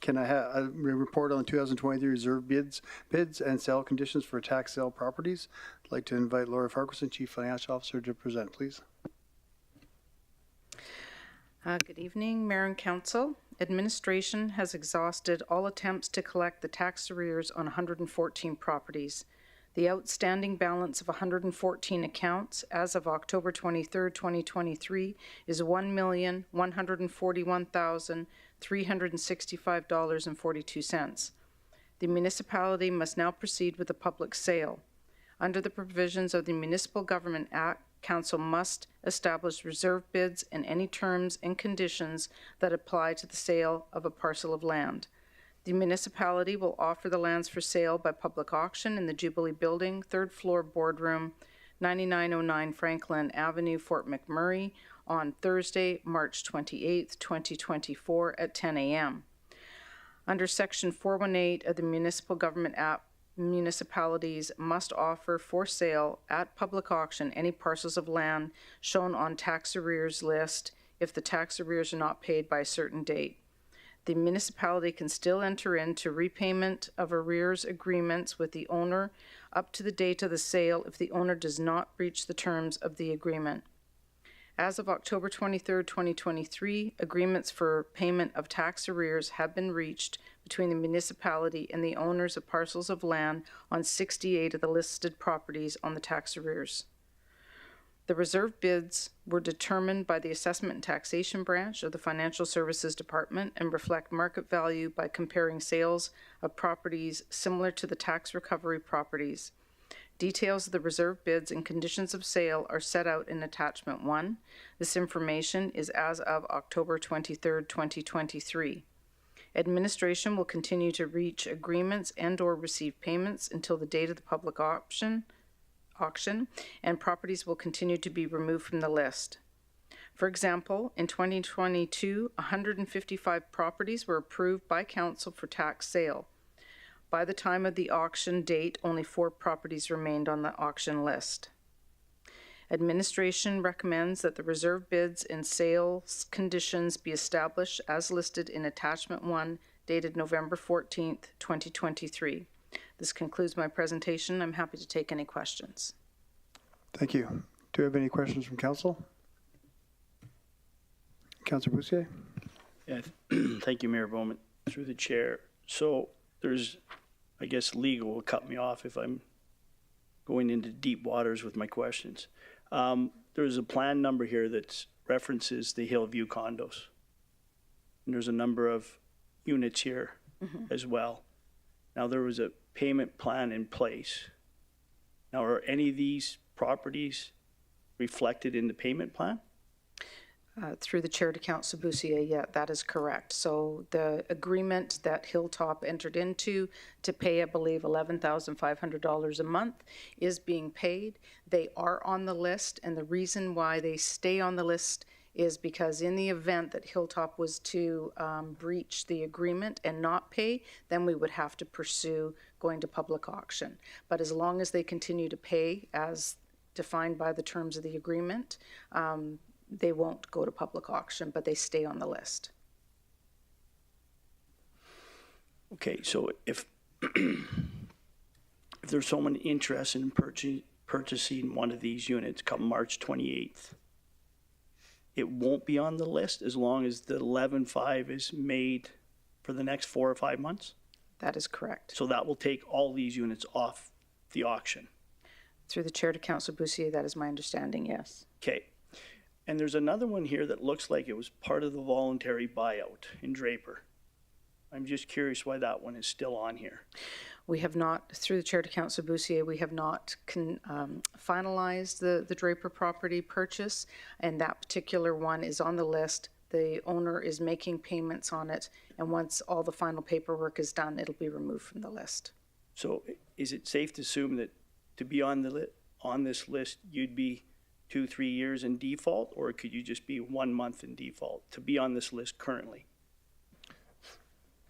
Can I have a report on the 2023 reserve bids and sale conditions for tax sale properties? I'd like to invite Lori Farquharson, Chief Financial Officer, to present, please. Good evening, Mayor and Council. Administration has exhausted all attempts to collect the tax arrears on 114 properties. The outstanding balance of 114 accounts as of October 23, 2023 is $1,141,365.42. The municipality must now proceed with a public sale. Under the provisions of the Municipal Government Act, Council must establish reserve bids and any terms and conditions that apply to the sale of a parcel of land. The municipality will offer the lands for sale by public auction in the Jubilee Building, 3rd floor boardroom, 9909 Franklin Avenue, Fort McMurray, on Thursday, March 28, 2024 at 10 a.m. Under Section 418 of the Municipal Government Act, municipalities must offer for sale at public auction any parcels of land shown on tax arrears list if the tax arrears are not paid by a certain date. The municipality can still enter into repayment of arrears agreements with the owner up to the date of the sale if the owner does not breach the terms of the agreement. As of October 23, 2023, agreements for payment of tax arrears have been reached between the municipality and the owners of parcels of land on 68 of the listed properties on the tax arrears. The reserve bids were determined by the Assessment and Taxation Branch of the Financial Services Department and reflect market value by comparing sales of properties similar to the tax recovery properties. Details of the reserve bids and conditions of sale are set out in Attachment 1. This information is as of October 23, 2023. Administration will continue to reach agreements and/or receive payments until the date of the public auction, and properties will continue to be removed from the list. For example, in 2022, 155 properties were approved by Council for tax sale. By the time of the auction date, only 4 properties remained on the auction list. Administration recommends that the reserve bids and sales conditions be established as listed in Attachment 1, dated November 14, 2023. This concludes my presentation. I'm happy to take any questions. Thank you. Do we have any questions from council? Councillor Boussier? Yeah, thank you, Mayor Bowman. Through the chair. So there's, I guess legal will cut me off if I'm going into deep waters with my questions. There's a plan number here that references the Hillview condos. And there's a number of units here as well. Now, there was a payment plan in place. Now, are any of these properties reflected in the payment plan? Through the chair to Councillor Boussier, yeah, that is correct. So the agreement that Hilltop entered into to pay, I believe, $11,500 a month is being paid. They are on the list, and the reason why they stay on the list is because in the event that Hilltop was to breach the agreement and not pay, then we would have to pursue going to public auction. But as long as they continue to pay as defined by the terms of the agreement, they won't go to public auction, but they stay on the list. Okay, so if there's someone interested in purchasing one of these units come March 28th, it won't be on the list as long as the 11.5 is made for the next 4 or 5 months? That is correct. So that will take all these units off the auction? Through the chair to Councillor Boussier, that is my understanding, yes. Okay. And there's another one here that looks like it was part of the voluntary buyout in Draper. I'm just curious why that one is still on here. We have not, through the chair to Councillor Boussier, we have not finalized the Draper property purchase, and that particular one is on the list. The owner is making payments on it, and once all the final paperwork is done, it'll be removed from the list. So is it safe to assume that to be on this list, you'd be 2-3 years in default, or could you just be 1 month in default to be on this list currently?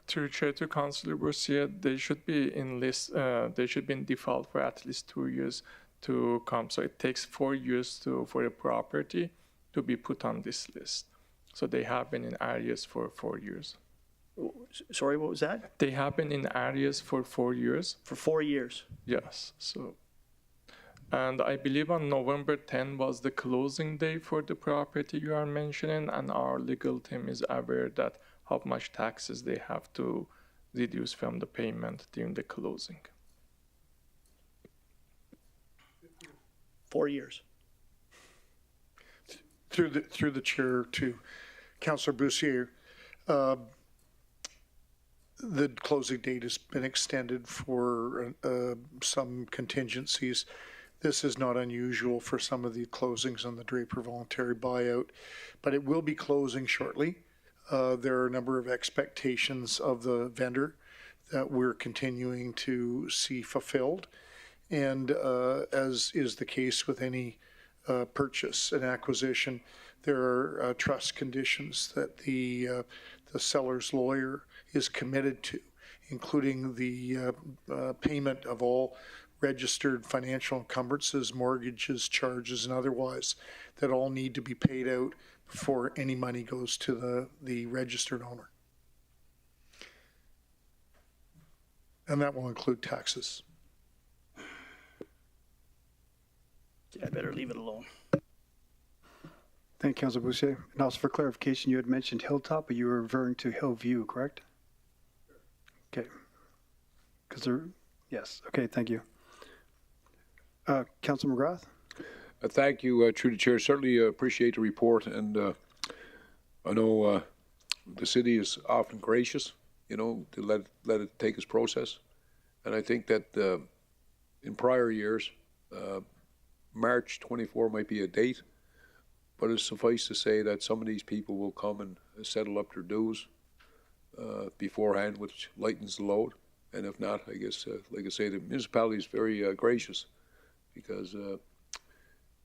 To chair to Councillor Boussier, they should be in list. They should be in default for at least 2 years to come. So it takes 4 years for a property to be put on this list. So they have been in arrears for 4 years. Sorry, what was that? They have been in arrears for 4 years. For 4 years? Yes. So And I believe on November 10 was the closing day for the property you are mentioning, and our legal team is aware that how much taxes they have to reduce from the payment during the closing. 4 years. Through the chair to Councillor Bussier, the closing date has been extended for some contingencies. This is not unusual for some of the closings on the Draper voluntary buyout, but it will be closing shortly. There are a number of expectations of the vendor that we're continuing to see fulfilled. And as is the case with any purchase and acquisition, there are trust conditions that the seller's lawyer is committed to, including the payment of all registered financial encumbrances, mortgages, charges, and otherwise that all need to be paid out before any money goes to the registered owner. And that will include taxes. Yeah, I better leave it alone. Thank you, Councillor Bussier. And also for clarification, you had mentioned Hilltop, but you were referring to Hillview, correct? Okay. Yes. Okay, thank you. Councillor McGrath? Thank you, through the chair. Certainly appreciate the report, and I know the city is often gracious, to let it take its process. And I think that in prior years, March 24 might be a date, but it's suffice to say that some of these people will come and settle up their dues beforehand, which lightens the load. And if not, I guess, like I say, the municipality is very gracious, because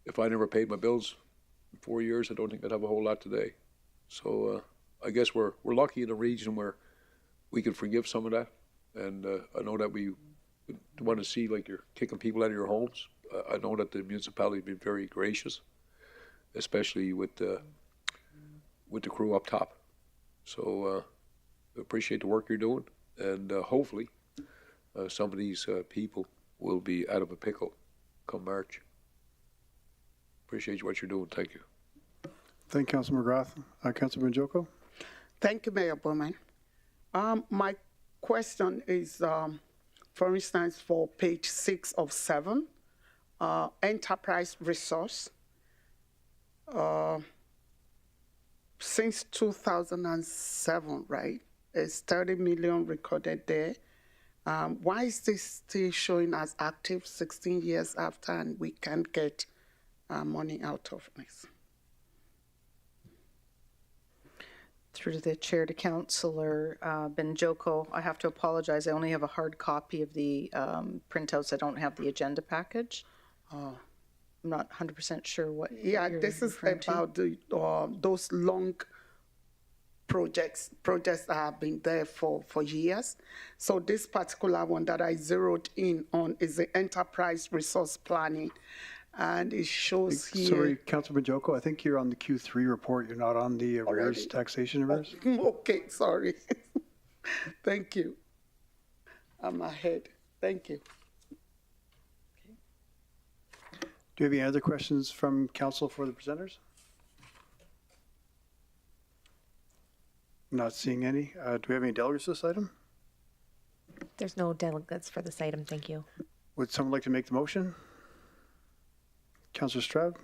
if I never paid my bills in 4 years, I don't think I'd have a whole lot today. So I guess we're lucky in a region where we can forgive some of that. And I know that we want to see like you're kicking people out of your homes. I know that the municipality has been very gracious, especially with the crew up top. So appreciate the work you're doing, and hopefully some of these people will be out of a pickle come March. Appreciate what you're doing. Thank you. Thank you, Councillor McGrath. Councillor Benjoko? Thank you, Mayor Bowman. My question is, for instance, for page 6 of 7, enterprise resource. Since 2007, right? It's 30 million recorded there. Why is this still showing as active 16 years after, and we can't get money out of this? Through the chair to Councillor Benjoko, I have to apologize. I only have a hard copy of the printouts. I don't have the agenda package. I'm not 100% sure what. Yeah, this is about the those long projects that have been there for years. So this particular one that I zeroed in on is the enterprise resource planning. And it shows here. Sorry, Councillor Benjoko, I think you're on the Q3 report. You're not on the arrears, taxation arrears. Okay, sorry. Thank you. I'm ahead. Thank you. Do you have any other questions from council for the presenters? Not seeing any. Do we have any delegates for this item? There's no delegates for this item, thank you. Would someone like to make the motion? Councillor Stroud?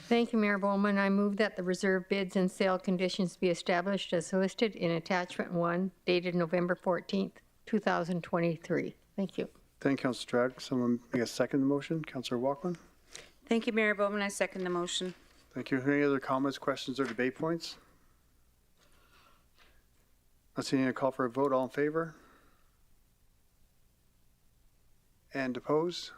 Thank you, Mayor Bowman. I move that the reserve bids and sale conditions be established as listed in attachment 1, dated November 14th, 2023. Thank you. Thank you, Councillor Stroud. Someone make a second the motion? Councillor Walkman? Thank you, Mayor Bowman. I second the motion. Thank you. Any other comments, questions, or debate points? Not seeing any call for a vote. All in favor? And opposed?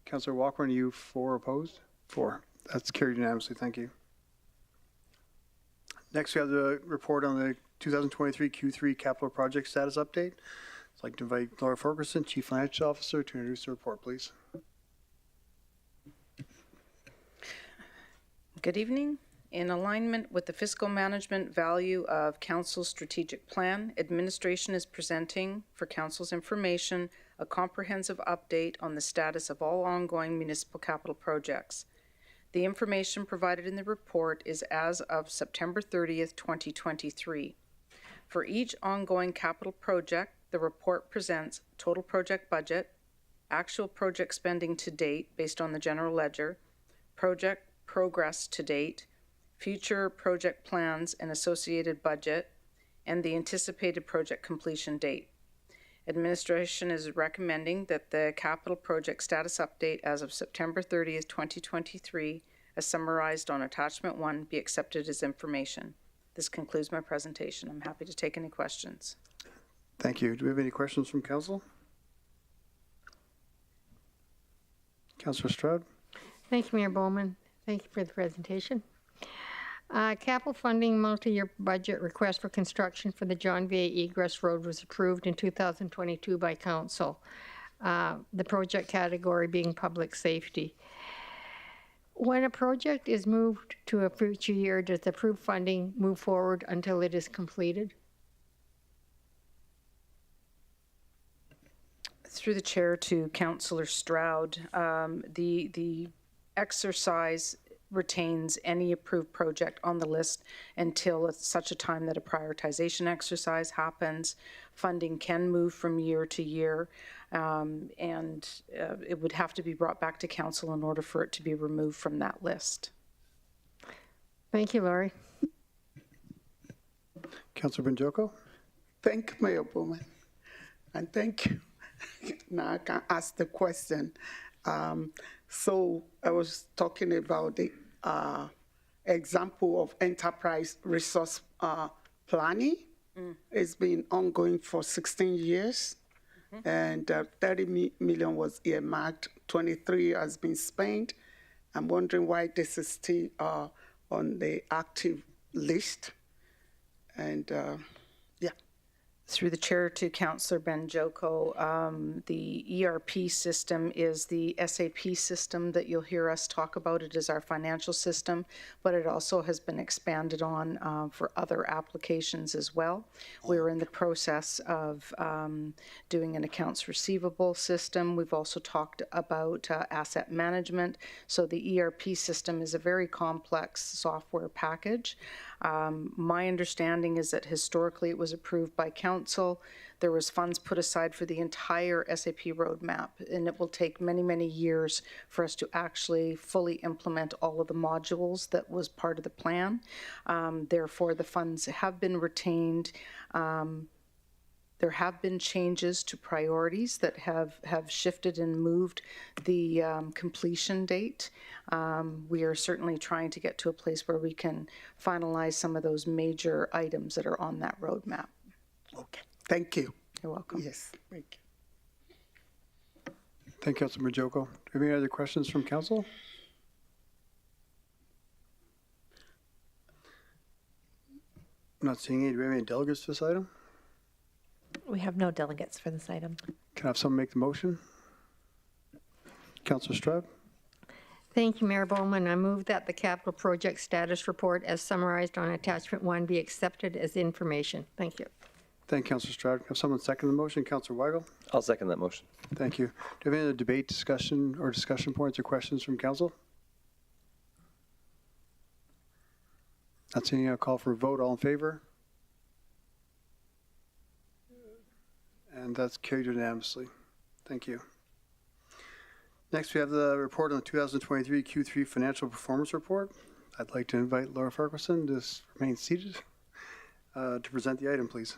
Councillor Walker, are you for opposed? For. That's carried unanimously. Thank you. Next, we have the report on the 2023 Q3 capital project status update. I'd like to invite Laura Ferguson, Chief Financial Officer, to introduce the report, please. Good evening. In alignment with the fiscal management value of Council's strategic plan, administration is presenting for Council's information a comprehensive update on the status of all ongoing municipal capital projects. The information provided in the report is as of September 30th, 2023. For each ongoing capital project, the report presents total project budget, actual project spending to date based on the general ledger, project progress to date, future project plans and associated budget, and the anticipated project completion date. Administration is recommending that the capital project status update as of September 30th, 2023, as summarized on attachment 1, be accepted as information. This concludes my presentation. I'm happy to take any questions. Thank you. Do we have any questions from council? Councillor Stroud. Thank you, Mayor Bowman. Thank you for the presentation. Capital funding multi-year budget request for construction for the John V. Egress Road was approved in 2022 by council. The project category being public safety. When a project is moved to a future year, does the approved funding move forward until it is completed? Through the chair to Councillor Stroud, the exercise retains any approved project on the list until such a time that a prioritization exercise happens. Funding can move from year to year, and it would have to be brought back to council in order for it to be removed from that list. Thank you, Laurie. Councillor Benjoko. Thank you, Mayor Bowman, and thank you. Now I can ask the question. So I was talking about the example of enterprise resource planning. It's been ongoing for 16 years, and 30 million was earmarked. 23 has been spent. I'm wondering why this is still on the active list. And yeah. Through the chair to Councillor Benjoko, the ERP system is the SAP system that you'll hear us talk about. It is our financial system, but it also has been expanded on for other applications as well. We're in the process of doing an accounts receivable system. We've also talked about asset management. So the ERP system is a very complex software package. My understanding is that historically it was approved by council. There was funds put aside for the entire SAP roadmap, and it will take many, many years for us to actually fully implement all of the modules that was part of the plan. Therefore, the funds have been retained. There have been changes to priorities that have shifted and moved the completion date. We are certainly trying to get to a place where we can finalize some of those major items that are on that roadmap. Okay, thank you. You're welcome. Yes, thank you. Thank you, Councillor Benjoko. Do we have any other questions from council? I'm not seeing any. Do we have any delegates to this item? We have no delegates for this item. Can I have someone make the motion? Councillor Stroud. Thank you, Mayor Bowman. I move that the capital project status report as summarized on attachment 1 be accepted as information. Thank you. Thank you, Councillor Stroud. Have someone second the motion? Councillor Weigel. I'll second that motion. Thank you. Do we have any other debate, discussion points or questions from council? Not seeing any. I'll call for a vote. All in favor? And that's carried unanimously. Thank you. Next, we have the report on the 2023 Q3 Financial Performance Report. I'd like to invite Laura Farquharson to remain seated to present the item, please.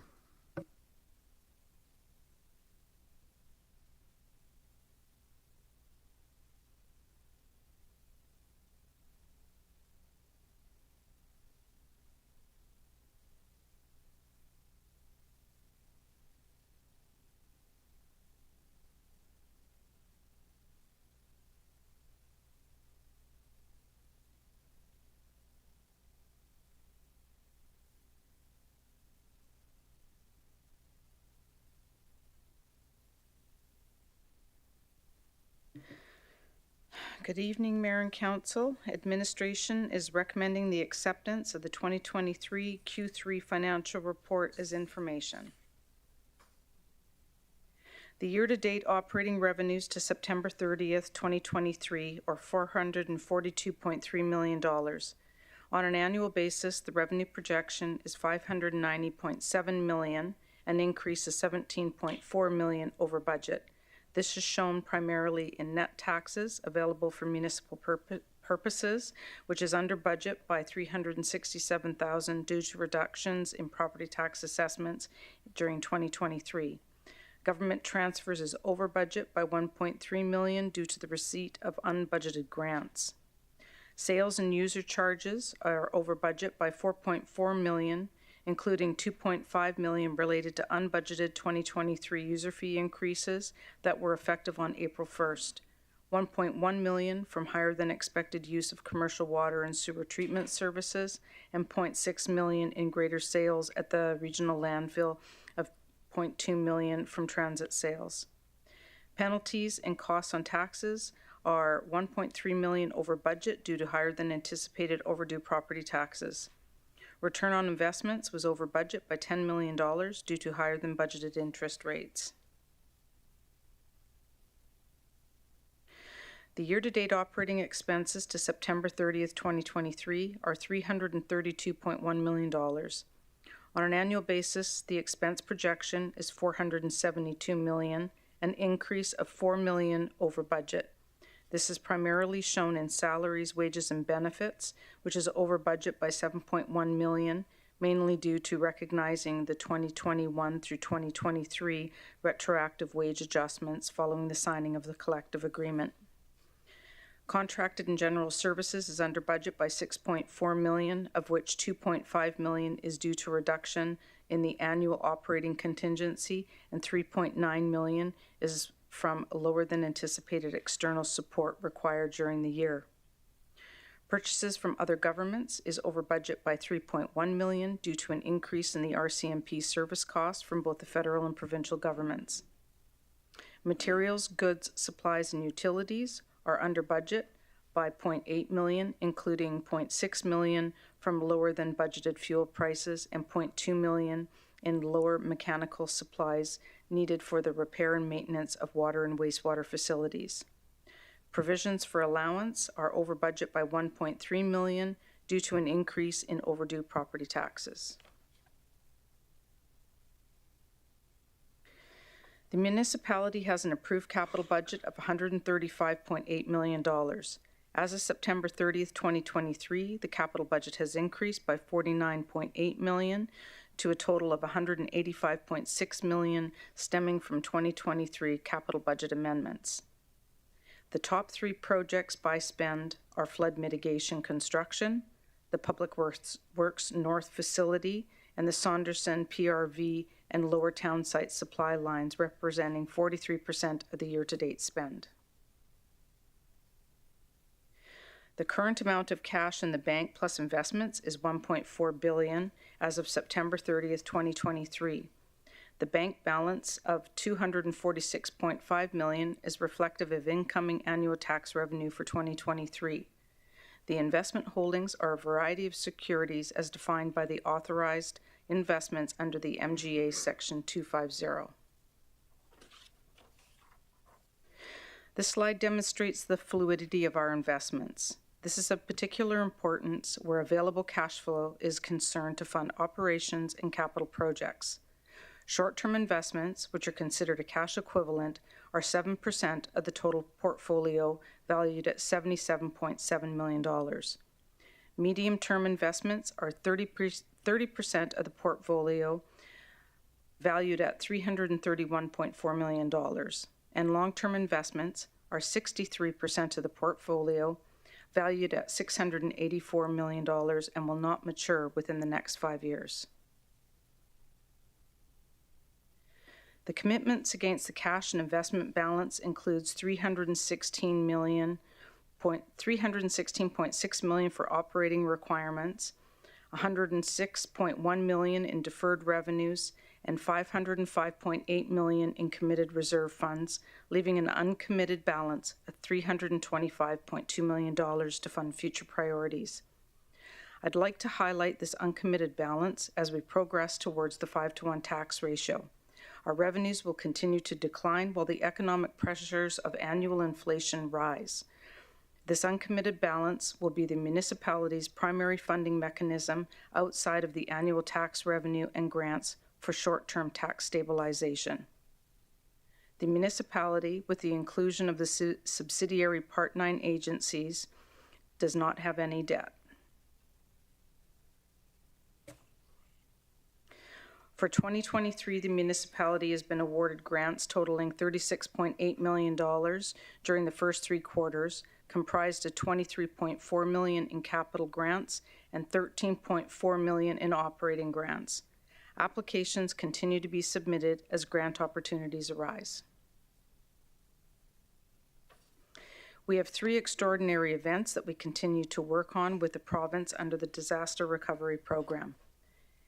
Good evening, Mayor and Council. Administration is recommending the acceptance of the 2023 Q3 financial report as information. The year-to-date operating revenues to September 30th, 2023 are $442.3 million. On an annual basis, the revenue projection is $590.7 million, an increase of $17.4 million over budget. This is shown primarily in net taxes available for municipal purposes, which is under budget by $367,000 due to reductions in property tax assessments during 2023. Government transfers is over budget by $1.3 million due to the receipt of unbudgeted grants. Sales and user charges are over budget by $4.4 million, including $2.5 million related to unbudgeted 2023 user fee increases that were effective on April 1st, $1.1 million from higher than expected use of commercial water and sewer treatment services, and $0.6 million in greater sales at the regional landfill of $0.2 million from transit sales. Penalties and costs on taxes are $1.3 million over budget due to higher than anticipated overdue property taxes. Return on investments was over budget by $10 million due to higher than budgeted interest rates. The year-to-date operating expenses to September 30th, 2023 are $332.1 million. On an annual basis, the expense projection is $472 million, an increase of $4 million over budget. This is primarily shown in salaries, wages, and benefits, which is over budget by $7.1 million, mainly due to recognizing the 2021 through 2023 retroactive wage adjustments following the signing of the collective agreement. Contracted and general services is under budget by $6.4 million, of which $2.5 million is due to reduction in the annual operating contingency, and $3.9 million is from lower than anticipated external support required during the year. Purchases from other governments is over budget by $3.1 million due to an increase in the RCMP service costs from both the federal and provincial governments. Materials, goods, supplies, and utilities are under budget by $0.8 million, including $0.6 million from lower than budgeted fuel prices and $0.2 million in lower mechanical supplies needed for the repair and maintenance of water and wastewater facilities. Provisions for allowance are over budget by $1.3 million due to an increase in overdue property taxes. The municipality has an approved capital budget of $135.8 million. As of September 30th, 2023, the capital budget has increased by $49.8 million to a total of $185.6 million stemming from 2023 capital budget amendments. The top three projects by spend are flood mitigation construction, the Public Works North Facility, and the Saunderson PRV and Lower Town Site supply lines, representing 43% of the year-to-date spend. The current amount of cash in the bank plus investments is $1.4 billion as of September 30th, 2023. The bank balance of $246.5 million is reflective of incoming annual tax revenue for 2023. The investment holdings are a variety of securities as defined by the authorized investments under the MGA Section 250. This slide demonstrates the fluidity of our investments. This is of particular importance where available cash flow is concerned to fund operations and capital projects. Short-term investments, which are considered a cash equivalent, are 7% of the total portfolio, valued at $77.7 million. Medium-term investments are 30% of the portfolio, valued at $331.4 million. And long-term investments are 63% of the portfolio, valued at $684 million and will not mature within the next 5 years. The commitments against the cash and investment balance includes $316.6 million for operating requirements, $106.1 million in deferred revenues, and $505.8 million in committed reserve funds, leaving an uncommitted balance of $325.2 million to fund future priorities. I'd like to highlight this uncommitted balance as we progress towards the 5-to-1 tax ratio. Our revenues will continue to decline while the economic pressures of annual inflation rise. This uncommitted balance will be the municipality's primary funding mechanism outside of the annual tax revenue and grants for short-term tax stabilization. The municipality, with the inclusion of the subsidiary Part 9 agencies, does not have any debt. For 2023, the municipality has been awarded grants totaling $36.8 million during the first 3 quarters, comprised of $23.4 million in capital grants and $13.4 million in operating grants. Applications continue to be submitted as grant opportunities arise. We have 3 extraordinary events that we continue to work on with the province under the Disaster Recovery Program.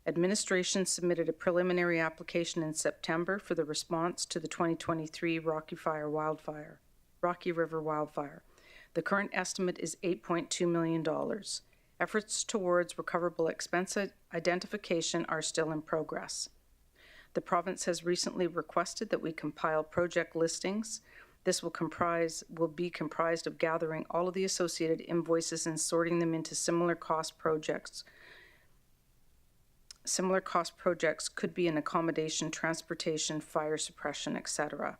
Administration submitted a preliminary application in September for the response to the 2023 Rocky River wildfire. The current estimate is $8.2 million. Efforts towards recoverable expense identification are still in progress. The province has recently requested that we compile project listings. This will be comprised of gathering all of the associated invoices and sorting them into similar cost projects. Similar cost projects could be in accommodation, transportation, fire suppression, etc.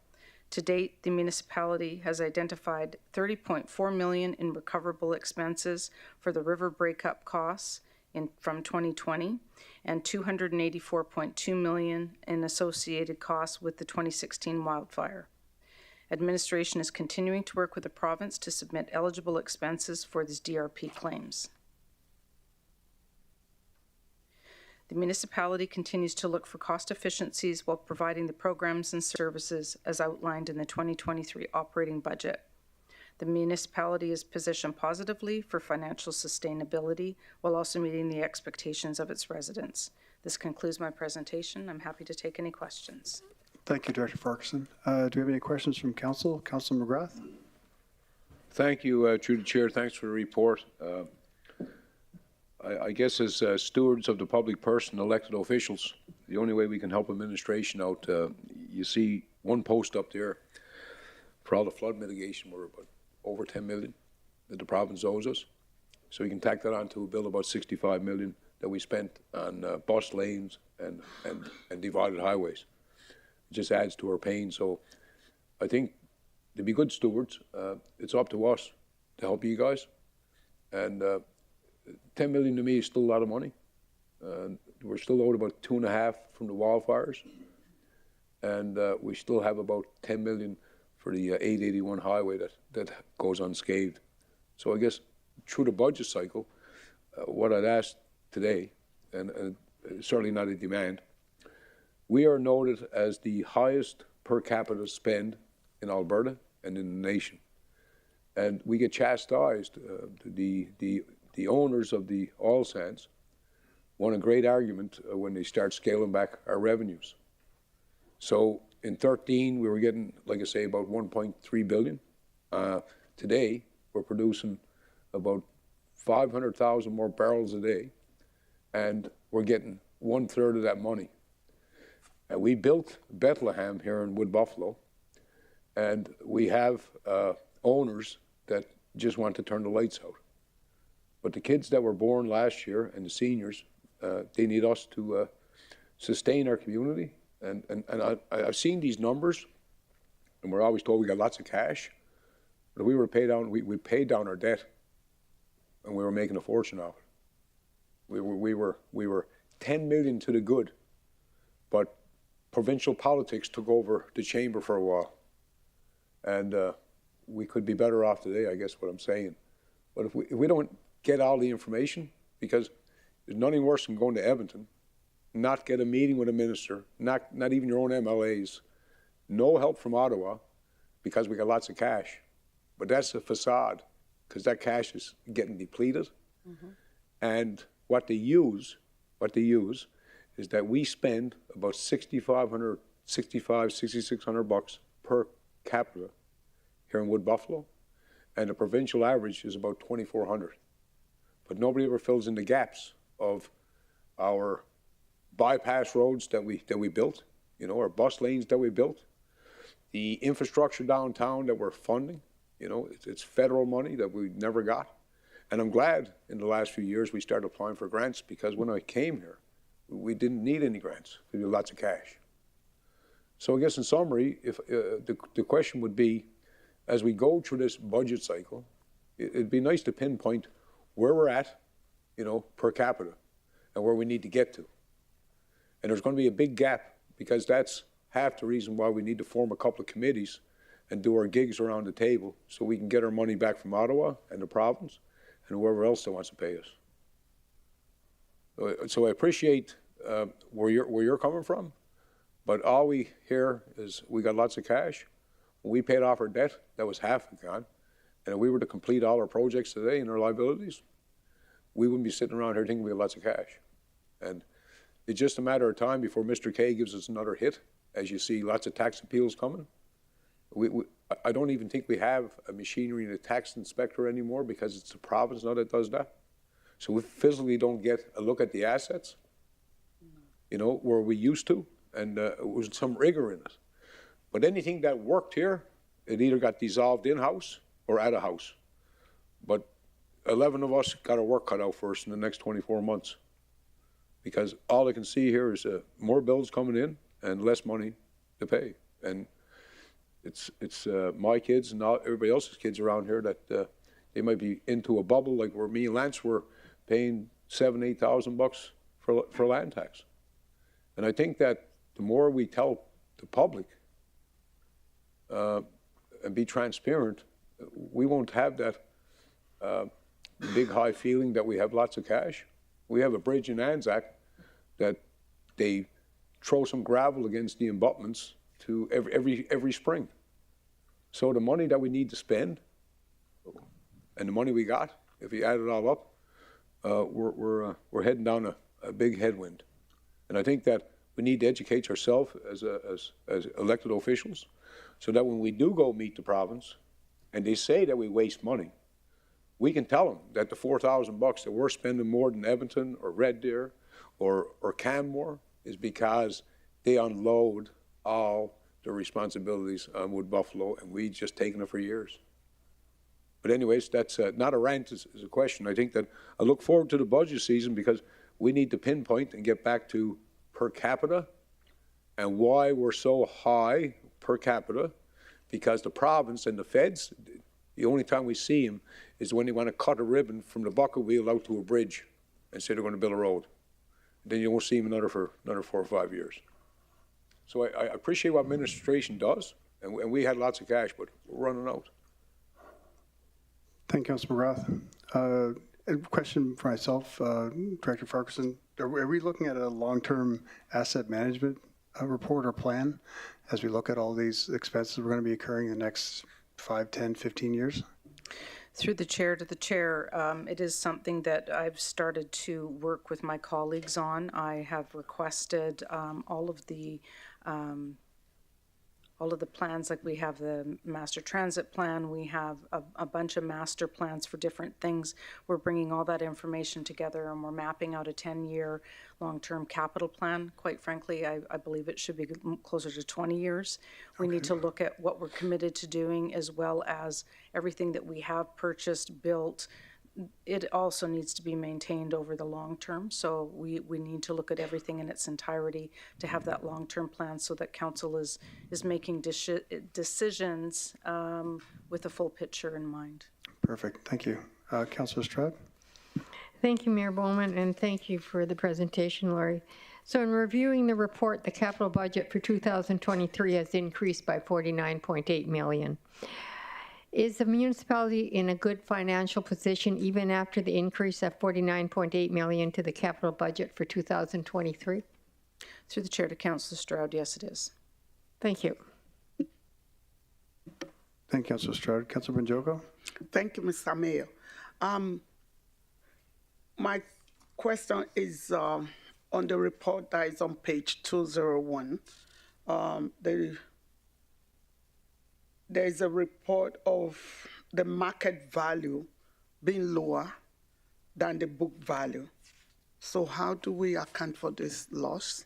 To date, the municipality has identified $30.4 million in recoverable expenses for the river breakup costs from 2020 and $284.2 million in associated costs with the 2016 wildfire. Administration is continuing to work with the province to submit eligible expenses for these DRP claims. The municipality continues to look for cost efficiencies while providing the programs and services as outlined in the 2023 operating budget. The municipality is positioned positively for financial sustainability while also meeting the expectations of its residents. This concludes my presentation. I'm happy to take any questions. Thank you, Director Farquharson. Do we have any questions from Council? Councillor McGrath? Thank you, through the chair. Thanks for the report. I guess as stewards of the public purse and elected officials, the only way we can help administration out, you see one post up there for all the flood mitigation, we're about over 10 million that the province owes us. So you can tack that on to a bill about 65 million that we spent on bus lanes and divided highways. It just adds to our pain. So I think to be good stewards, it's up to us to help you guys. And 10 million to me is still a lot of money. We're still owed about 2.5 from the wildfires. And we still have about 10 million for the 881 highway that goes unscathed. So I guess through the budget cycle, what I'd ask today, and certainly not a demand, we are noted as the highest per capita spend in Alberta and in the nation. And we get chastised. The owners of the oil sands won a great argument when they start scaling back our revenues. So in 13, we were getting, like I say, about 1.3 billion. Today, we're producing about 500,000 more barrels a day, and we're getting 1/3 of that money. And we built Bethlehem here in Wood Buffalo, and we have owners that just want to turn the lights out. But the kids that were born last year and the seniors, they need us to sustain our community. And I've seen these numbers, and we're always told we got lots of cash. But we were paid down. We paid down our debt, and we were making a fortune out of it. We were 10 million to the good, but provincial politics took over the chamber for a while, and we could be better off today. I guess what I'm saying. But if we don't get all the information, because there's nothing worse than going to Edmonton, not get a meeting with a minister, not even your own MLAs, no help from Ottawa, because we got lots of cash. But that's a facade, because that cash is getting depleted. Mm-hmm. And what they use is that we spend about $6,600 per capita here in Wood Buffalo, and the provincial average is about $2,400. But nobody ever fills in the gaps of our bypass roads that we built, our bus lanes that we built, the infrastructure downtown that we're funding. It's federal money that we never got. And I'm glad in the last few years we started applying for grants, because when I came here, we didn't need any grants. We had lots of cash. So I guess in summary, if the question would be, as we go through this budget cycle, it'd be nice to pinpoint where we're at, per capita, and where we need to get to. And there's going to be a big gap, because that's half the reason why we need to form a couple of committees and do our gigs around the table, so we can get our money back from Ottawa and the province and whoever else that wants to pay us. So I appreciate where you're coming from, but all we hear is we got lots of cash. When we paid off our debt, that was half gone. And if we were to complete all our projects today and our liabilities, we wouldn't be sitting around here thinking we have lots of cash. And it's just a matter of time before Mr. K gives us another hit, as you see lots of tax appeals coming. I don't even think we have a machinery and a tax inspector anymore, because it's the province now that does that. So we physically don't get a look at the assets, where we used to, and it was some rigor in it. But anything that worked here, it either got dissolved in-house or out of house. But 11 of us got our work cut out for us in the next 24 months, because all I can see here is more bills coming in and less money to pay. And it's my kids and everybody else's kids around here that they might be into a bubble, like where me and Lance were paying $7,000, $8,000 for land tax. And I think that the more we tell the public and be transparent, we won't have that big high feeling that we have lots of cash. We have a bridge in Anzac that they throw some gravel against the abutments to every spring. So the money that we need to spend and the money we got, if you add it all up, we're heading down a big headwind. And I think that we need to educate ourselves as elected officials, so that when we do go meet the province and they say that we waste money, we can tell them that the $4,000 that we're spending more than Edmonton or Red Deer or Canmore is because they unload all the responsibilities on Wood Buffalo, and we just taken it for years. But anyways, that's not a rant, it's a question. I think that I look forward to the budget season, because we need to pinpoint and get back to per capita and why we're so high per capita, because the province and the feds, the only time we see them is when they want to cut a ribbon from the bucket wheel out to a bridge and say they're going to build a road. Then you won't see them for another 4 or 5 years. So I appreciate what administration does, and we had lots of cash, but we're running out. Thank you, Councillor McGrath. A question for myself, Director Farquharson. Are we looking at a long-term asset management report or plan as we look at all these expenses we're going to be incurring in the next 5, 10, 15 years? Through the chair to the chair, it is something that I've started to work with my colleagues on. I have requested all of the plans, like we have the master transit plan, we have a bunch of master plans for different things. We're bringing all that information together, and we're mapping out a 10-year long-term capital plan. Quite frankly, I believe it should be closer to 20 years. We need to look at what we're committed to doing, as well as everything that we have purchased, built. It also needs to be maintained over the long term. So we need to look at everything in its entirety to have that long-term plan, so that council is making decisions with a full picture in mind. Perfect. Thank you. Councillor Stroud. Thank you, Mayor Bowman, and thank you for the presentation, Laurie. So in reviewing the report, the capital budget for 2023 has increased by $49.8 million. Is the municipality in a good financial position even after the increase of $49.8 million to the capital budget for 2023? Through the chair to Councillor Stroud, yes, it is. Thank you. Thank you, Councillor Stroud. Councillor Banjoko. Thank you, Mr. Mayor. My question is on the report that is on page 201. There is a report of the market value being lower than the book value. So how do we account for this loss?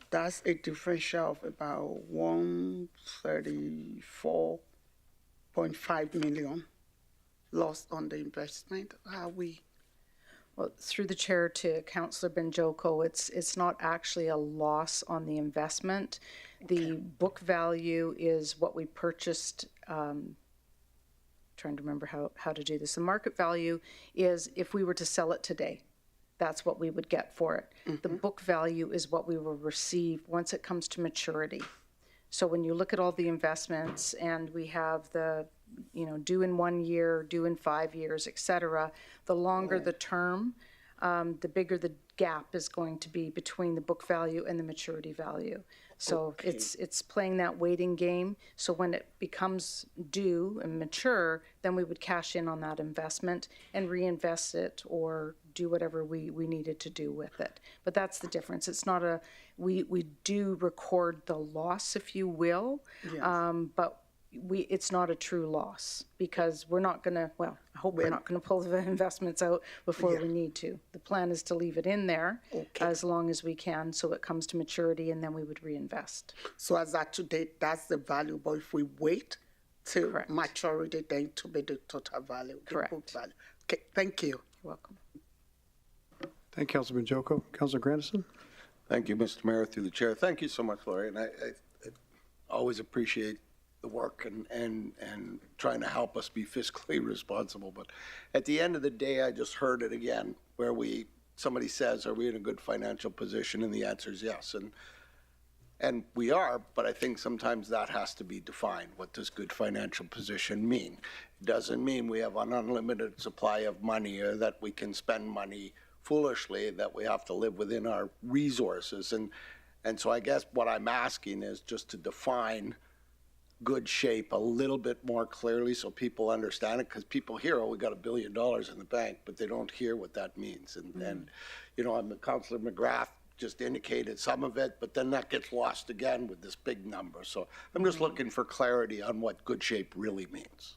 That's a differential of about 134.5 million lost on the investment. How we? Well, through the chair to Councillor Benjoko, it's not actually a loss on the investment. The book value is what we purchased. Trying to remember how to do this. The market value is if we were to sell it today. That's what we would get for it. The book value is what we will receive once it comes to maturity. So when you look at all the investments and we have the, due in 1 year, due in 5 years, et cetera, the longer the term, the bigger the gap is going to be between the book value and the maturity value. So it's playing that waiting game. So when it becomes due and mature, then we would cash in on that investment and reinvest it or do whatever we needed to do with it. But that's the difference. It's not we do record the loss, if you will, but it's not a true loss because we're not going to, I hope we're not going to pull the investments out before we need to. The plan is to leave it in there as long as we can so it comes to maturity and then we would reinvest. So as at today, that's the value, but if we wait till maturity, then to be the total value, the book value. Okay, thank you. You're welcome. Thank you, Councilor Benjoko. Councilor Grandison. Thank you, Mr. Mayor, through the chair. Thank you so much, Laurie, and I always appreciate the work and trying to help us be fiscally responsible. But at the end of the day, I just heard it again where somebody says, are we in a good financial position? And the answer is yes. And we are, but I think sometimes that has to be defined. What does good financial position mean? It doesn't mean we have an unlimited supply of money or that we can spend money foolishly, that we have to live within our resources. And so I guess what I'm asking is just to define good shape a little bit more clearly so people understand it, because people hear, oh, we got $1 billion in the bank, but they don't hear what that means. And Councillor McGrath just indicated some of it, but then that gets lost again with this big number. So I'm just looking for clarity on what good shape really means.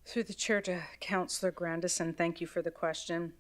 Through the chair to Councillor Grandison, thank you for the question.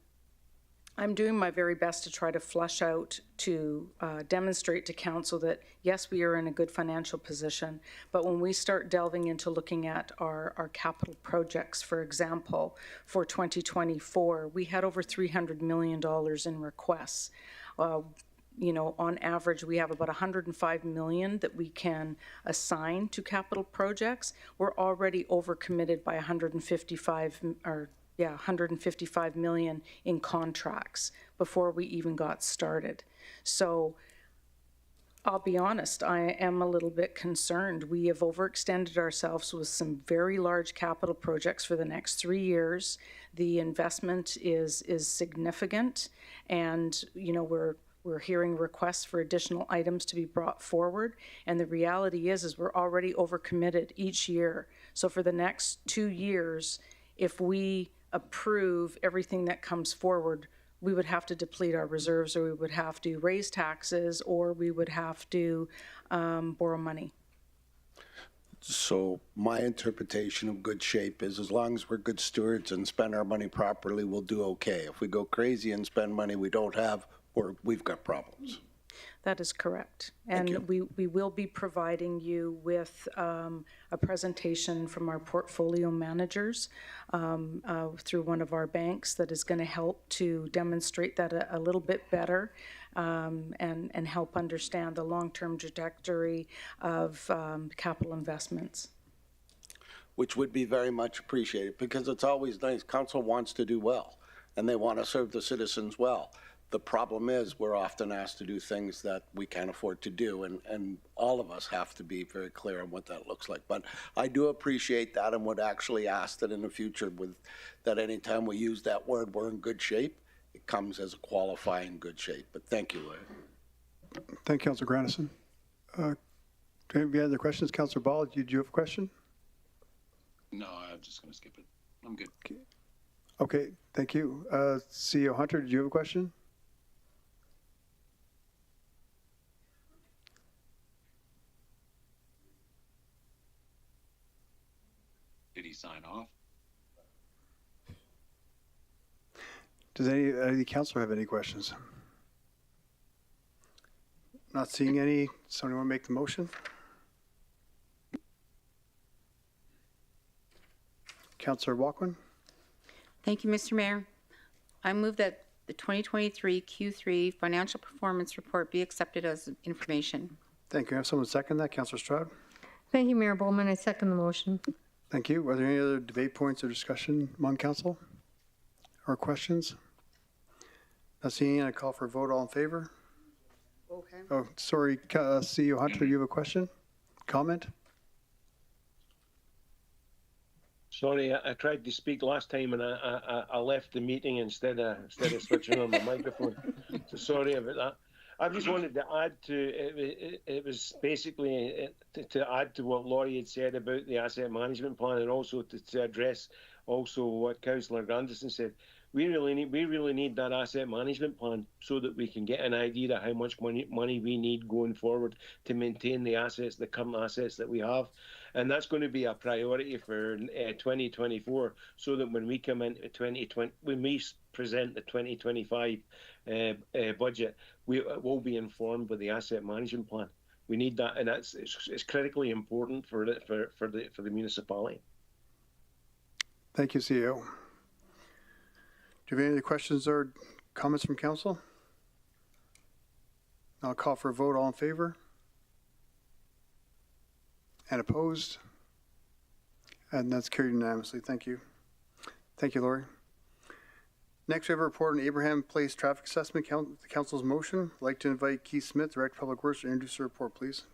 I'm doing my very best to try to flush out, to demonstrate to council that, yes, we are in a good financial position, but when we start delving into looking at our capital projects, for example, for 2024, we had over $300 million in requests. On average, we have about $105 million that we can assign to capital projects. We're already overcommitted by $155 million in contracts before we even got started. So I'll be honest, I am a little bit concerned. We have overextended ourselves with some very large capital projects for the next 3 years. The investment is significant, and we're hearing requests for additional items to be brought forward. And the reality is we're already overcommitted each year. So for the next 2 years, if we approve everything that comes forward, we would have to deplete our reserves, or we would have to raise taxes, or we would have to borrow money. So my interpretation of good shape is as long as we're good stewards and spend our money properly, we'll do okay. If we go crazy and spend money we don't have, we've got problems. That is correct. And we will be providing you with a presentation from our portfolio managers through one of our banks that is going to help to demonstrate that a little bit better and help understand the long-term trajectory of capital investments. Which would be very much appreciated, because it's always nice. Council wants to do well, and they want to serve the citizens well. The problem is we're often asked to do things that we can't afford to do, and all of us have to be very clear on what that looks like. But I do appreciate that, and would actually ask that in the future that anytime we use that word, we're in good shape, it comes as a qualifying good shape. But thank you, Larry. Thank you, Councillor Grandison. Do you have any other questions? Councillor Ball, did you have a question? No, I'm just going to skip it. I'm good. Okay. Okay, thank you. CEO Hunter, did you have a question? Did he sign off? Does any councillor have any questions? Not seeing any. Somebody want to make the motion? Councillor Walkman? Thank you, Mr. Mayor. I move that the 2023 Q3 financial performance report be accepted as information. Thank you. Have someone second that? Councillor Stroud? Thank you, Mayor Bowman. I second the motion. Thank you. Are there any other debate points or discussion among council or questions? Not seeing any. I call for a vote. All in favor? Okay. Oh, sorry. CEO Hunter, you have a question? Comment? Sorry, I tried to speak last time and I left the meeting instead of switching on my microphone. So sorry about that. I just wanted to add to it was basically to add to what Laurie had said about the asset management plan, and also to address also what Councillor Grandison said. We really need that asset management plan so that we can get an idea of how much money we need going forward to maintain the assets, the current assets that we have. And that's going to be a priority for 2024, so that when we come into 2020, when we present the 2025 budget, we will be informed with the asset management plan. We need that, and it's critically important for the municipality. Thank you, CEO. Do you have any other questions or comments from council? I'll call for a vote. All in favor? And opposed? And that's carried unanimously. Thank you. Thank you, Laurie. Next, we have a report on Abraham Place traffic assessment. The council's motion. I'd like to invite Keith Smith, Director of Public Works, to introduce the report, please.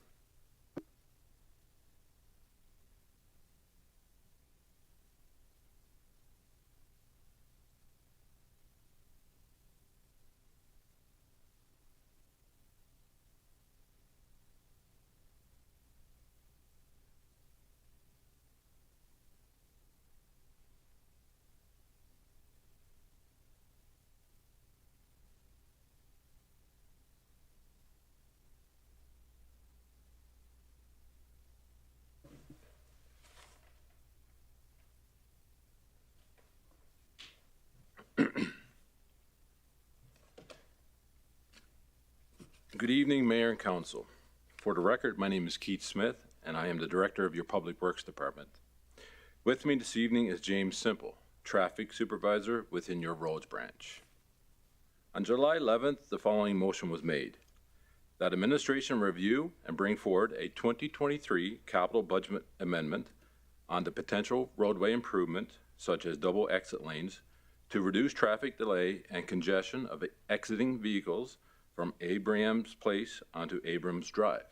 Good evening, Mayor and Council. For the record, my name is Keith Smith, and I am the Director of your Public Works Department. With me this evening is James Simple, Traffic Supervisor within your Roads Branch. On July 11th, the following motion was made: that administration review and bring forward a 2023 capital budget amendment on the potential roadway improvement, such as double exit lanes, to reduce traffic delay and congestion of exiting vehicles from Abrams Place onto Abrams Drive.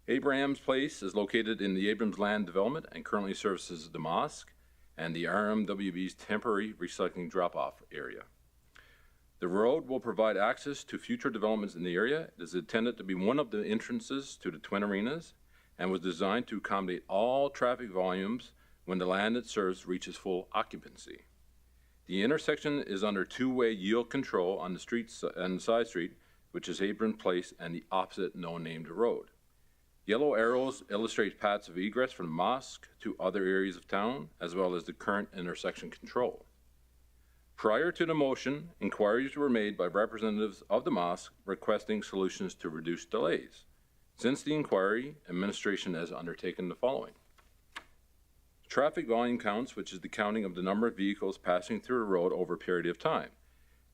Abrams Place is located in the Abrams land development and currently services the mosque and the RMWB's temporary recycling drop-off area. The road will provide access to future developments in the area. It is intended to be one of the entrances to the Twin Arenas and was designed to accommodate all traffic volumes when the land it serves reaches full occupancy. The intersection is under two-way yield control on the streets and side street, which is Abrams Place, and the opposite no-named road. Yellow arrows illustrate paths of egress from the mosque to other areas of town, as well as the current intersection control. Prior to the motion, inquiries were made by representatives of the mosque requesting solutions to reduce delays. Since the inquiry, administration has undertaken the following: traffic volume counts, which is the counting of the number of vehicles passing through a road over a period of time.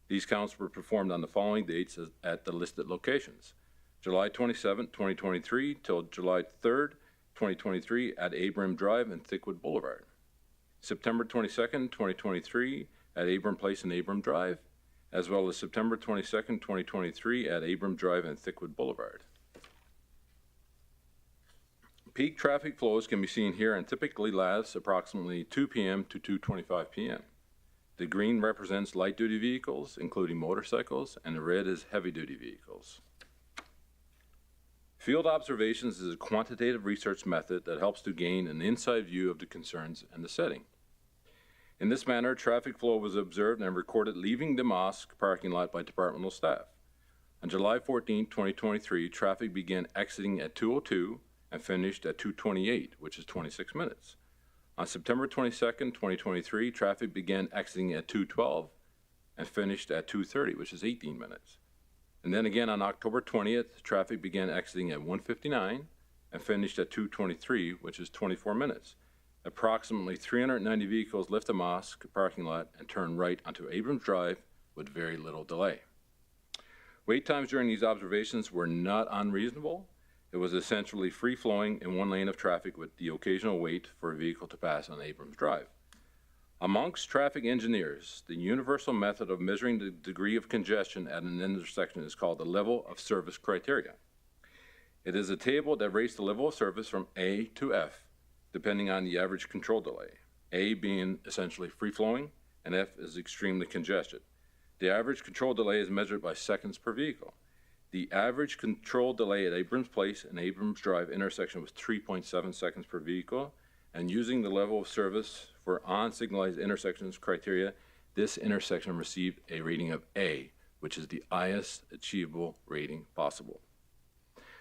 These counts were performed on the following dates at the listed locations: July 27, 2023 till July 3rd, 2023 at Abram Drive and Thickwood Boulevard. September 22nd, 2023 at Abram Place and Abram Drive, as well as September 22nd, 2023 at Abram Drive and Thickwood Boulevard. Peak traffic flows can be seen here and typically lasts approximately 2 p.m. to 2:25 p.m. The green represents light-duty vehicles, including motorcycles, and the red is heavy-duty vehicles. Field observations is a quantitative research method that helps to gain an inside view of the concerns and the setting. In this manner, traffic flow was observed and recorded leaving the mosque parking lot by departmental staff. On July 14, 2023, traffic began exiting at 2:02 and finished at 2:28, which is 26 minutes. On September 22nd, 2023, traffic began exiting at 2:12 and finished at 2:30, which is 18 minutes. And then again on October 20th, traffic began exiting at 1:59 and finished at 2:23, which is 24 minutes. Approximately 390 vehicles left the mosque parking lot and turned right onto Abrams Drive with very little delay. Wait times during these observations were not unreasonable. It was essentially free-flowing in one lane of traffic with the occasional wait for a vehicle to pass on Abrams Drive. Amongst traffic engineers, the universal method of measuring the degree of congestion at an intersection is called the level of service criteria. It is a table that rates the level of service from A to F, depending on the average control delay, A being essentially free-flowing and F is extremely congested. The average control delay is measured by seconds per vehicle. The average control delay at Abrams Place and Abrams Drive intersection was 3.7 seconds per vehicle, and using the level of service for on-signalized intersections criteria, this intersection received a rating of A, which is the highest achievable rating possible.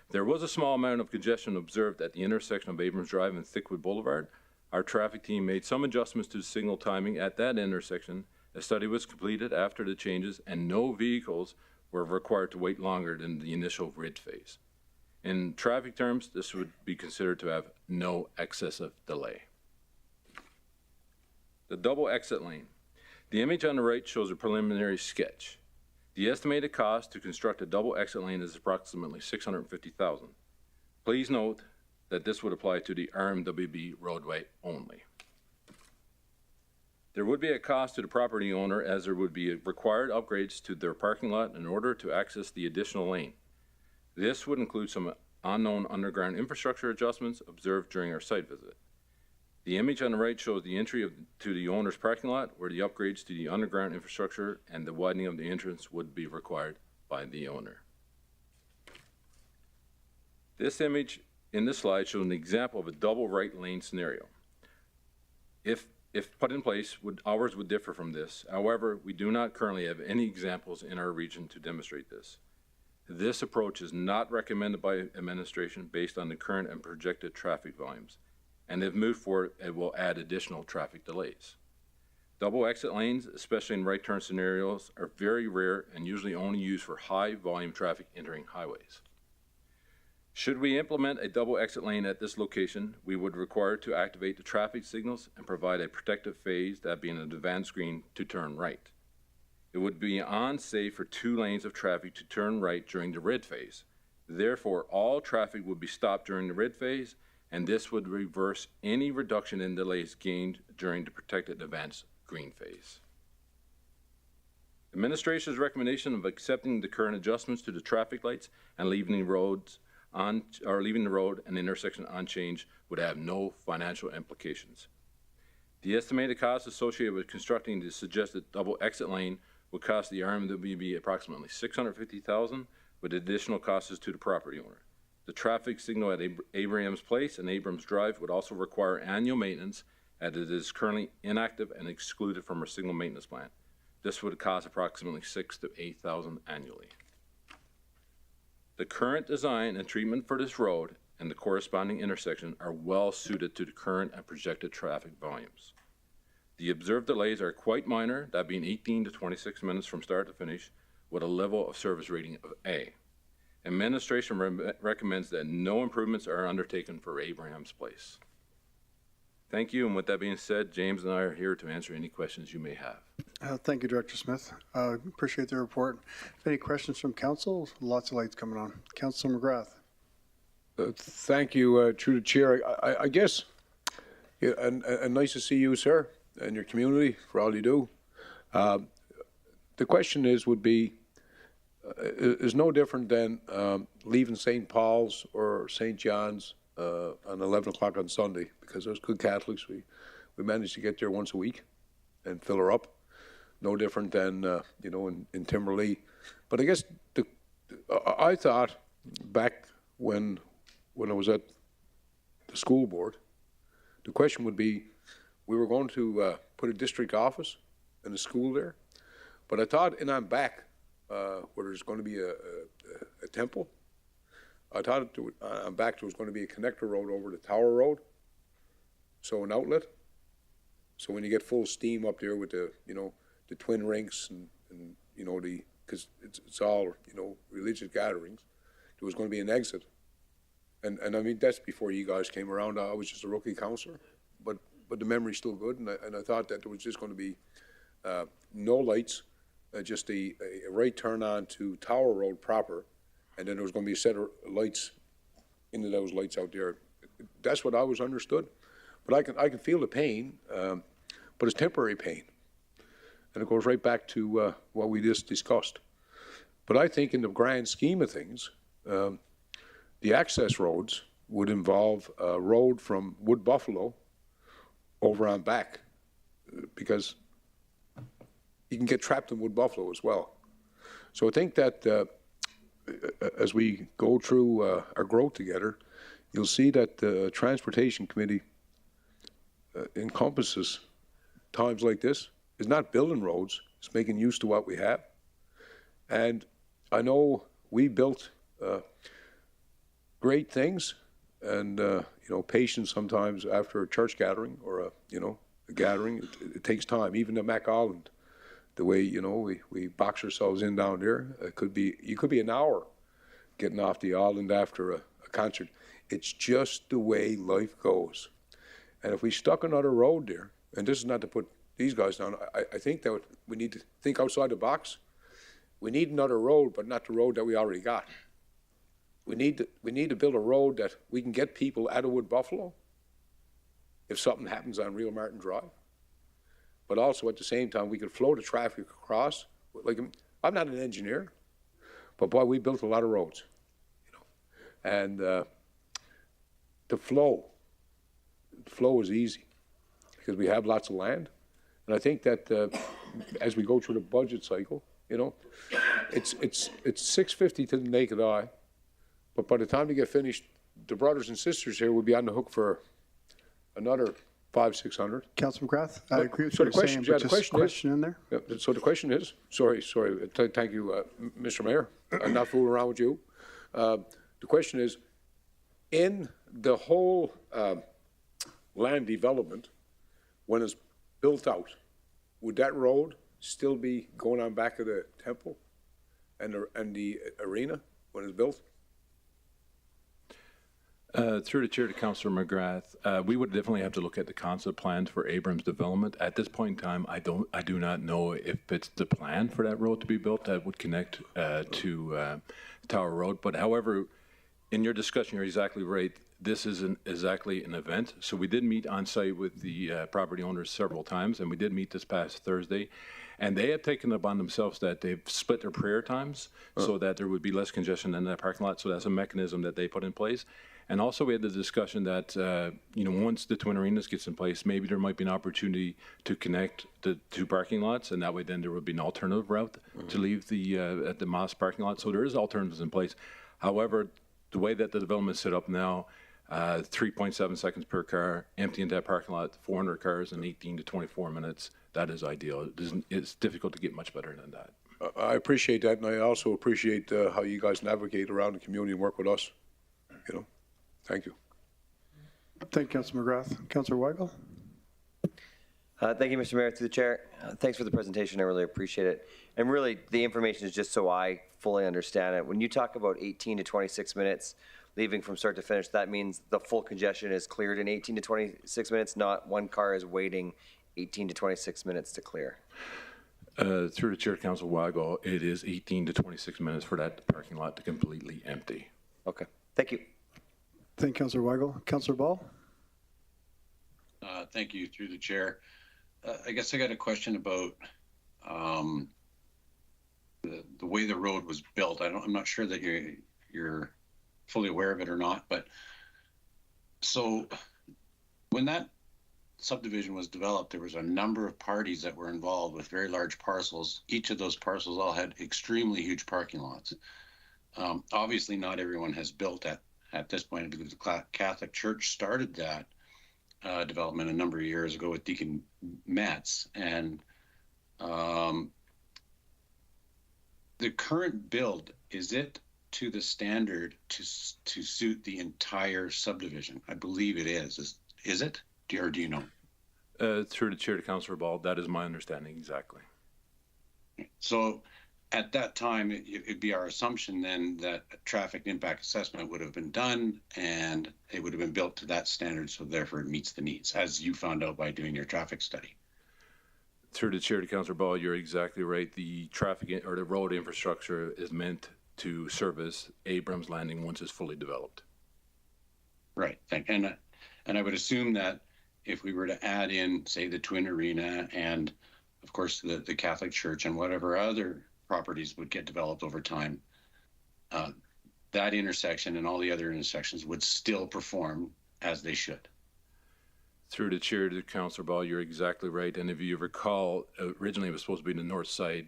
There was a small amount of congestion observed at the intersection of Abrams Drive and Thickwood Boulevard. Our traffic team made some adjustments to signal timing at that intersection. A study was completed after the changes, and no vehicles were required to wait longer than the initial red phase. In traffic terms, this would be considered to have no excessive delay. The double exit lane. The image on the right shows a preliminary sketch. The estimated cost to construct a double exit lane is approximately $650,000. Please note that this would apply to the RMWB roadway only. There would be a cost to the property owner as there would be required upgrades to their parking lot in order to access the additional lane. This would include some unknown underground infrastructure adjustments observed during our site visit. The image on the right shows the entry to the owner's parking lot where the upgrades to the underground infrastructure and the widening of the entrance would be required by the owner. This image in this slide shows an example of a double right lane scenario. If put in place, ours would differ from this. However, we do not currently have any examples in our region to demonstrate this. This approach is not recommended by administration based on the current and projected traffic volumes, and if moved forward, it will add additional traffic delays. Double exit lanes, especially in right turn scenarios, are very rare and usually only used for high volume traffic entering highways. Should we implement a double exit lane at this location, we would require to activate the traffic signals and provide a protective phase, that being an advanced green, to turn right. It would be unsafe for 2 lanes of traffic to turn right during the red phase. Therefore, all traffic would be stopped during the red phase, and this would reverse any reduction in delays gained during the protected advanced green phase. Administration's recommendation of accepting the current adjustments to the traffic lights and leaving the road and intersection unchanged would have no financial implications. The estimated cost associated with constructing the suggested double exit lane would cost the RMWB approximately $650,000, with additional costs to the property owner. The traffic signal at Abrams Place and Abrams Drive would also require annual maintenance, as it is currently inactive and excluded from our signal maintenance plan. This would cost approximately $6,000 to $8,000 annually. The current design and treatment for this road and the corresponding intersection are well suited to the current and projected traffic volumes. The observed delays are quite minor, that being 18 to 26 minutes from start to finish, with a level of service rating of A. Administration recommends that no improvements are undertaken for Abrams Place. Thank you, and with that being said, James and I are here to answer any questions you may have. Thank you, Director Smith. Appreciate the report. Any questions from council? Lots of lights coming on. Councillor McGrath. Thank you, through the chair. I guess, yeah, and nice to see you, sir, and your community for all you do. The question would be no different than leaving St. Paul's or St. John's on 11 o'clock on Sunday, because as good Catholics, we manage to get there once a week and fill her up. No different than, in Timberlea. But I guess I thought back when I was at the school board, the question would be, we were going to put a district office and a school there. But I thought, and I'm back, where there's going to be a temple. I thought I'm back, there was going to be a connector road over to Tower Road. So an outlet. So when you get full steam up there with the, you know, the twin rinks and you know, because it's all, you know, religious gatherings, there was going to be an exit. And I mean, that's before you guys came around. I was just a rookie councillor, but the memory's still good. And I thought that there was just going to be no lights, just a right turn on to Tower Road proper, and then there was going to be a set of lights into those lights out there. That's what I was understood. But I can feel the pain, but it's temporary pain. And it goes right back to what we just discussed. But I think in the grand scheme of things, the access roads would involve a road from Wood Buffalo over on back, because you can get trapped in Wood Buffalo as well. So I think that as we go through our growth together, you'll see that the Transportation Committee encompasses times like this. It's not building roads, it's making use to what we have. And I know we built great things, and you know, patience sometimes after a church gathering or a gathering, it takes time. Even at McAllen, the way, you know, we box ourselves in down there, you could be an hour getting off the island after a concert. It's just the way life goes. And if we stuck another road there, and this is not to put these guys down, I think that we need to think outside the box. We need another road, but not the road that we already got. We need to build a road that we can get people out of Wood Buffalo if something happens on Real Martin Drive. But also at the same time, we could flow the traffic across. Like, I'm not an engineer, but boy, we built a lot of roads, you know. And the flow is easy because we have lots of land. And I think that as we go through the budget cycle, you know, it's $650 to the naked eye, but by the time you get finished, the brothers and sisters here will be on the hook for another $500-600. Councillor McGrath, I agree with so what the you're question, saying, yeah, but the just question in there. Yeah, so the question is, sorry, thank you, Mr. Mayor. I'm not fooling around with you. The question is, in the whole land development, when it's built out, would that road still be going on back of the temple and the arena when it's built? Through the chair to Councillor McGrath, we would definitely have to look at the concept plans for Abrams development. At this point in time, I do not know if it's the plan for that road to be built that would connect to Tower Road. But however, in your discussion, you're exactly right. This isn't exactly an event. So we did meet on site with the property owners several times, and we did meet this past Thursday. And they have taken upon themselves that they've split their prayer times so that there would be less congestion in that parking lot. So that's a mechanism that they put in place. And also we had the discussion that, you know, once the Twin Arenas gets in place, maybe there might be an opportunity to connect the two parking lots, and that way then there would be an alternative route to leave the at the Moss parking lot. So there is alternatives in place. However, the way that the development is set up now, 3.7 seconds per car, emptying that parking lot, 400 cars in 18 to 24 minutes, that is ideal. It's difficult to get much better than that. I appreciate that, and I also appreciate how you guys navigate around the community and work with us, you know. Thank you. Thank you, Councillor McGrath. Councillor Weigel. Thank you, Mr. Mayor. Through the chair, thanks for the presentation. I really appreciate it. And really, the information is just so I fully understand it. When you talk about 18 to 26 minutes leaving from start to finish, that means the full congestion is cleared in 18 to 26 minutes, not one car is waiting 18 to 26 minutes to clear. Through the chair, Councillor Weigel, it is 18 to 26 minutes for that parking lot to completely empty. Okay. Thank you. Thank you, Councillor Weigel. Councillor Ball. Thank you, through the chair. I guess I got a question about the way the road was built. I'm not sure that you're fully aware of it or not, but so when that subdivision was developed, there was a number of parties that were involved with very large parcels. Each of those parcels all had extremely huge parking lots. Obviously, not everyone has built at this point because the Catholic Church started that development a number of years ago with Deacon Metz, and the current build, is it to the standard to suit the entire subdivision? I believe it is. Is it? Or do you know? Through the chair to Councillor Ball, that is my understanding exactly. So at that time, it'd be our assumption then that a traffic impact assessment would have been done and it would have been built to that standard, so therefore it meets the needs, as you found out by doing your traffic study. Through the chair to Councillor Ball, you're exactly right. The traffic or the road infrastructure is meant to service Abrams Landing once it's fully developed. Right. And I would assume that if we were to add in, say, the Twin Arena and, of course, the Catholic Church and whatever other properties would get developed over time, that intersection and all the other intersections would still perform as they should. Through the chair to Councillor Ball, you're exactly right. And if you recall, originally it was supposed to be the north side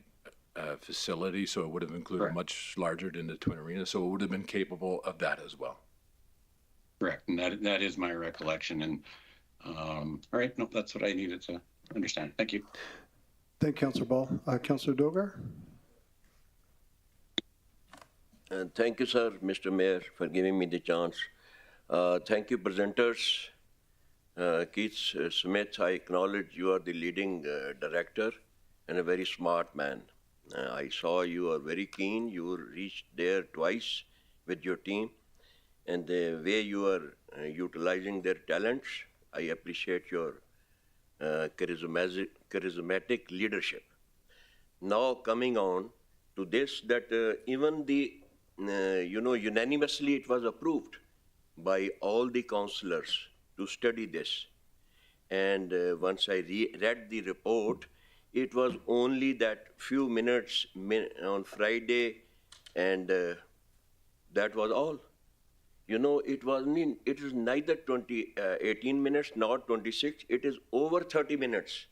facility, so it would have included Correct. much larger than the Twin Arena, so it would have been capable of that as well. Correct. And that is my recollection. And all right, no, that's what I needed to understand. Thank you. Thank you, Councillor Ball. Councillor Dogar? Thank you, sir, Mr. Mayor, for giving me the chance. Thank you, presenters. Keith Smith, I acknowledge you are the leading director and a very smart man. I saw you are very keen. You reached there twice with your team. And the way you are utilizing their talents, I appreciate your charismatic leadership. Now coming on to this, that even the, unanimously it was approved by all the councillors to study this. And once I read the report, it was only that few minutes on Friday, and that was all. You know, it is neither 18 minutes nor 26, it is over 30 minutes.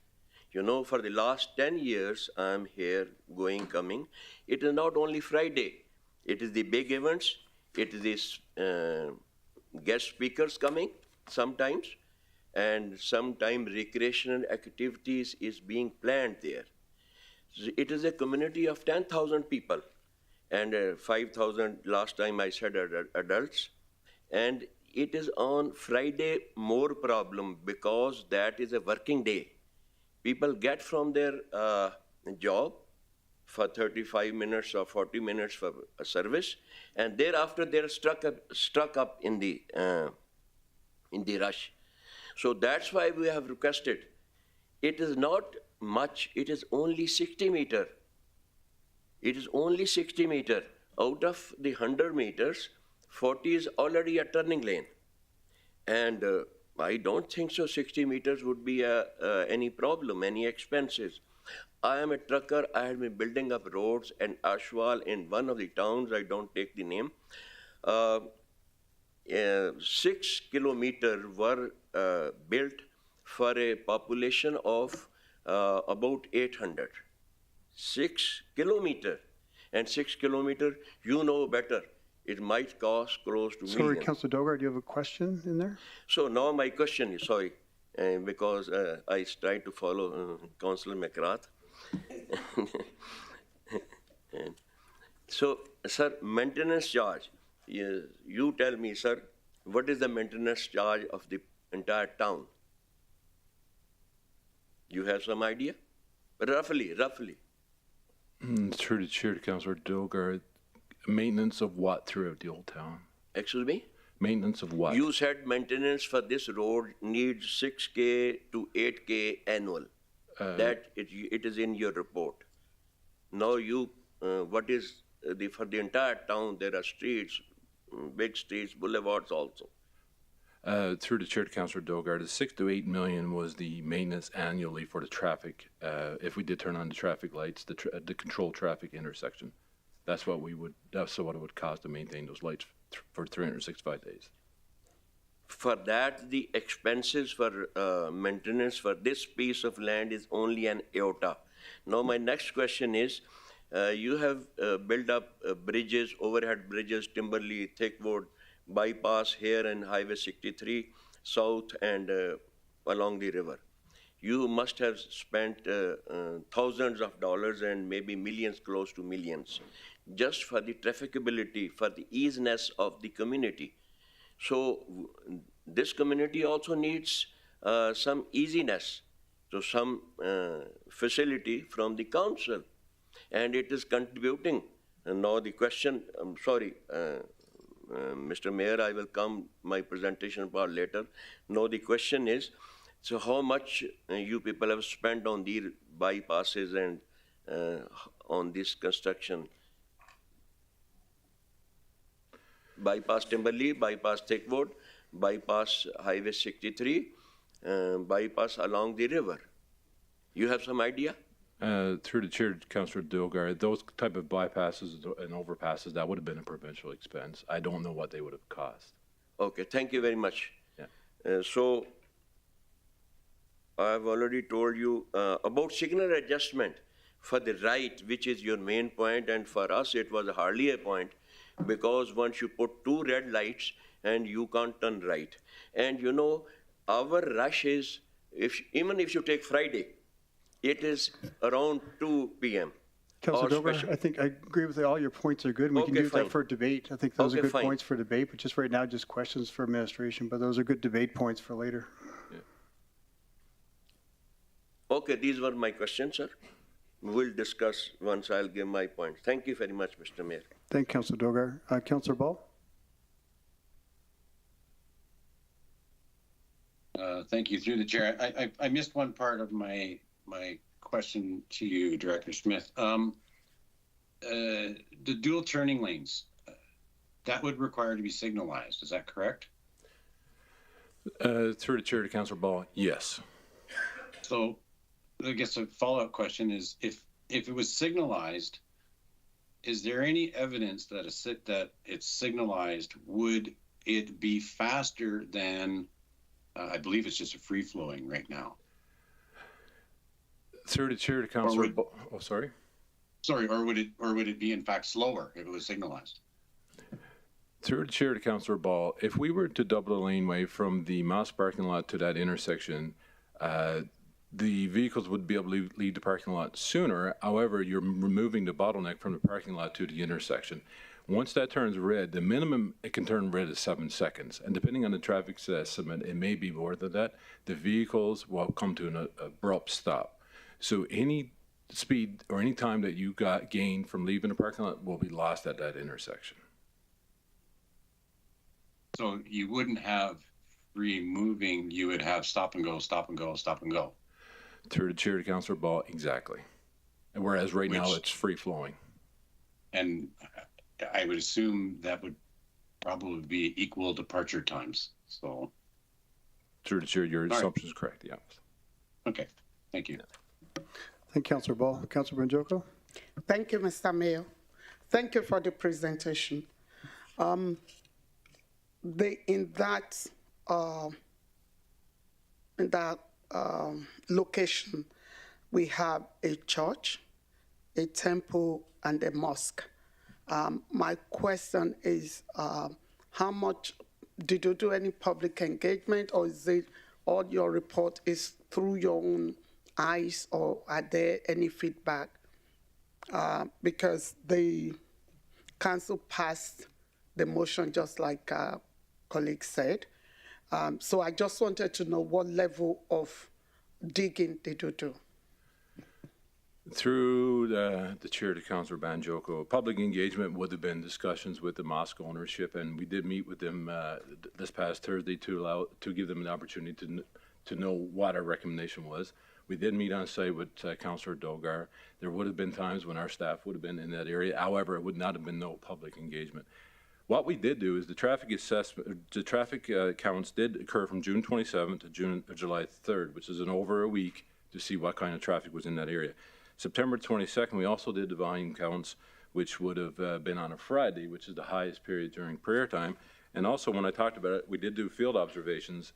You know, for the last 10 years, I'm here, going, coming. It is not only Friday, it is the big events, it is this guest speakers coming sometimes, and sometimes recreational activities is being planned there. It is a community of 10,000 people, and 5,000 last time I said adults. And it is on Friday more problem because that is a working day. People get from their job for 35 minutes or 40 minutes for a service, and thereafter they're struck up in the rush. So that's why we have requested. It is not much, it is only 60 meter. It is only 60 meter. Out of the 100 meters, 40 is already a turning lane. And I don't think so 60 meters would be any problem, any expenses. I am a trucker. I have been building up roads and Ashwal in one of the towns, I don't take the name. 6 kilometers were built for a population of about 800. 6 kilometers. And 6 kilometers, you know better. It might cost close to Sorry, millions. Councillor Dogar, do you have a question in there? So now my question is, sorry, because I try to follow Councillor McGrath. So, sir, maintenance charge. You tell me, sir, what is the maintenance charge of the entire town? You have some idea? Roughly. Through the chair to Councillor Dogar, maintenance of what throughout the old town? Excuse me? Maintenance of what? You said maintenance for this road needs 6K to 8K annual. That it is in your report. Now what is for the entire town? There are streets, big streets, boulevards also. Through the chair to Councillor Dogar, the 6 to 8 million was the maintenance annually for the traffic. If we did turn on the traffic lights, the controlled traffic intersection. That's what it would cost to maintain those lights for 365 days. For that, the expenses for maintenance for this piece of land is only an iota. Now, my next question is, you have built up bridges, overhead bridges, Timberley, Thickwood, bypass here and Highway 63 South and along the river. You must have spent thousands of dollars and maybe millions, close to millions, just for the trafficability, for the easiness of the community. So this community also needs some easiness, so some facility from the council, and it is contributing. And now the question, I'm sorry, Mr. Mayor, I will come my presentation part later. Now the question is, so how much you people have spent on the bypasses and on this construction? Bypass Timberley, bypass Thickwood, bypass Highway 63, bypass along the river. You have some idea? Through the chair, Councillor Dogar, those type of bypasses and overpasses, that would have been a provincial expense. I don't know what they would have cost. Okay, thank you very much. Yeah. So I've already told you about signal adjustment for the right, which is your main point, and for us it was hardly a point, because once you put two red lights and you can't turn right. And you know, our rush is, even if you take Friday, it is around 2 p.m. Councillor Dogar, I think I agree with all your points are good. We can use that for debate. I think those are good points for debate, but just right now, just questions for administration, but those are good debate points for later. Okay, these were my questions, sir. We'll discuss once I'll give my point. Thank you very much, Mr. Mayor. Thank you, Councillor Dogar. Councillor Ball? Thank you. Through the chair, I missed one part of my question to you, Director Smith. The dual turning lanes, that would require to be signalized. Is that correct? Through the chair to Councillor Ball, yes. So I guess a follow-up question is, if it was signalized, is there any evidence that it's signalized? Would it be faster than, I believe it's just a free-flowing right now? Through the chair to Councillor Ball. Oh, sorry. Sorry, or would it be in fact slower if it was signalized? Through the chair to Councillor Ball, if we were to double the laneway from the Moss parking lot to that intersection, the vehicles would be able to leave the parking lot sooner. However, you're removing the bottleneck from the parking lot to the intersection. Once that turns red, the minimum it can turn red is 7 seconds. And depending on the traffic estimate, it may be more than that. The vehicles will come to an abrupt stop. So any speed or any time that you got gained from leaving the parking lot will be lost at that intersection. So you wouldn't have free moving, you would have stop and go, stop and go, stop and go. Through the chair to Councillor Ball, exactly. And whereas right now it's free flowing. And I would assume that would probably be equal departure times. So through the chair, your assumption is correct. Yeah. Okay. Thank you. Thank you, Councillor Ball. Councillor Banjoko? Thank you, Mr. Mayor. Thank you for the presentation. In that location, we have a church, a temple, and a mosque. My question is, how much did you do any public engagement, or is it all your report is through your own eyes, or are there any feedback? Because the council passed the motion just like colleague said. So I just wanted to know what level of digging did you do? Through the chair to Councillor Banjoko, public engagement would have been discussions with the mosque ownership, and we did meet with them this past Thursday to give them an opportunity to know what our recommendation was. We did meet on site with Councillor Dogar. There would have been times when our staff would have been in that area. However, it would not have been no public engagement. What we did do is the traffic assessment, the traffic counts did occur from June 27th to July 3rd, which is over a week, to see what kind of traffic was in that area. September 22nd, we also did the volume counts, which would have been on a Friday, which is the highest period during prayer time. And also, when I talked about it, we did do field observations.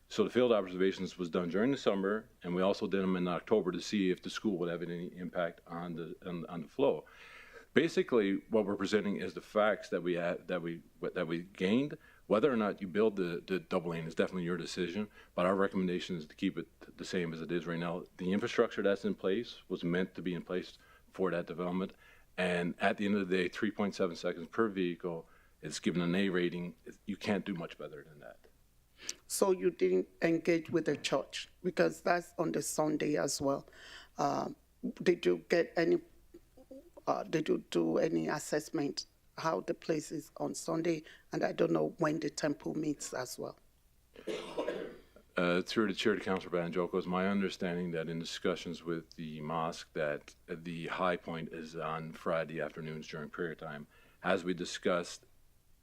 So the field observations was done during the summer, and we also did them in October to see if the school would have any impact on the flow. Basically, what we're presenting is the facts that we gained. Whether or not you build the double lane is definitely your decision, but our recommendation is to keep it the same as it is right now. The infrastructure that's in place was meant to be in place for that development, and at the end of the day, 3.7 seconds per vehicle is given an A rating. You can't do much better than that. So you didn't engage with the church because that's on the Sunday as well. Did you get any? Did you do any assessment how the place is on Sunday? And I don't know when the temple meets as well. Through the chair to Councillor Banjoko, it's my understanding that in discussions with the mosque that the high point is on Friday afternoons during prayer time. As we discussed,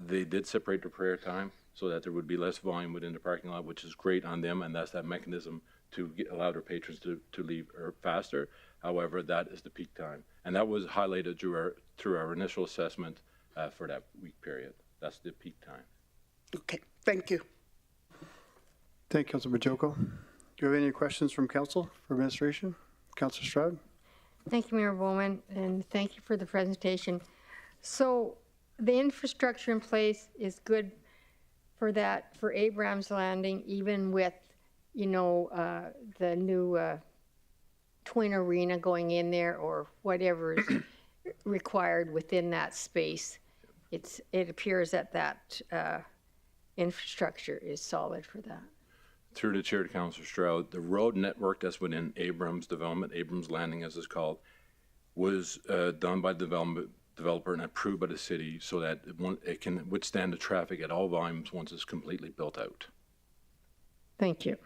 they did separate the prayer time so that there would be less volume within the parking lot, which is great on them, and that's that mechanism to allow their patrons to leave faster. However, that is the peak time. And that was highlighted through our initial assessment for that week period. That's the peak time. Okay, thank you. Thank you, Councilor Majoko. Do you have any questions from council for administration? Councilor Stroud? Thank you, Mayor Bowman, and thank you for the presentation. So the infrastructure in place is good for that, for Abrams Landing, even with, you know, the new twin arena going in there or whatever is required within that space. It appears that infrastructure is solid for that. Through the chair to Councillor Stroud, the road network that's within Abrams development, Abrams Landing as it's called, was done by the developer and approved by the city so that it can withstand the traffic at all volumes once it's completely built out. Thank you.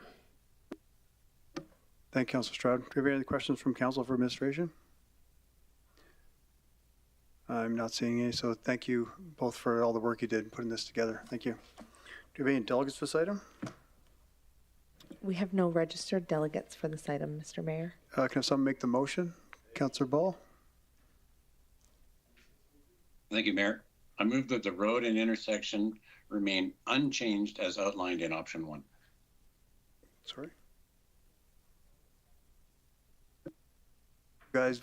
Thank you, Councilor Stroud. Do you have any other questions from council for administration? I'm not seeing any, so thank you both for all the work you did in putting this together. Thank you. Do you have any delegates for this item? We have no registered delegates for this item, Mr. Mayor. Can someone make the motion? Councilor Ball? Thank you, Mayor. I move that the road and intersection remain unchanged as outlined in option 1. Sorry. Guys.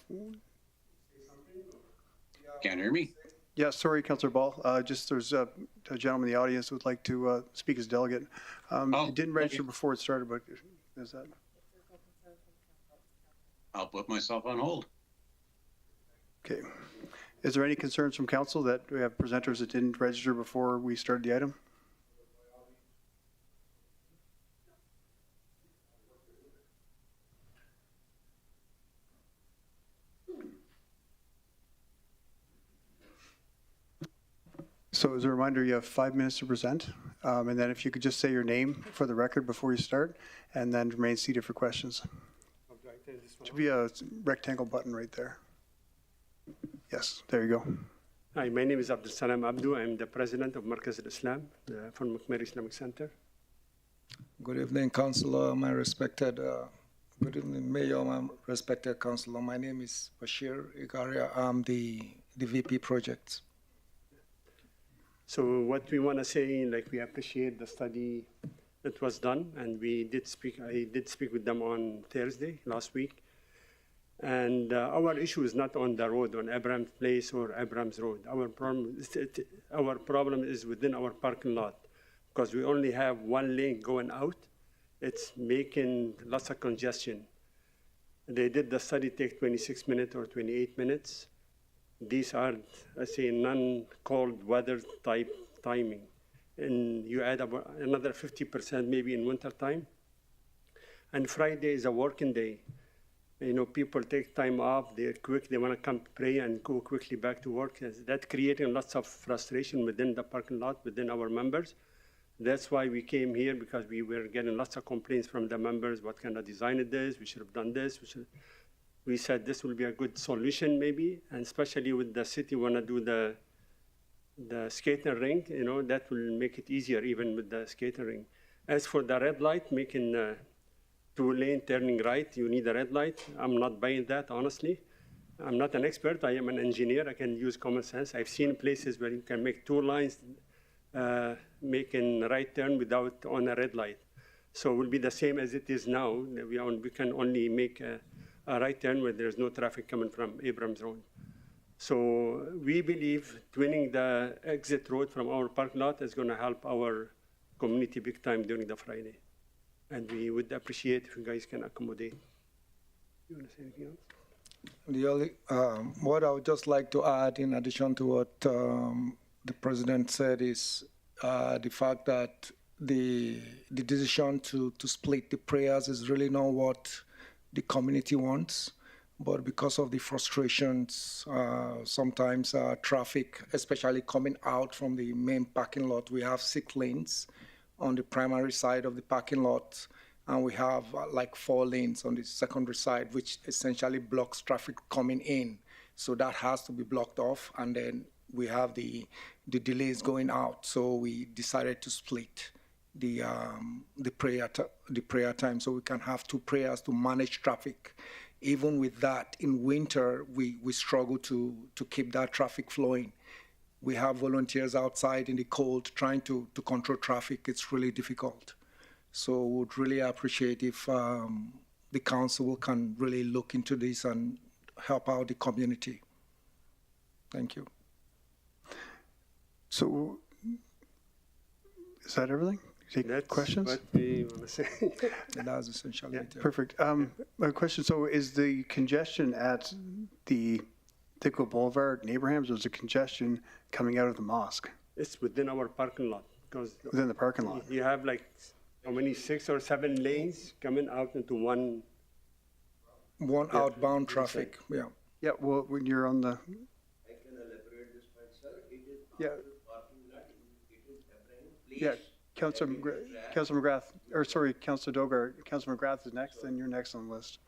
Can't hear me? Yeah, sorry, Councilor Ball. There's a gentleman in the audience who would like to speak as delegate. He didn't register before it started, but is that? I'll put myself on hold. Okay. Is there any concerns from council that we have presenters that didn't register before we started the item? So as a reminder, you have 5 minutes to present. And then if you could just say your name for the record before you start, and then remain seated for questions. Should be a rectangle button right there. Yes, there you go. Hi, my name is Abdulsalam Abdu. I'm the president of Markaz al-Islam from McMurray Islamic Center. Good evening, Councillor, my respected, good evening, Mayor, my respected Councillor. My name is Bashir Igaria. I'm the VP projects. So what we want to say, like, we appreciate the study that was done, and I did speak with them on Thursday last week. And our issue is not on the road, on Abrams Place or Abrams Road. Our problem is within our parking lot, because we only have one lane going out. It's making lots of congestion. They did the study take 26 minutes or 28 minutes. These are, I say, non-cold weather type timing. And you add about another 50% maybe in winter time. And Friday is a working day. You know, people take time off, they're quick, they want to come pray and go quickly back to work. That's creating lots of frustration within the parking lot, within our members. That's why we came here, because we were getting lots of complaints from the members, what kind of design it is, we should have done this. We said this will be a good solution maybe, and especially with the city want to do the skating rink, you know, that will make it easier even with the skating rink. As for the red light, making 2-lane turning right, you need a red light. I'm not buying that, honestly. I'm not an expert, I am an engineer, I can use common sense. I've seen places where you can make 2 lines making right turn without on a red light. So it will be the same as it is now. We can only make a right turn where there's no traffic coming from Abrams Road. So we believe twinning the exit road from our parking lot is going to help our community big time during the Friday. And we would appreciate if you guys can accommodate. You want to say anything else? The only, what I would just like to add, in addition to what the president said, is the fact that the decision to split the prayers is really not what the community wants. But because of the frustrations, sometimes traffic, especially coming out from the main parking lot, we have 6 lanes on the primary side of the parking lot, and we have like 4 lanes on the secondary side, which essentially blocks traffic coming in. So that has to be blocked off, and then we have the delays going out. So we decided to split the prayer time, so we can have 2 prayers to manage traffic. Even with that, in winter, we struggle to keep that traffic flowing. We have volunteers outside in the cold trying to control traffic. It's really difficult. So would really appreciate if the council can really look into this and help out the community. Thank you. So is that everything? Take questions? What we want to say. That's essentially Yeah, it. perfect. My question, so is the congestion at the Tickle Boulevard, Abrahams, or is the congestion coming out of the mosque? It's within our parking lot. Because within the parking lot? You have like, how many, 6 or 7 lanes coming out into one outbound traffic, yeah. Yeah, well, when you're on the... Yeah. Yeah, Councillor McGrath, or sorry, Councillor Dogar, Councillor McGrath is next, and you're next on the list.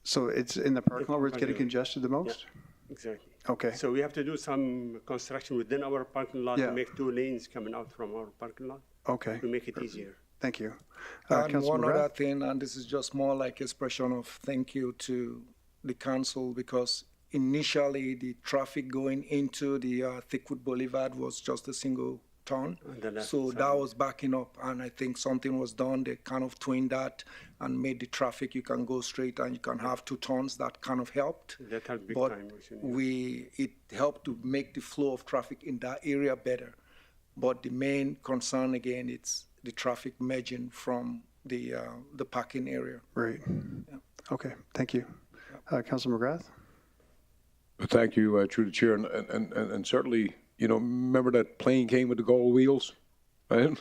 So it's in the parking lot where it's getting congested the most? Yeah, exactly. Okay. So we have to do some construction within our parking lot to make 2 lanes coming out from our parking lot. Okay. To make it easier. Thank you. And Councillor one other McGrath? thing, and this is just more like expression of thank you to the council, because initially the traffic going into the Thickwood Boulevard was just a single turn. So that was backing up, and I think something was done. They kind of twinned that and made the traffic, you can go straight and you can have 2 turns. That kind of helped. That helped big But time. Actually. it helped to make the flow of traffic in that area better. But the main concern, again, it's the traffic merging from the parking area. Right. Yeah. Okay, thank you. Councillor McGrath? Thank you, through the chair, and certainly, you know, remember that plane came with the gold wheels, right?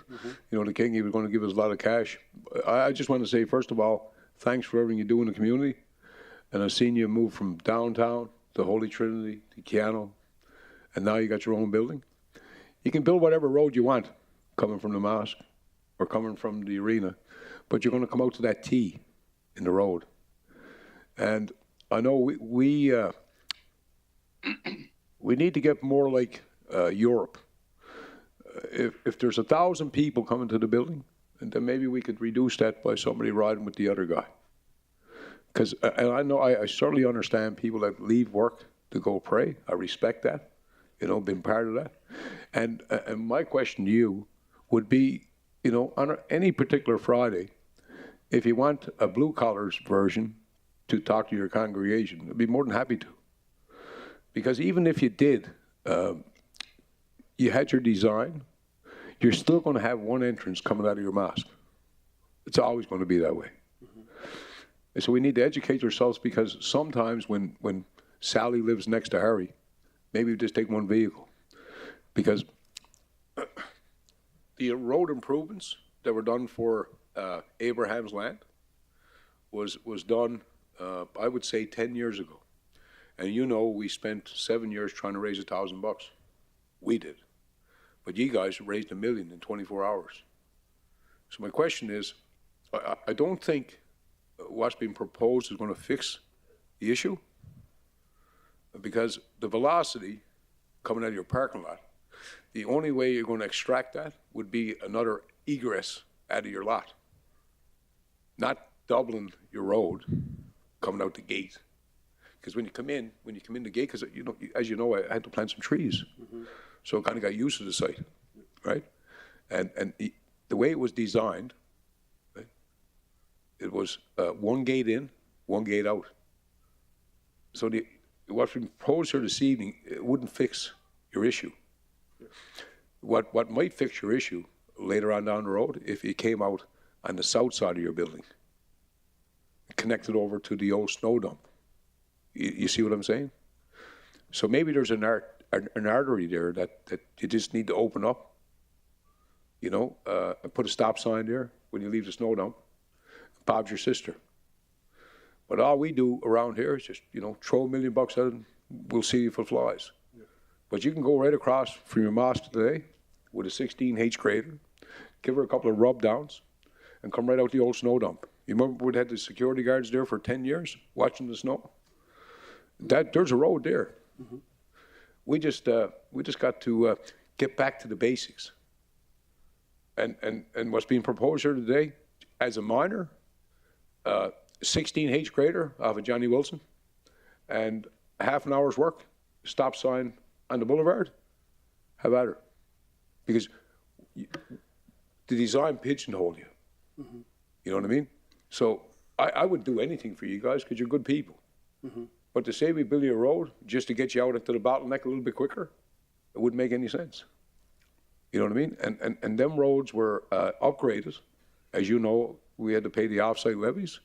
You know, the king, he was going to give us a lot of cash. I just want to say, first of all, thanks for everything you do in the community. And I've seen you move from downtown to Holy Trinity to Keano, and now you got your own building. You can build whatever road you want, coming from the mosque or coming from the arena, but you're going to come out to that T in the road. And I know we need to get more like Europe. If there's 1,000 people coming to the building, and then maybe we could reduce that by somebody riding with the other guy. Because, and I know, I certainly understand people that leave work to go pray. I respect that, you know, been part of that. And my question to you would be, you know, on any particular Friday, if you want a blue collars version to talk to your congregation, I'd be more than happy to. Because even if you did, you had your design, you're still going to have one entrance coming out of your mosque. It's always going to be that way. And so we need to educate ourselves, because sometimes when Sally lives next to Harry, maybe we just take one vehicle. Because the road improvements that were done for Abraham's land was done, I would say, 10 years ago. And you know, we spent 7 years trying to raise $1,000. We did. But you guys raised $1 million in 24 hours. So my question is, I don't think what's being proposed is going to fix the issue, because the velocity coming out of your parking lot, the only way you're going to extract that would be another egress out of your lot. Not doubling your road coming out the gate. Because when you come in the gate, because, you know, as you know, I had to plant some trees. So I kind of got used to the site, right? And the way it was designed, right, it was one gate in, one gate out. So what's been proposed here this evening, it wouldn't fix your issue. What might fix your issue later on down the road, if you came out on the south side of your building, connected over to the old snow dump. You see what I'm saying? So maybe there's an artery there that you just need to open up, you know, put a stop sign there when you leave the snow dump. Bob's your sister. But all we do around here is just, you know, throw $1 million at it and we'll see if it flies. Yeah. But you can go right across from your mosque today with a 16H grader, give her a couple of rub downs, and come right out the old snow dump. You remember we had the security guards there for 10 years watching the snow? There's a road there. Mm-hmm. We just got to get back to the basics. And what's being proposed here today, as a minor, 16H grader off of Johnny Wilson, and half an hour's work, stop sign on the boulevard, have at her. Because the design pigeonhole you. Mm-hmm. You know what I mean? So I would do anything for you guys because you're good people. Mm-hmm. But to say we build you a road just to get you out into the bottleneck a little bit quicker, it wouldn't make any sense. You know what I mean? And them roads were upgraded. As you know, we had to pay the offsite levies.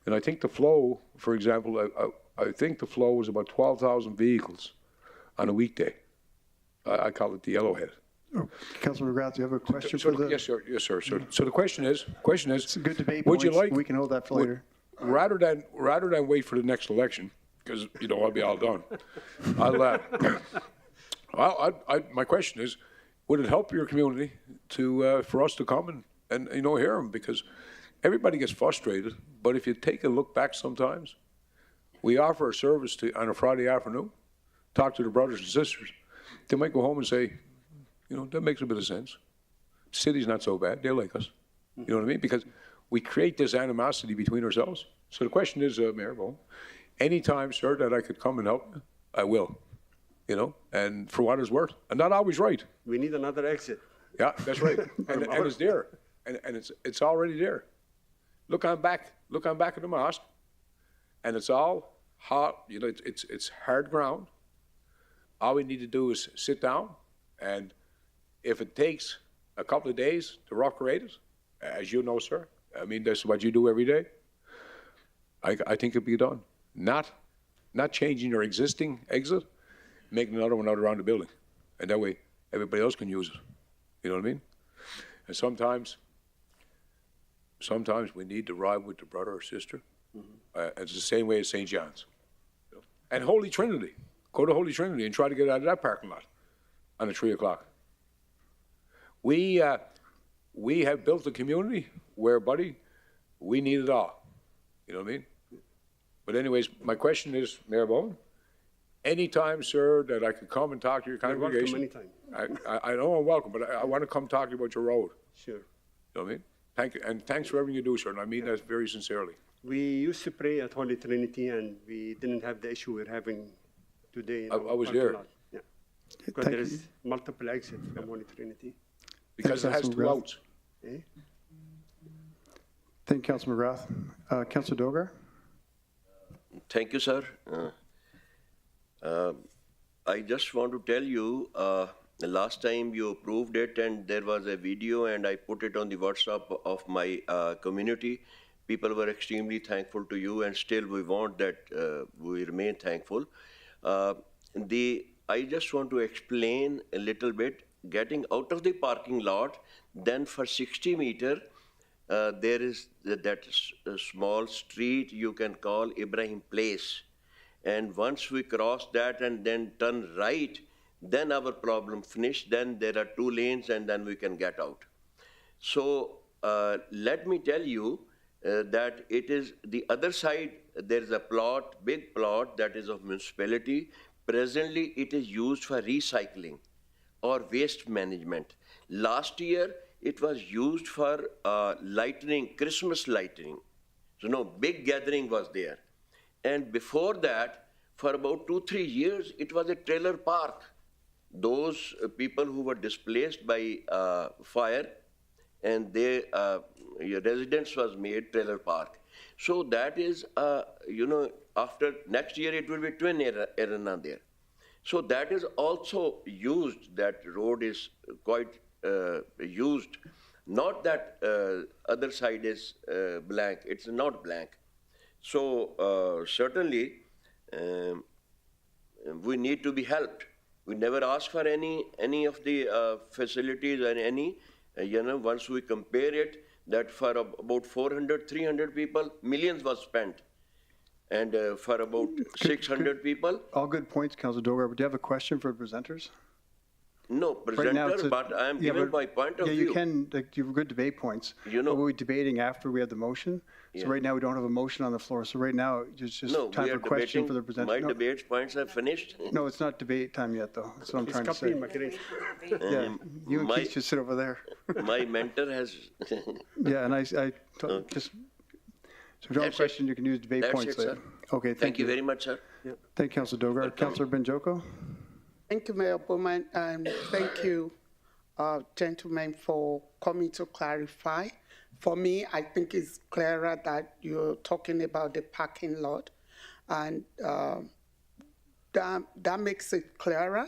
And I think the flow, for example, I think the flow was about 12,000 vehicles on a weekday. I call it the yellowhead. Oh, Councillor McGrath, do you have a question So for the? yes, sir. Yes, sir. So the question is, It's a good debate. would you points. like? We can hold that for later. Rather than wait for the next election, because you know I'll be all done. My question is, would it help your community to for us to come and you know hear them, because everybody gets frustrated. But if you take a look back, sometimes we offer a service on a Friday afternoon, talk to the brothers and sisters. They might go home and say, you know, that makes a bit of sense. City's not so bad. They like us. You know what I mean? Because we create this animosity between ourselves. So the question is, Mayor Bowman, anytime, sir, that I could come and help you, I will. You know, and for what it's worth. I'm not always right. We need another exit. Yeah, that's right. and it's there. And it's already there. Look on back at the mosque, and it's all hot. You know, it's hard ground. All we need to do is sit down, and if it takes a couple of days to rough grade it, as you know, sir, I mean, that's what you do every day, I think it'd be done. Not changing your existing exit, making another one out around the building. And that way, everybody else can use it. You know what I mean? And sometimes we need to ride with the brother or sister. Mm-hmm. It's the same way as St. John's. And Holy Trinity. Go to Holy Trinity and try to get out of that parking lot on 3 o'clock. We have built a community where, buddy, we need it all. You know what I mean? But anyways, my question is, Mayor Bowman, anytime, sir, that I could come and talk to your congregation. You're welcome anytime. I know I'm welcome, but I want to come talk to you about your road. Sure. You know what I mean? Thank you, and thanks for everything you do, sir, and I mean that very sincerely. We used to pray at Holy Trinity, and we didn't have the issue we're having today. I was there. Yeah. Because there is multiple exits from Holy Trinity. Because it has 2 outs. Eh? Thank you, Councillor McGrath. Councillor Dogar? Thank you, sir. I just want to tell you, the last time you approved it and there was a video and I put it on the WhatsApp of my community. People were extremely thankful to you, and still we want that we remain thankful. I just want to explain a little bit. Getting out of the parking lot, then for 60 meters, there is that small street you can call Ibrahim Place. And once we cross that and then turn right, then our problem finished. Then there are 2 lanes and then we can get out. So let me tell you that it is the other side. There is a plot, big plot that is of municipality. Presently, it is used for recycling or waste management. Last year, it was used for lightning, Christmas lightning. So no, big gathering was there. And before that, for about 2-3 years, it was a trailer park. Those people who were displaced by fire and their residence was made trailer park. So that is, after next year it will be twin arena there. So that is also used, that road is quite used. Not that other side is blank, it's not blank. So certainly we need to be helped. We never ask for any of the facilities or any, once we compare it, that for about 400, 300 people, millions was spent. And for about 600 people. All good points, Councillor Dogar, but do you have a question for the presenters? No, presenter, but I am giving my point of view. Yeah, you can, you have good debate points. But we'll be debating after we have the motion. So right now, we don't have a motion on the floor. So right now, it's just time for question for the presenter. My debate points are finished. No, it's not debate time yet, though. That's what I'm trying to say. Yeah, you and Keith just sit over there. My mentor has... Yeah, and I just... So if you don't have a question, you can use debate points later. Okay, thank you very much, sir. Yeah. Thank you, Councillor Dogar. Councillor Benjoko? Thank you, Mayor Bowman, and thank you, gentlemen, for coming to clarify. For me, I think it's clearer that you're talking about the parking lot, and that makes it clearer.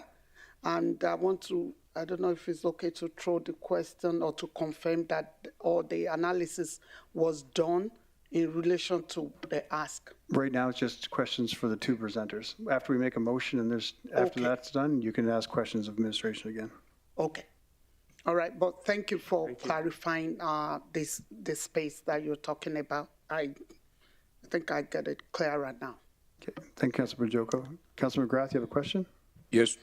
And I don't know if it's okay to throw the question or to confirm that all the analysis was done in relation to the ask. Right now, it's just questions for the two presenters. After we make a motion and after that's done, you can ask questions of administration again. Okay. All right, but thank you for clarifying this space that you're talking about. I think I get it clearer now. Okay, thank you, Councillor Benjoko. Councillor McGrath, you have a question? Yes,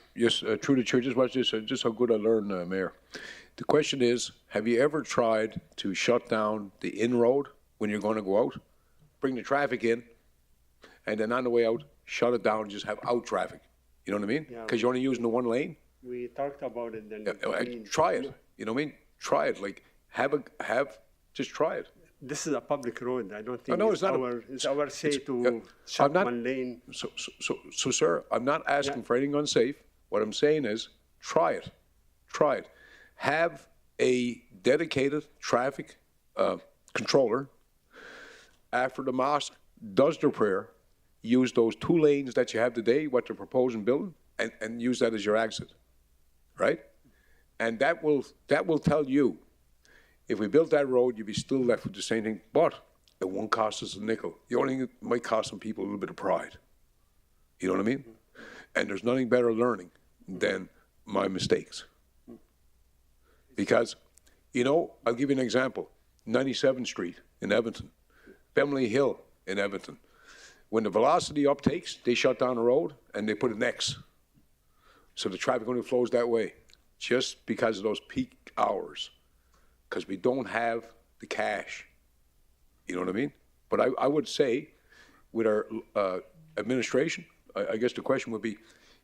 through the chair, just how good I learned, Mayor. The question is, have you ever tried to shut down the in-road when you're going to go out? Bring the traffic in, and then on the way out, shut it down and just have out traffic. You know what I mean? Because you're only using the one lane. We talked about it then. Try it. You know what I mean? Try it. Like, just try it. This is a public road. I don't think it's our say to shut one lane. So, sir, I'm not asking for anything unsafe. What I'm saying is, try it. Try it. Have a dedicated traffic controller, after the mosque does their prayer, use those 2 lanes that you have today, what they're proposing building, and use that as your exit, right? And that will tell you, if we built that road, you'd be still left with the same thing, but it won't cost us a nickel. The only thing it might cost some people a little bit of pride. You know what I mean? And there's nothing better learning than my mistakes. Because, I'll give you an example. 97th Street in Edmonton, Bemley Hill in Edmonton. When the velocity uptakes, they shut down the road and they put an X. So the traffic only flows that way, just because of those peak hours, because we don't have the cash. You know what I mean? But I would say, with our administration, I guess the question would be,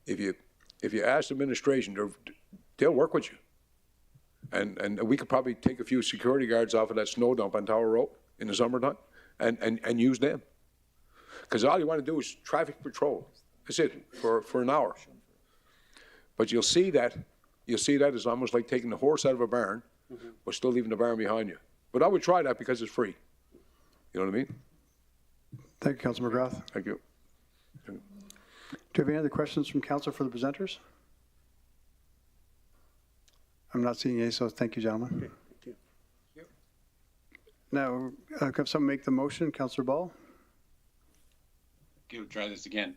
if you ask administration, they'll work with you. And we could probably take a few security guards off of that snow dump on Tower Road in the summertime and use them. Because all you want to do is traffic patrol. That's it, for an hour. But you'll see that is almost like taking the horse out of a barn, but still leaving the barn behind you. But I would try that because it's free. You know what I mean? Thank you, Councillor McGrath. Thank you. Do you have any other questions from council for the presenters? I'm not seeing any, so thank you, gentlemen. Okay, thank you. Now, could someone make the motion? Councillor Ball? Okay, we'll try this again.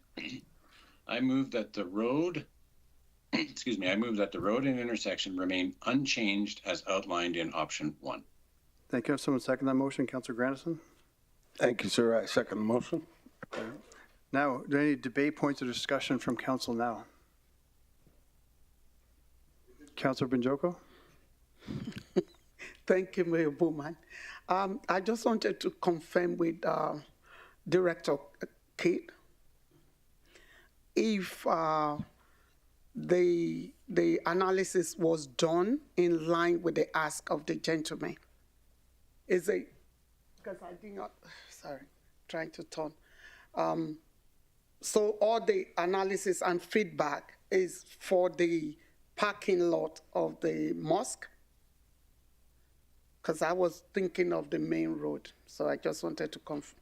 I move that the road, I move that the road and intersection remain unchanged as outlined in option 1. Thank you. Have someone second that motion? Councillor Grandison? Thank you, sir. I second the motion. Now, are there any debate points of discussion from council now? Councillor Benjoko? Thank you, Mayor Bowman. I just wanted to confirm with Director Kate if the analysis was done in line with the ask of the gentleman. Is it, because I did not, sorry, trying to turn. So all the analysis and feedback is for the parking lot of the mosque? Because I was thinking of the main road, so I just wanted to confirm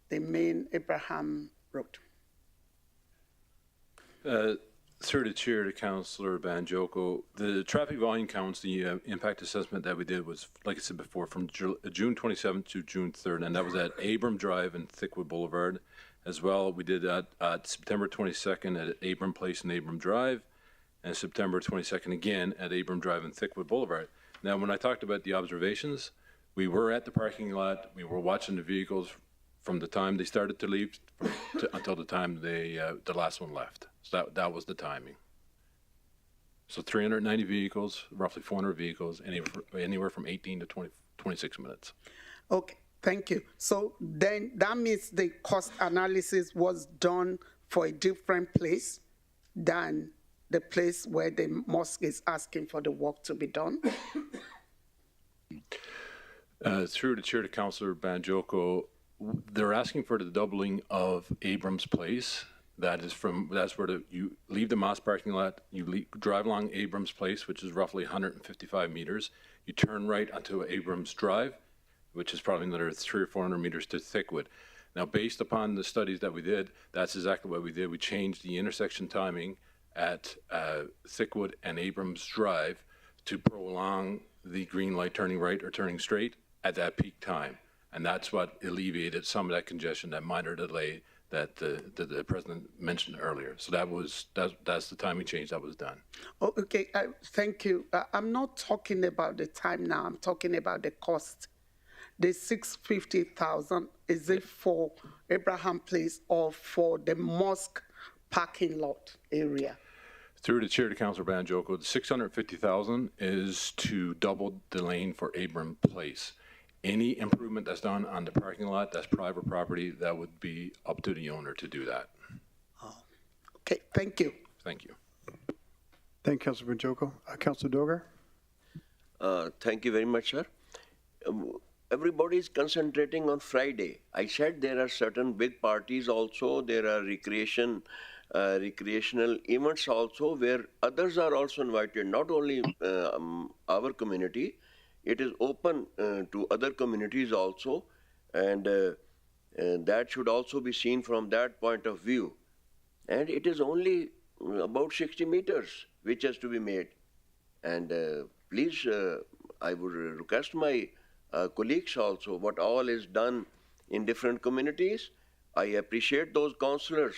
the main Abraham Road. Through the chair to Councillor Banjoko, the traffic volume counts, the impact assessment that we did was, like I said before, from June 27th to June 3rd, and that was at Abram Drive and Thickwood Boulevard. As well, we did that at September 22nd at Abram Place and Abram Drive, and September 22nd again at Abram Drive and Thickwood Boulevard. Now, when I talked about the observations, we were at the parking lot, we were watching the vehicles from the time they started to leave until the time the last one left. So that was the timing. So 390 vehicles, roughly 400 vehicles, anywhere from 18 to 26 minutes. Okay, thank you. So then that means the cost analysis was done for a different place than the place where the mosque is asking for the work to be done? Through the chair to Councillor Banjoko, they're asking for the doubling of Abrams Place. That's where you leave the mosque parking lot, you drive along Abrams Place, which is roughly 155 meters. You turn right onto Abrams Drive, which is probably another 300 or 400 meters to Thickwood. Now, based upon the studies that we did, that's exactly what we did. We changed the intersection timing at Thickwood and Abrams Drive to prolong the green light turning right or turning straight at that peak time. And that's what alleviated some of that congestion, that minor delay that the president mentioned earlier. So that's the timing change that was done. Oh, okay, thank you. I'm not talking about the time now. I'm talking about the cost. The $650,000, is it for Abraham Place or for the mosque parking lot area? Through the chair to Councillor Banjoko, the $650,000 is to double the lane for Abram Place. Any improvement that's done on the parking lot, that's private property, that would be up to the owner to do that. Oh, okay, thank you. Thank you. Thank you, Councillor Banjoko. Councillor Dogar. Thank you very much, sir. Everybody is concentrating on Friday. I said there are certain big parties also. There are recreational events also where others are also invited, not only our community. It is open to other communities also, and that should also be seen from that point of view. And it is only about 60 meters which has to be made. And please, I would request my colleagues also, what all is done in different communities. I appreciate those councillors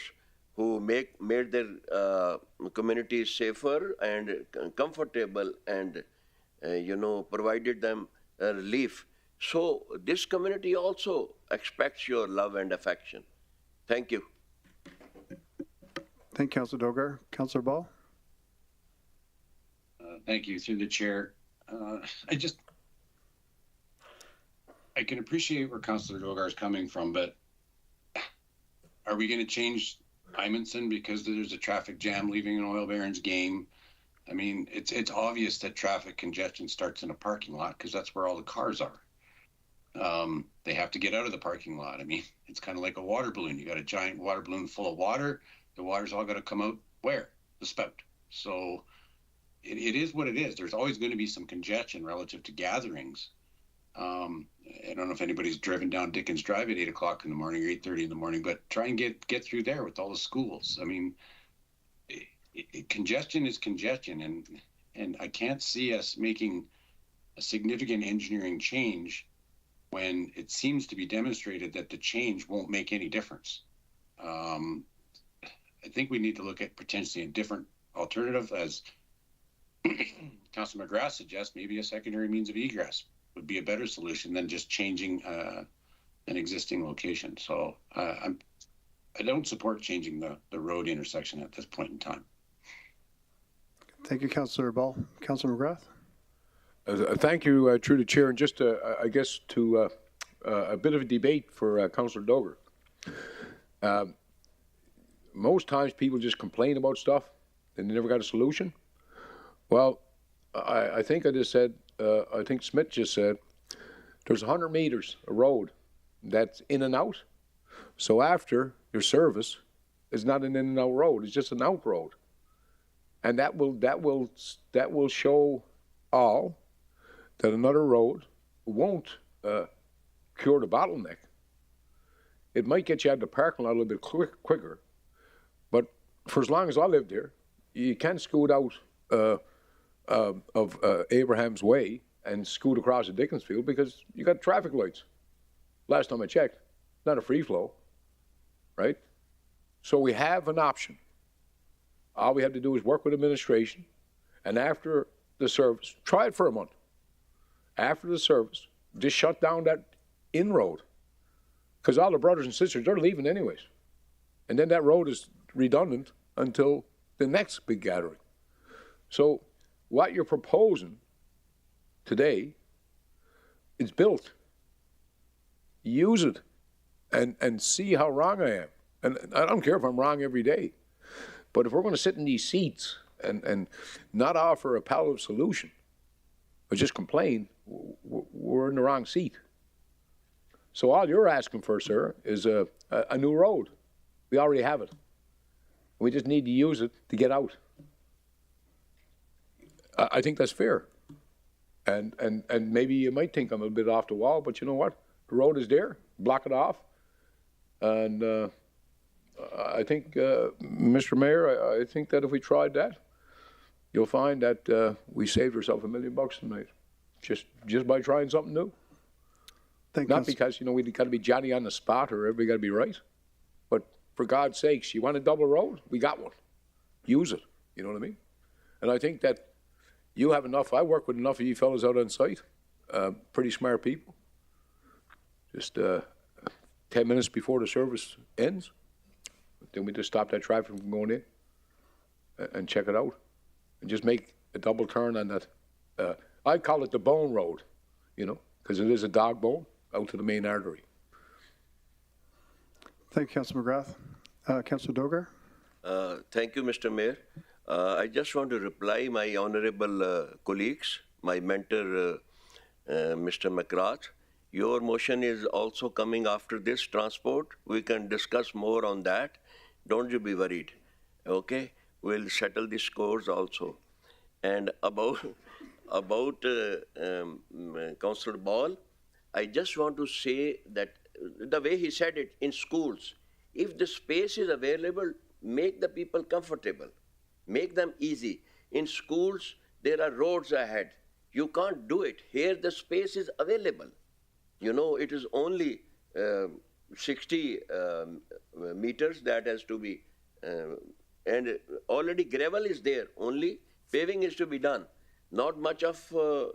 who made their communities safer and comfortable and provided them relief. So this community also expects your love and affection. Thank you. Thank you, Councillor Dogar. Councillor Ball. Thank you. Through the chair, I can appreciate where Councillor Dogar is coming from, but are we going to change Hymanson because there's a traffic jam leaving an oil barons game? I mean, it's obvious that traffic congestion starts in a parking lot because that's where all the cars are. They have to get out of the parking lot. I mean, it's kind of like a water balloon. You got a giant water balloon full of water. The water's all got to come out where? The spout. So it is what it is. There's always going to be some congestion relative to gatherings. I don't know if anybody's driven down Dickens Drive at 8 o'clock in the morning or 8:30 in the morning, but try and get through there with all the schools. I mean, congestion is congestion, and I can't see us making a significant engineering change when it seems to be demonstrated that the change won't make any difference. I think we need to look at potentially a different alternative, as Councillor McGrath suggests. Maybe a secondary means of egress would be a better solution than just changing an existing location. So I don't support changing the road intersection at this point in time. Thank you, Councillor Ball. Councillor McGrath. Thank you, through the chair, and just I guess to a bit of a debate for Councillor Dogar. Most times people just complain about stuff and they never got a solution. Well, I think I just said, I think Smith just said, there's 100 meters of road that's in and out. So after your service, it's not an in and out road, it's just an out road. And that will show all that another road won't cure the bottleneck. It might get you out of the parking lot a little bit quicker, but for as long as I lived there, you can't scoot out of Abraham's Way and scoot across the Dickensfield because you got traffic lights. Last time I checked, not a free flow, right? So we have an option. All we have to do is work with administration, and after the service, try it for a month. After the service, just shut down that in-road, because all the brothers and sisters, they're leaving anyways. And then that road is redundant until the next big gathering. So what you're proposing today is built. Use it and see how wrong I am. And I don't care if I'm wrong every day. But if we're going to sit in these seats and not offer a palliative solution, or just complain, we're in the wrong seat. So all you're asking for, sir, is a new road. We already have it. We just need to use it to get out. I think that's fair. And maybe you might think I'm a bit off the wall, but you know what? The road is there. Block it off. And I think, Mr. Mayor, I think that if we tried that, you'll find that we saved ourselves $1 million tonight, just by trying something new. Not because, you know, we got to be Johnny on the spot or everybody got to be right, but for God's sakes, you want a double road? We got one. Use it. You know what I mean? And I think that you have enough. I work with enough of you fellas out on site, pretty smart people. Just 10 minutes before the service ends, then we just stop that traffic from going in and check it out, and just make a double turn on that. I call it the bone road, you know, because it is a dog bone out to the main artery. Thank you, Councillor McGrath. Councillor Dogar. Thank you, Mr. Mayor. I just want to reply my honorable colleagues, my mentor, Mr. McGrath. Your motion is also coming after this transport. We can discuss more on that. Don't you be worried, okay? We'll settle the scores also. And about Councillor Ball, I just want to say that the way he said it, in schools, if the space is available, make the people comfortable, make them easy. In schools, there are roads ahead. You can't do it. Here, the space is available. You know, it is only 60 meters that has to be, and already gravel is there, only paving is to be done. Not much of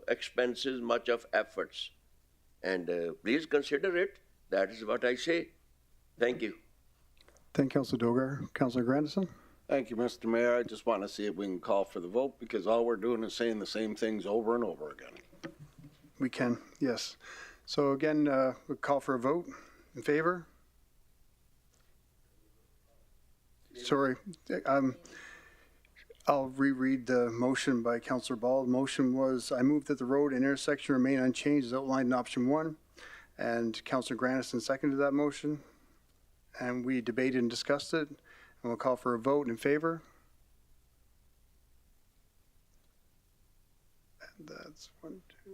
expenses, much of efforts. And please consider it. That is what I say. Thank you. Thank you, Councillor Dogar. Councillor Grandison. Thank you, Mr. Mayor. I just want to see if we can call for the vote, because all we're doing is saying the same things over and over again. We can, yes. So again, we'll call for a vote. In favor? Sorry, I'll reread the motion by Councillor Ball. The motion was, I move that the road and intersection remain unchanged as outlined in option 1. And Councillor Grandison seconded that motion. And we debated and discussed it. And we'll call for a vote in favor. And that's 1, 2.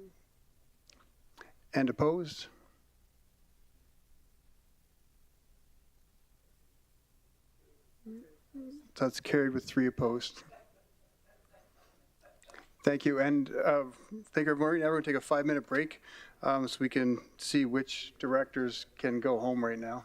And opposed? That's carried with 3 opposed. Thank you. And thank you, everyone. Everyone take a 5-minute break so we can see which directors can go home right now.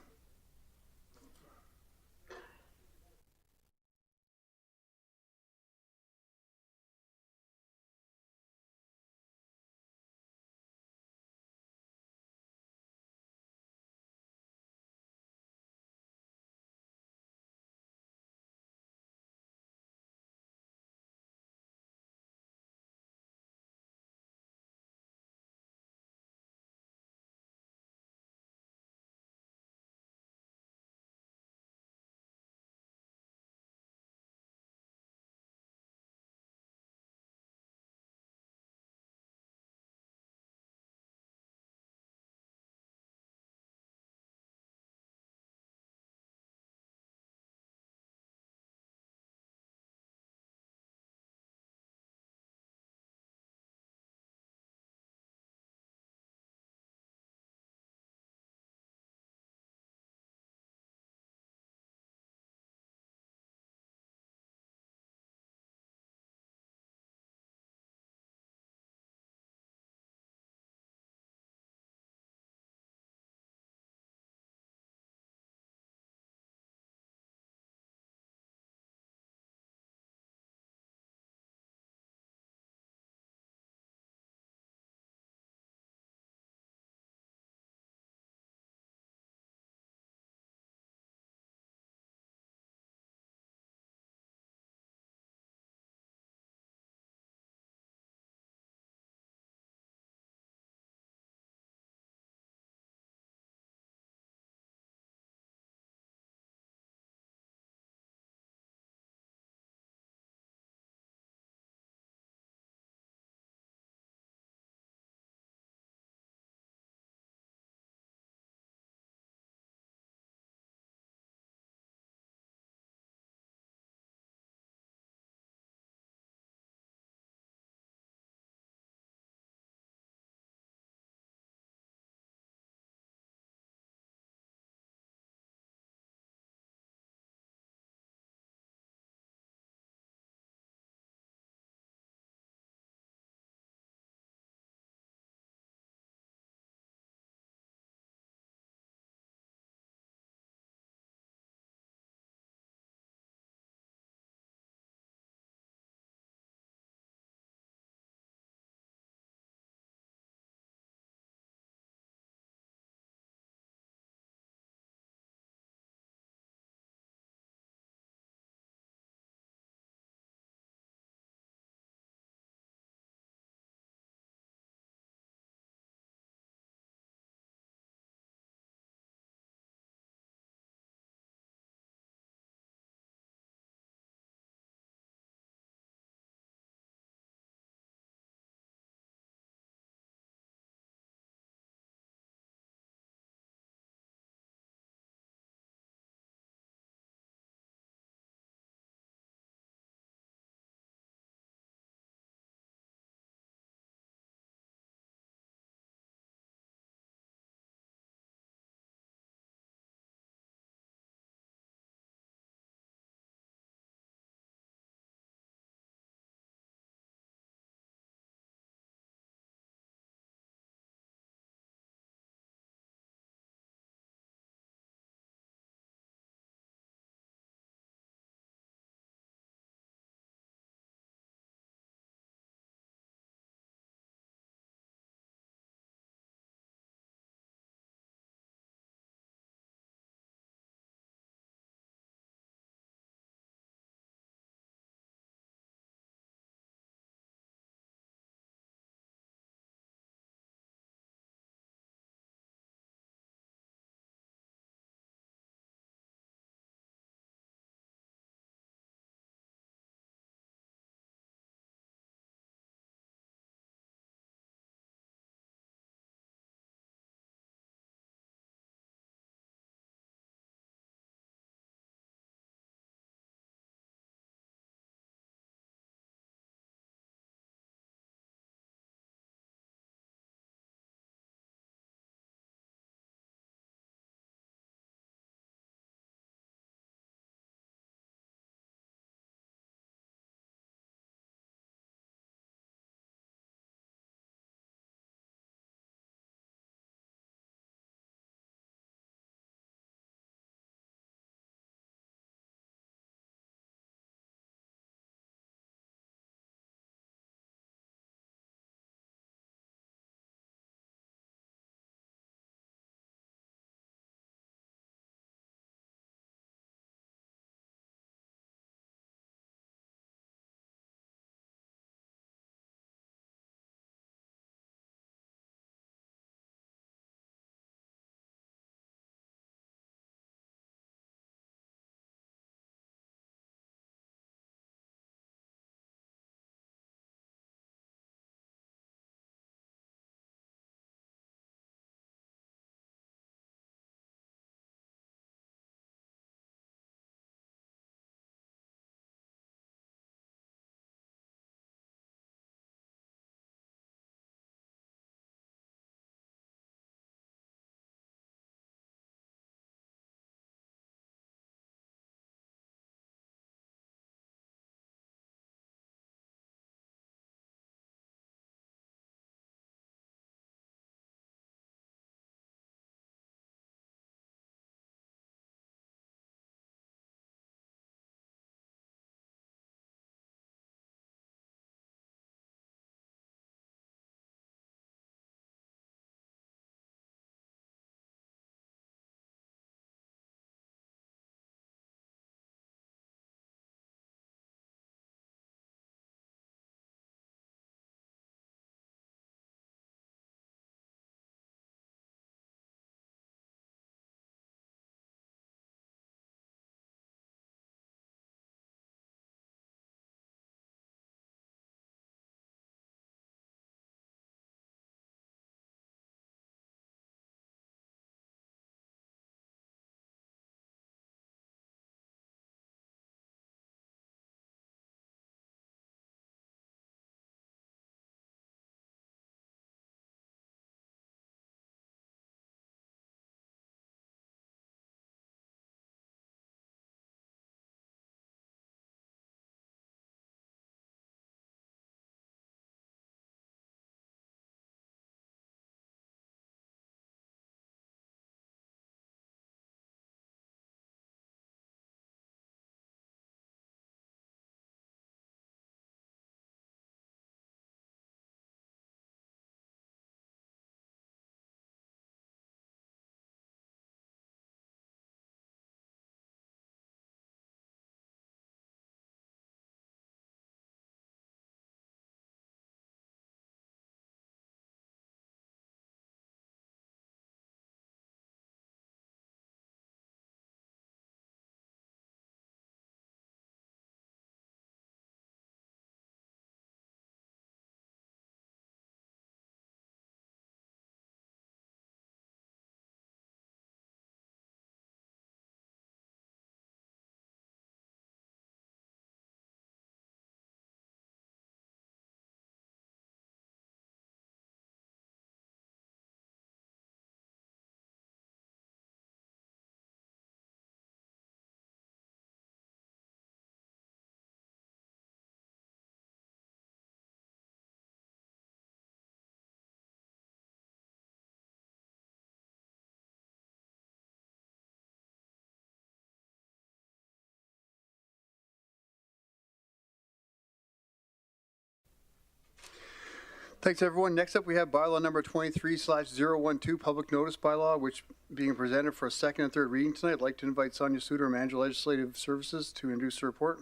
Thanks, everyone. Next up, we have bylaw number 23/012, public notice bylaw, which being presented for a second and third reading tonight. I'd like to invite Sonia Suter, Manager Legislative Services, to introduce the report.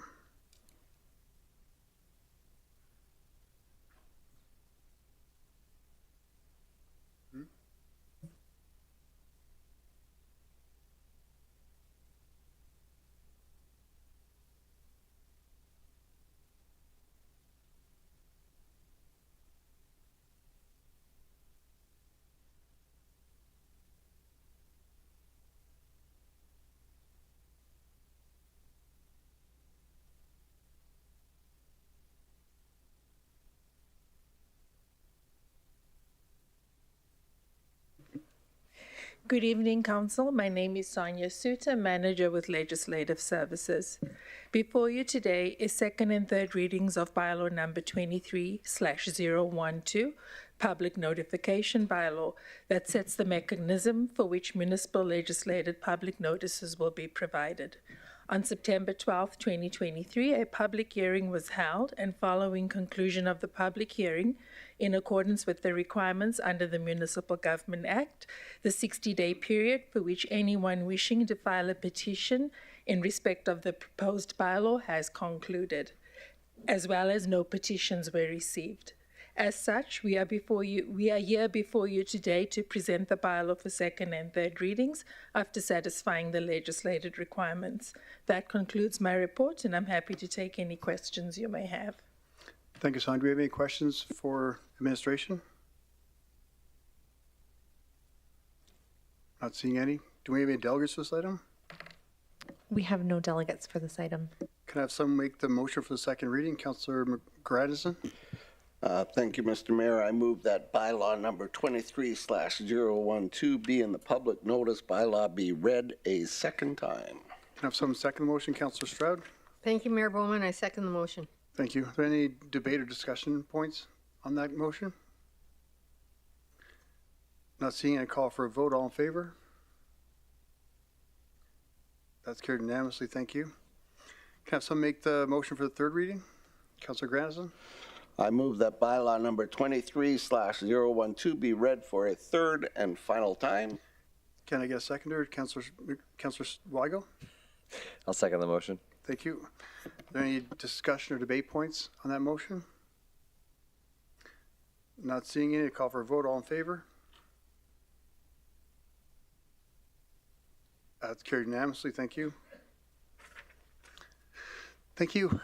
Good evening, Council. My name is Sonia Suter, Manager with Legislative Services. Before you today is second and third readings of Bylaw number 23/012, Public Notification Bylaw, that sets the mechanism for which municipal legislated public notices will be provided. On September 12, 2023, a public hearing was held, and following conclusion of the public hearing, in accordance with the requirements under the Municipal Government Act, the 60-day period for which anyone wishing to file a petition in respect of the proposed bylaw has concluded, as well as no petitions were received. As such, we are here before you today to present the bylaw for second and third readings after satisfying the legislated requirements. That concludes my report, and I'm happy to take any questions you may have. Thank you, Sonia. Do we have any questions for administration? Not seeing any. Do we have any delegates for this item? We have no delegates for this item. Can I have someone make the motion for the second reading? Councillor McGrath. Thank you, Mr. Mayor. I move that bylaw number 23/012 be in the public notice bylaw be read a second time. Can I have someone second the motion? Councillor Stroud. Thank you, Mayor Bowman. I second the motion. Thank you. Are there any debate or discussion points on that motion? Not seeing any. Call for a vote. All in favor? That's carried unanimously. Thank you. Can I have someone make the motion for the third reading? Councillor Grandison. I move that bylaw number 23/012 be read for a third and final time. Can I get a seconder? Councillor Weigel. I'll second the motion. Thank you. Are there any discussion or debate points on that motion? Not seeing any. Call for a vote. All in favor? That's carried unanimously. Thank you. Thank you.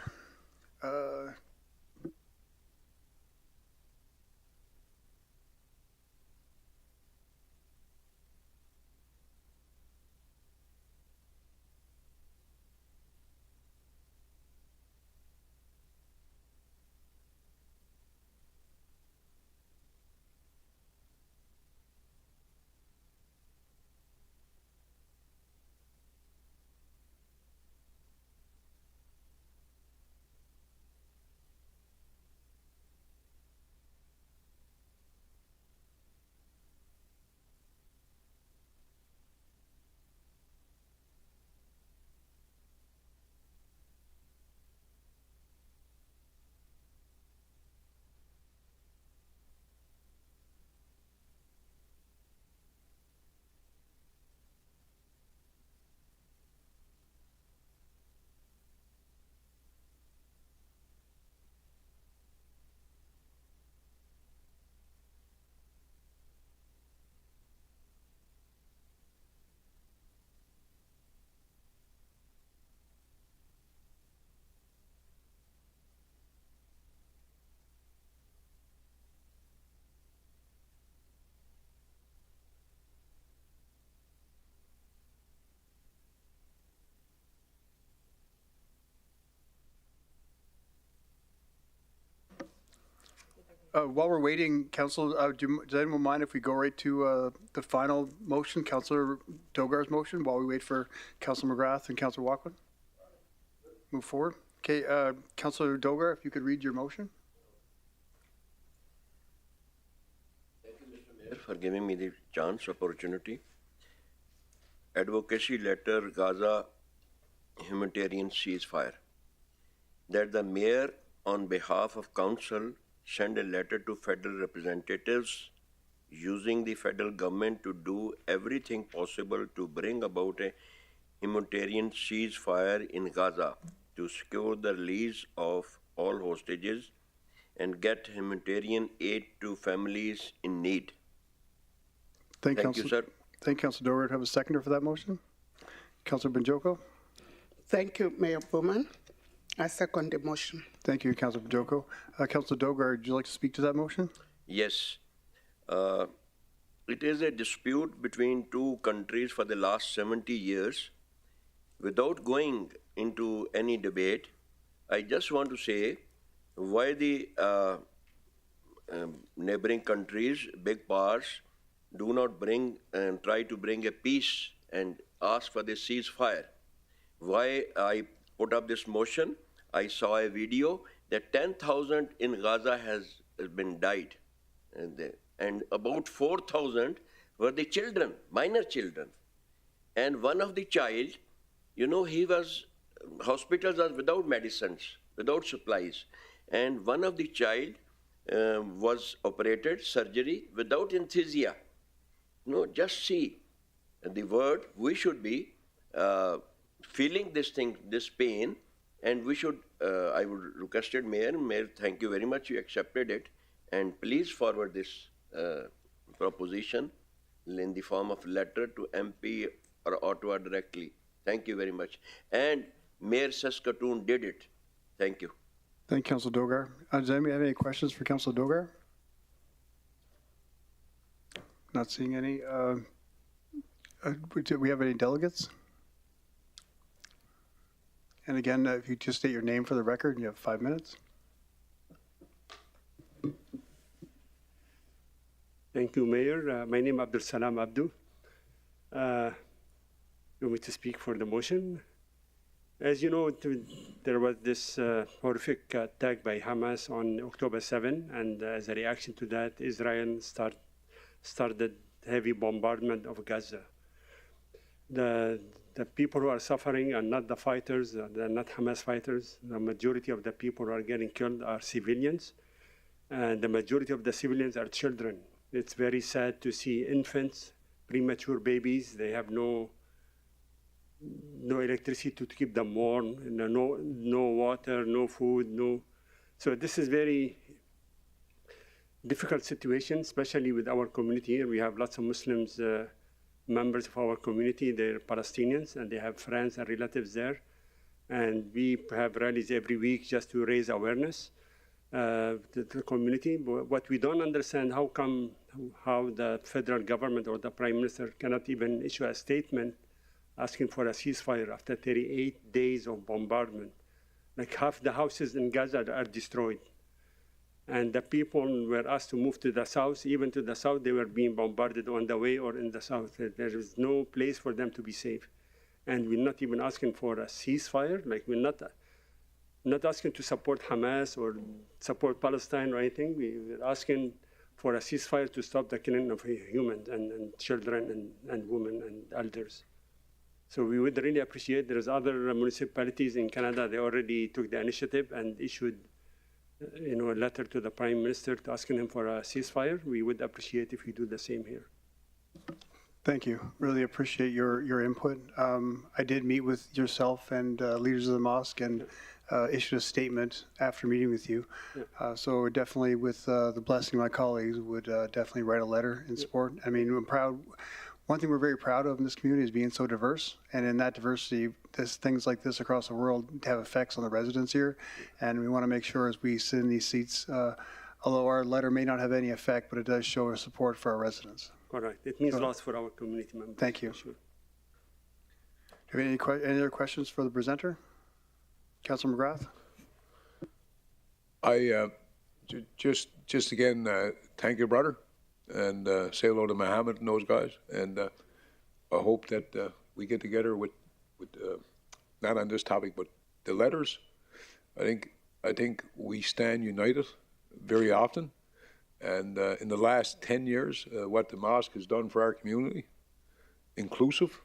While we're waiting, Council, does anyone mind if we go right to the final motion, Councillor Dogar's motion, while we wait for Councillor McGrath and Councillor Walkwood? Move forward. Okay, Councillor Dogar, if you could read your motion. Thank you, Mr. Mayor, for giving me the chance, opportunity. Advocacy letter Gaza humanitarian ceasefire. That the mayor, on behalf of council, send a letter to federal representatives using the federal government to do everything possible to bring about a humanitarian ceasefire in Gaza to secure the release of all hostages and get humanitarian aid to families in need. Thank you, sir. Thank you, Councillor Dogar. Do I have a seconder for that motion? Councillor Banjoko? Thank you, Mayor Bowman. I second the motion. Thank you, Councillor Banjoko. Councillor Dogar, would you like to speak to that motion? Yes. It is a dispute between two countries for the last 70 years. Without going into any debate, I just want to say why the neighboring countries, big powers, do not bring and try to bring a peace and ask for the ceasefire. Why I put up this motion, I saw a video that 10,000 in Gaza has been died. And about 4,000 were the children, minor children. And one of the child, he was, hospitals are without medicines, without supplies. And one of the child was operated, surgery, without anesthesia. Just see the word, we should be feeling this thing, this pain, and we should, I would requested Mayor, thank you very much, you accepted it, and please forward this proposition in the form of letter to MP or Ottawa directly. Thank you very much. And Mayor Saskatoon did it. Thank you. Thank you, Councillor Dogar. Does anybody have any questions for Councillor Dogar? Not seeing any. Do we have any delegates? And again, if you just state your name for the record, you have 5 minutes. Thank you, Mayor. My name is Abdul Salam Abdu. You want me to speak for the motion? As you know, there was this horrific attack by Hamas on October 7, and as a reaction to that, Israel started heavy bombardment of Gaza. The people who are suffering are not the fighters, they're not Hamas fighters. The majority of the people who are getting killed are civilians, and the majority of the civilians are children. It's very sad to see infants, premature babies. They have no electricity to keep them warm, no water, no food, So this is very difficult situation, especially with our community here. We have lots of Muslims, members of our community. They're Palestinians, and they have friends and relatives there. And we have rallies every week just to raise awareness to the community. But what we don't understand, how the federal government or the Prime Minister cannot even issue a statement asking for a ceasefire after 38 days of bombardment. Like half the houses in Gaza are destroyed. And the people were asked to move to the south. Even to the south, they were being bombarded on the way or in the south. There is no place for them to be safe. And we're not even asking for a ceasefire. Like, we're not asking to support Hamas or support Palestine or anything. We're asking for a ceasefire to stop the killing of humans and children and women and elders. So we would really appreciate. There's other municipalities in Canada. They already took the initiative and issued, a letter to the Prime Minister asking him for a ceasefire. We would appreciate if you do the same here. Thank you. Really appreciate your input. I did meet with yourself and leaders of the mosque and issued a statement after meeting with you. So definitely, with the blessing of my colleagues, would definitely write a letter in support. I mean, I'm proud. One thing we're very proud of in this community is being so diverse, and in that diversity, there's things like this across the world have effects on the residents here, and we want to make sure as we sit in these seats, although our letter may not have any effect, but it does show our support for our residents. Correct. It means lots for our community members. Thank you. Sure. Do you have any other questions for the presenter? Councillor McGrath? I just again thank you, brother, and say hello to Mohammed and those guys. And I hope that we get together with not on this topic, but the letters. I think we stand united very often. And in the last 10 years, what the mosque has done for our community, inclusive,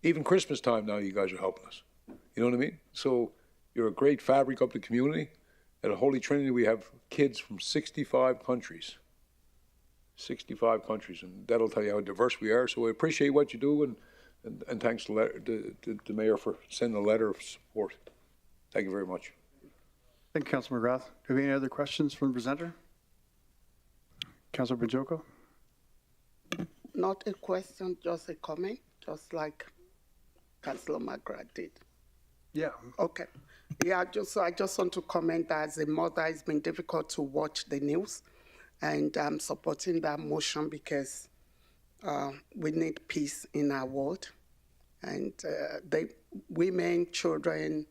even Christmas time now, you guys are helping us. You know what I mean? So you're a great fabric of the community, At Holy Trinity, we have kids from 65 countries. 65 countries, and that'll tell you how diverse we are. So I appreciate what you do, and thanks to the Mayor for sending a letter of support. Thank you very much. Thank you, Councillor McGrath. Do we have any other questions from the presenter? Councillor Bajoko? Not a question, just a comment, just like Councillor McGrath did. Yeah. Okay. Yeah, I just want to comment that as a mother, it's been difficult to watch the news, and I'm supporting that motion because we need peace in our world, and the women, children,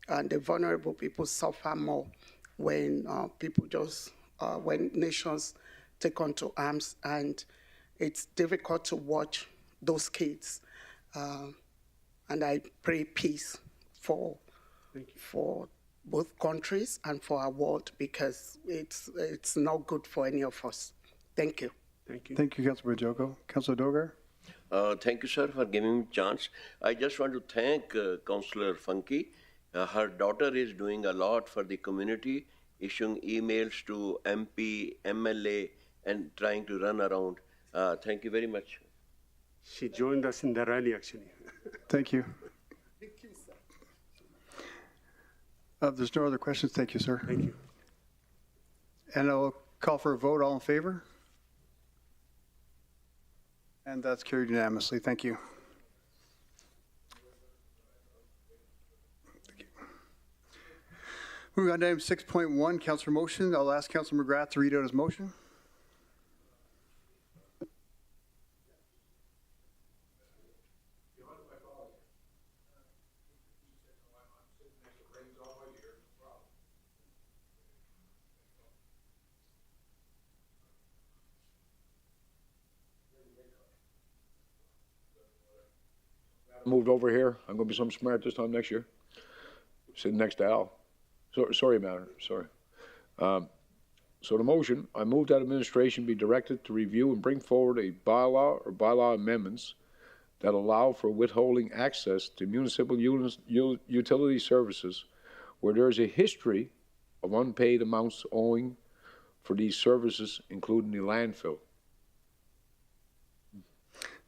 and the vulnerable people suffer more when when nations take on to arms, and it's difficult to watch those kids. And I pray peace for both countries and for our world, because it's not good for any of us. Thank you. Thank you. Thank you, Councillor Bajoko. Councillor Dogar? Thank you, sir, for giving me a chance. I just want to thank Councillor Funky. Her daughter is doing a lot for the community, issuing emails to MP, MLA, and trying to run around. Thank you very much. She joined us in the rally, actually. Thank you. There's no other questions. Thank you, sir. Thank you. And I'll call for a vote. All in favor? And that's carried unanimously. Thank you. Moving on to item 6.1, Councillor motion. I'll ask Councillor McGrath to read out his motion. Moved over here. I'm going to be something smart this time next year. Sitting next to Al. Sorry, Mayor. Sorry. So the motion, I move that administration be directed to review and bring forward a bylaw or bylaw amendments that allow for withholding access to municipal utility services where there is a history of unpaid amounts owing for these services, including the landfill.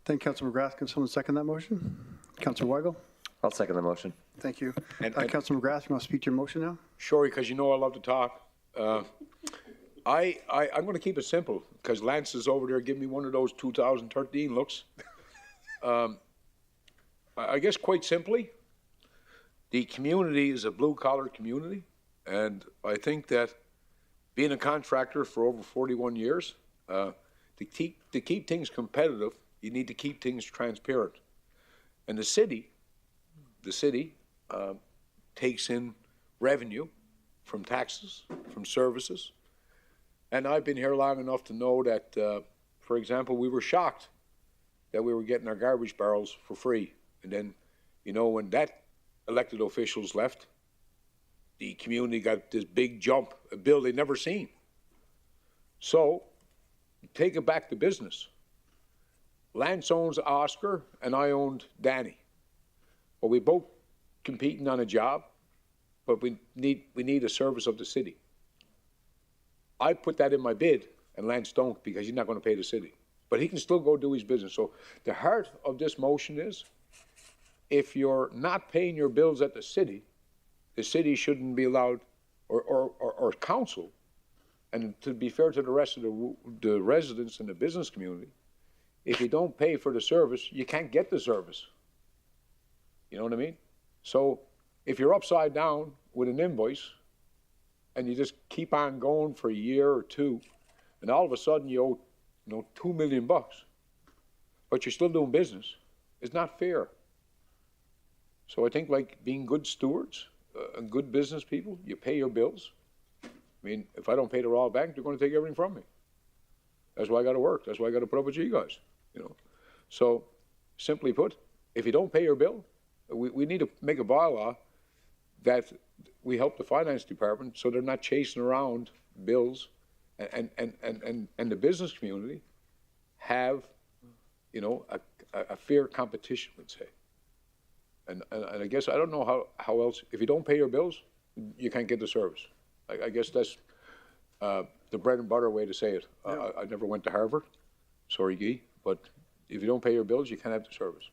Thank you, Councillor McGrath. Can someone second that motion? Councillor Weigel? I'll second the motion. Thank you. Councillor McGrath, you want to speak to your motion now? Sure, because you know I love to talk. I'm going to keep it simple because Lance is over there giving me one of those 2013 looks. I guess quite simply, the community is a blue-collar community, and I think that being a contractor for over 41 years, to keep things competitive, you need to keep things transparent. And the city takes in revenue from taxes, from services. And I've been here long enough to know that, for example, we were shocked that we were getting our garbage barrels for free. And then, you know, when that elected officials left, the community got this big jump, a bill they'd never seen. So, take it back to business. Lance owns Oscar and I owned Danny. Well, we both competing on a job, but we need a service of the city. I put that in my bid, and Lance don't because he's not going to pay the city. But he can still go do his business. So the heart of this motion is, if you're not paying your bills at the city shouldn't be allowed, or council, and to be fair to the rest of the residents in the business community, if you don't pay for the service, you can't get the service. You know what I mean? So if you're upside down with an invoice and you just keep on going for a year or two, and all of a sudden you owe, $2 million, but you're still doing business, it's not fair. So I think, like, being good stewards and good business people, you pay your bills. I mean, if I don't pay the Royal Bank, they're going to take everything from me. That's why I got to work. That's why I got to put up with you guys. So, simply put, if you don't pay your bill, we need to make a bylaw that we help the finance department so they're not chasing around bills, and the business community have, a fair competition, let's say. And I guess I don't know how else. If you don't pay your bills, you can't get the service. I guess that's the bread and butter way to say it. I never went to Harvard, sorry, Guy, but if you don't pay your bills, you can't have the service.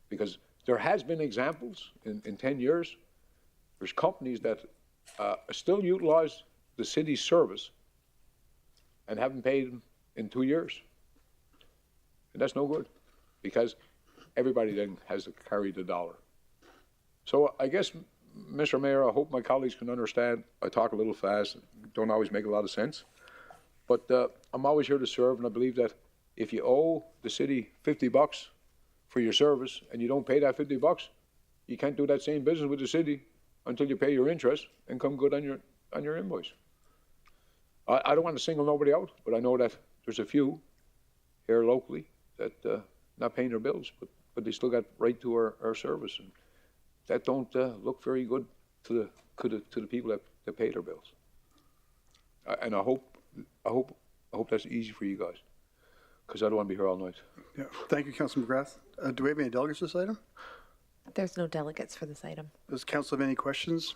Because there has been examples in 10 years, there's companies that still utilize the city's service and haven't paid them in 2 years. And that's no good, because everybody then has to carry the dollar. So I guess, Mr. Mayor, I hope my colleagues can understand. I talk a little fast, don't always make a lot of sense. But I'm always here to serve, and I believe that if you owe the city $50 for your service and you don't pay that $50, you can't do that same business with the city until you pay your interest and come good on your invoice. I don't want to single nobody out, but I know that there's a few here locally that not paying their bills, but they still got right to our service, and that don't look very good to the people that pay their bills. And I hope that's easy for you guys, because I don't want to be here all night. Yeah. Thank you, Councilor McGrath. Do we have any delegates for this item? There's no delegates for this item. Does council have any questions?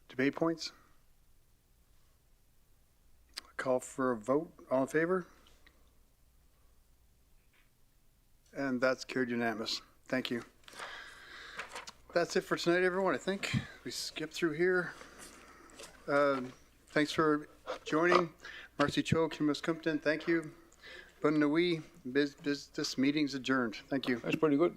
Debate points? Call for a vote. All in favor? And that's carried unanimous. Thank you. That's it for tonight, everyone. I think we skipped through here. Thanks for joining. Marcy Cho, Kim Muscumpton, thank you. Bunnawi, this meeting's adjourned. Thank you. That's pretty good.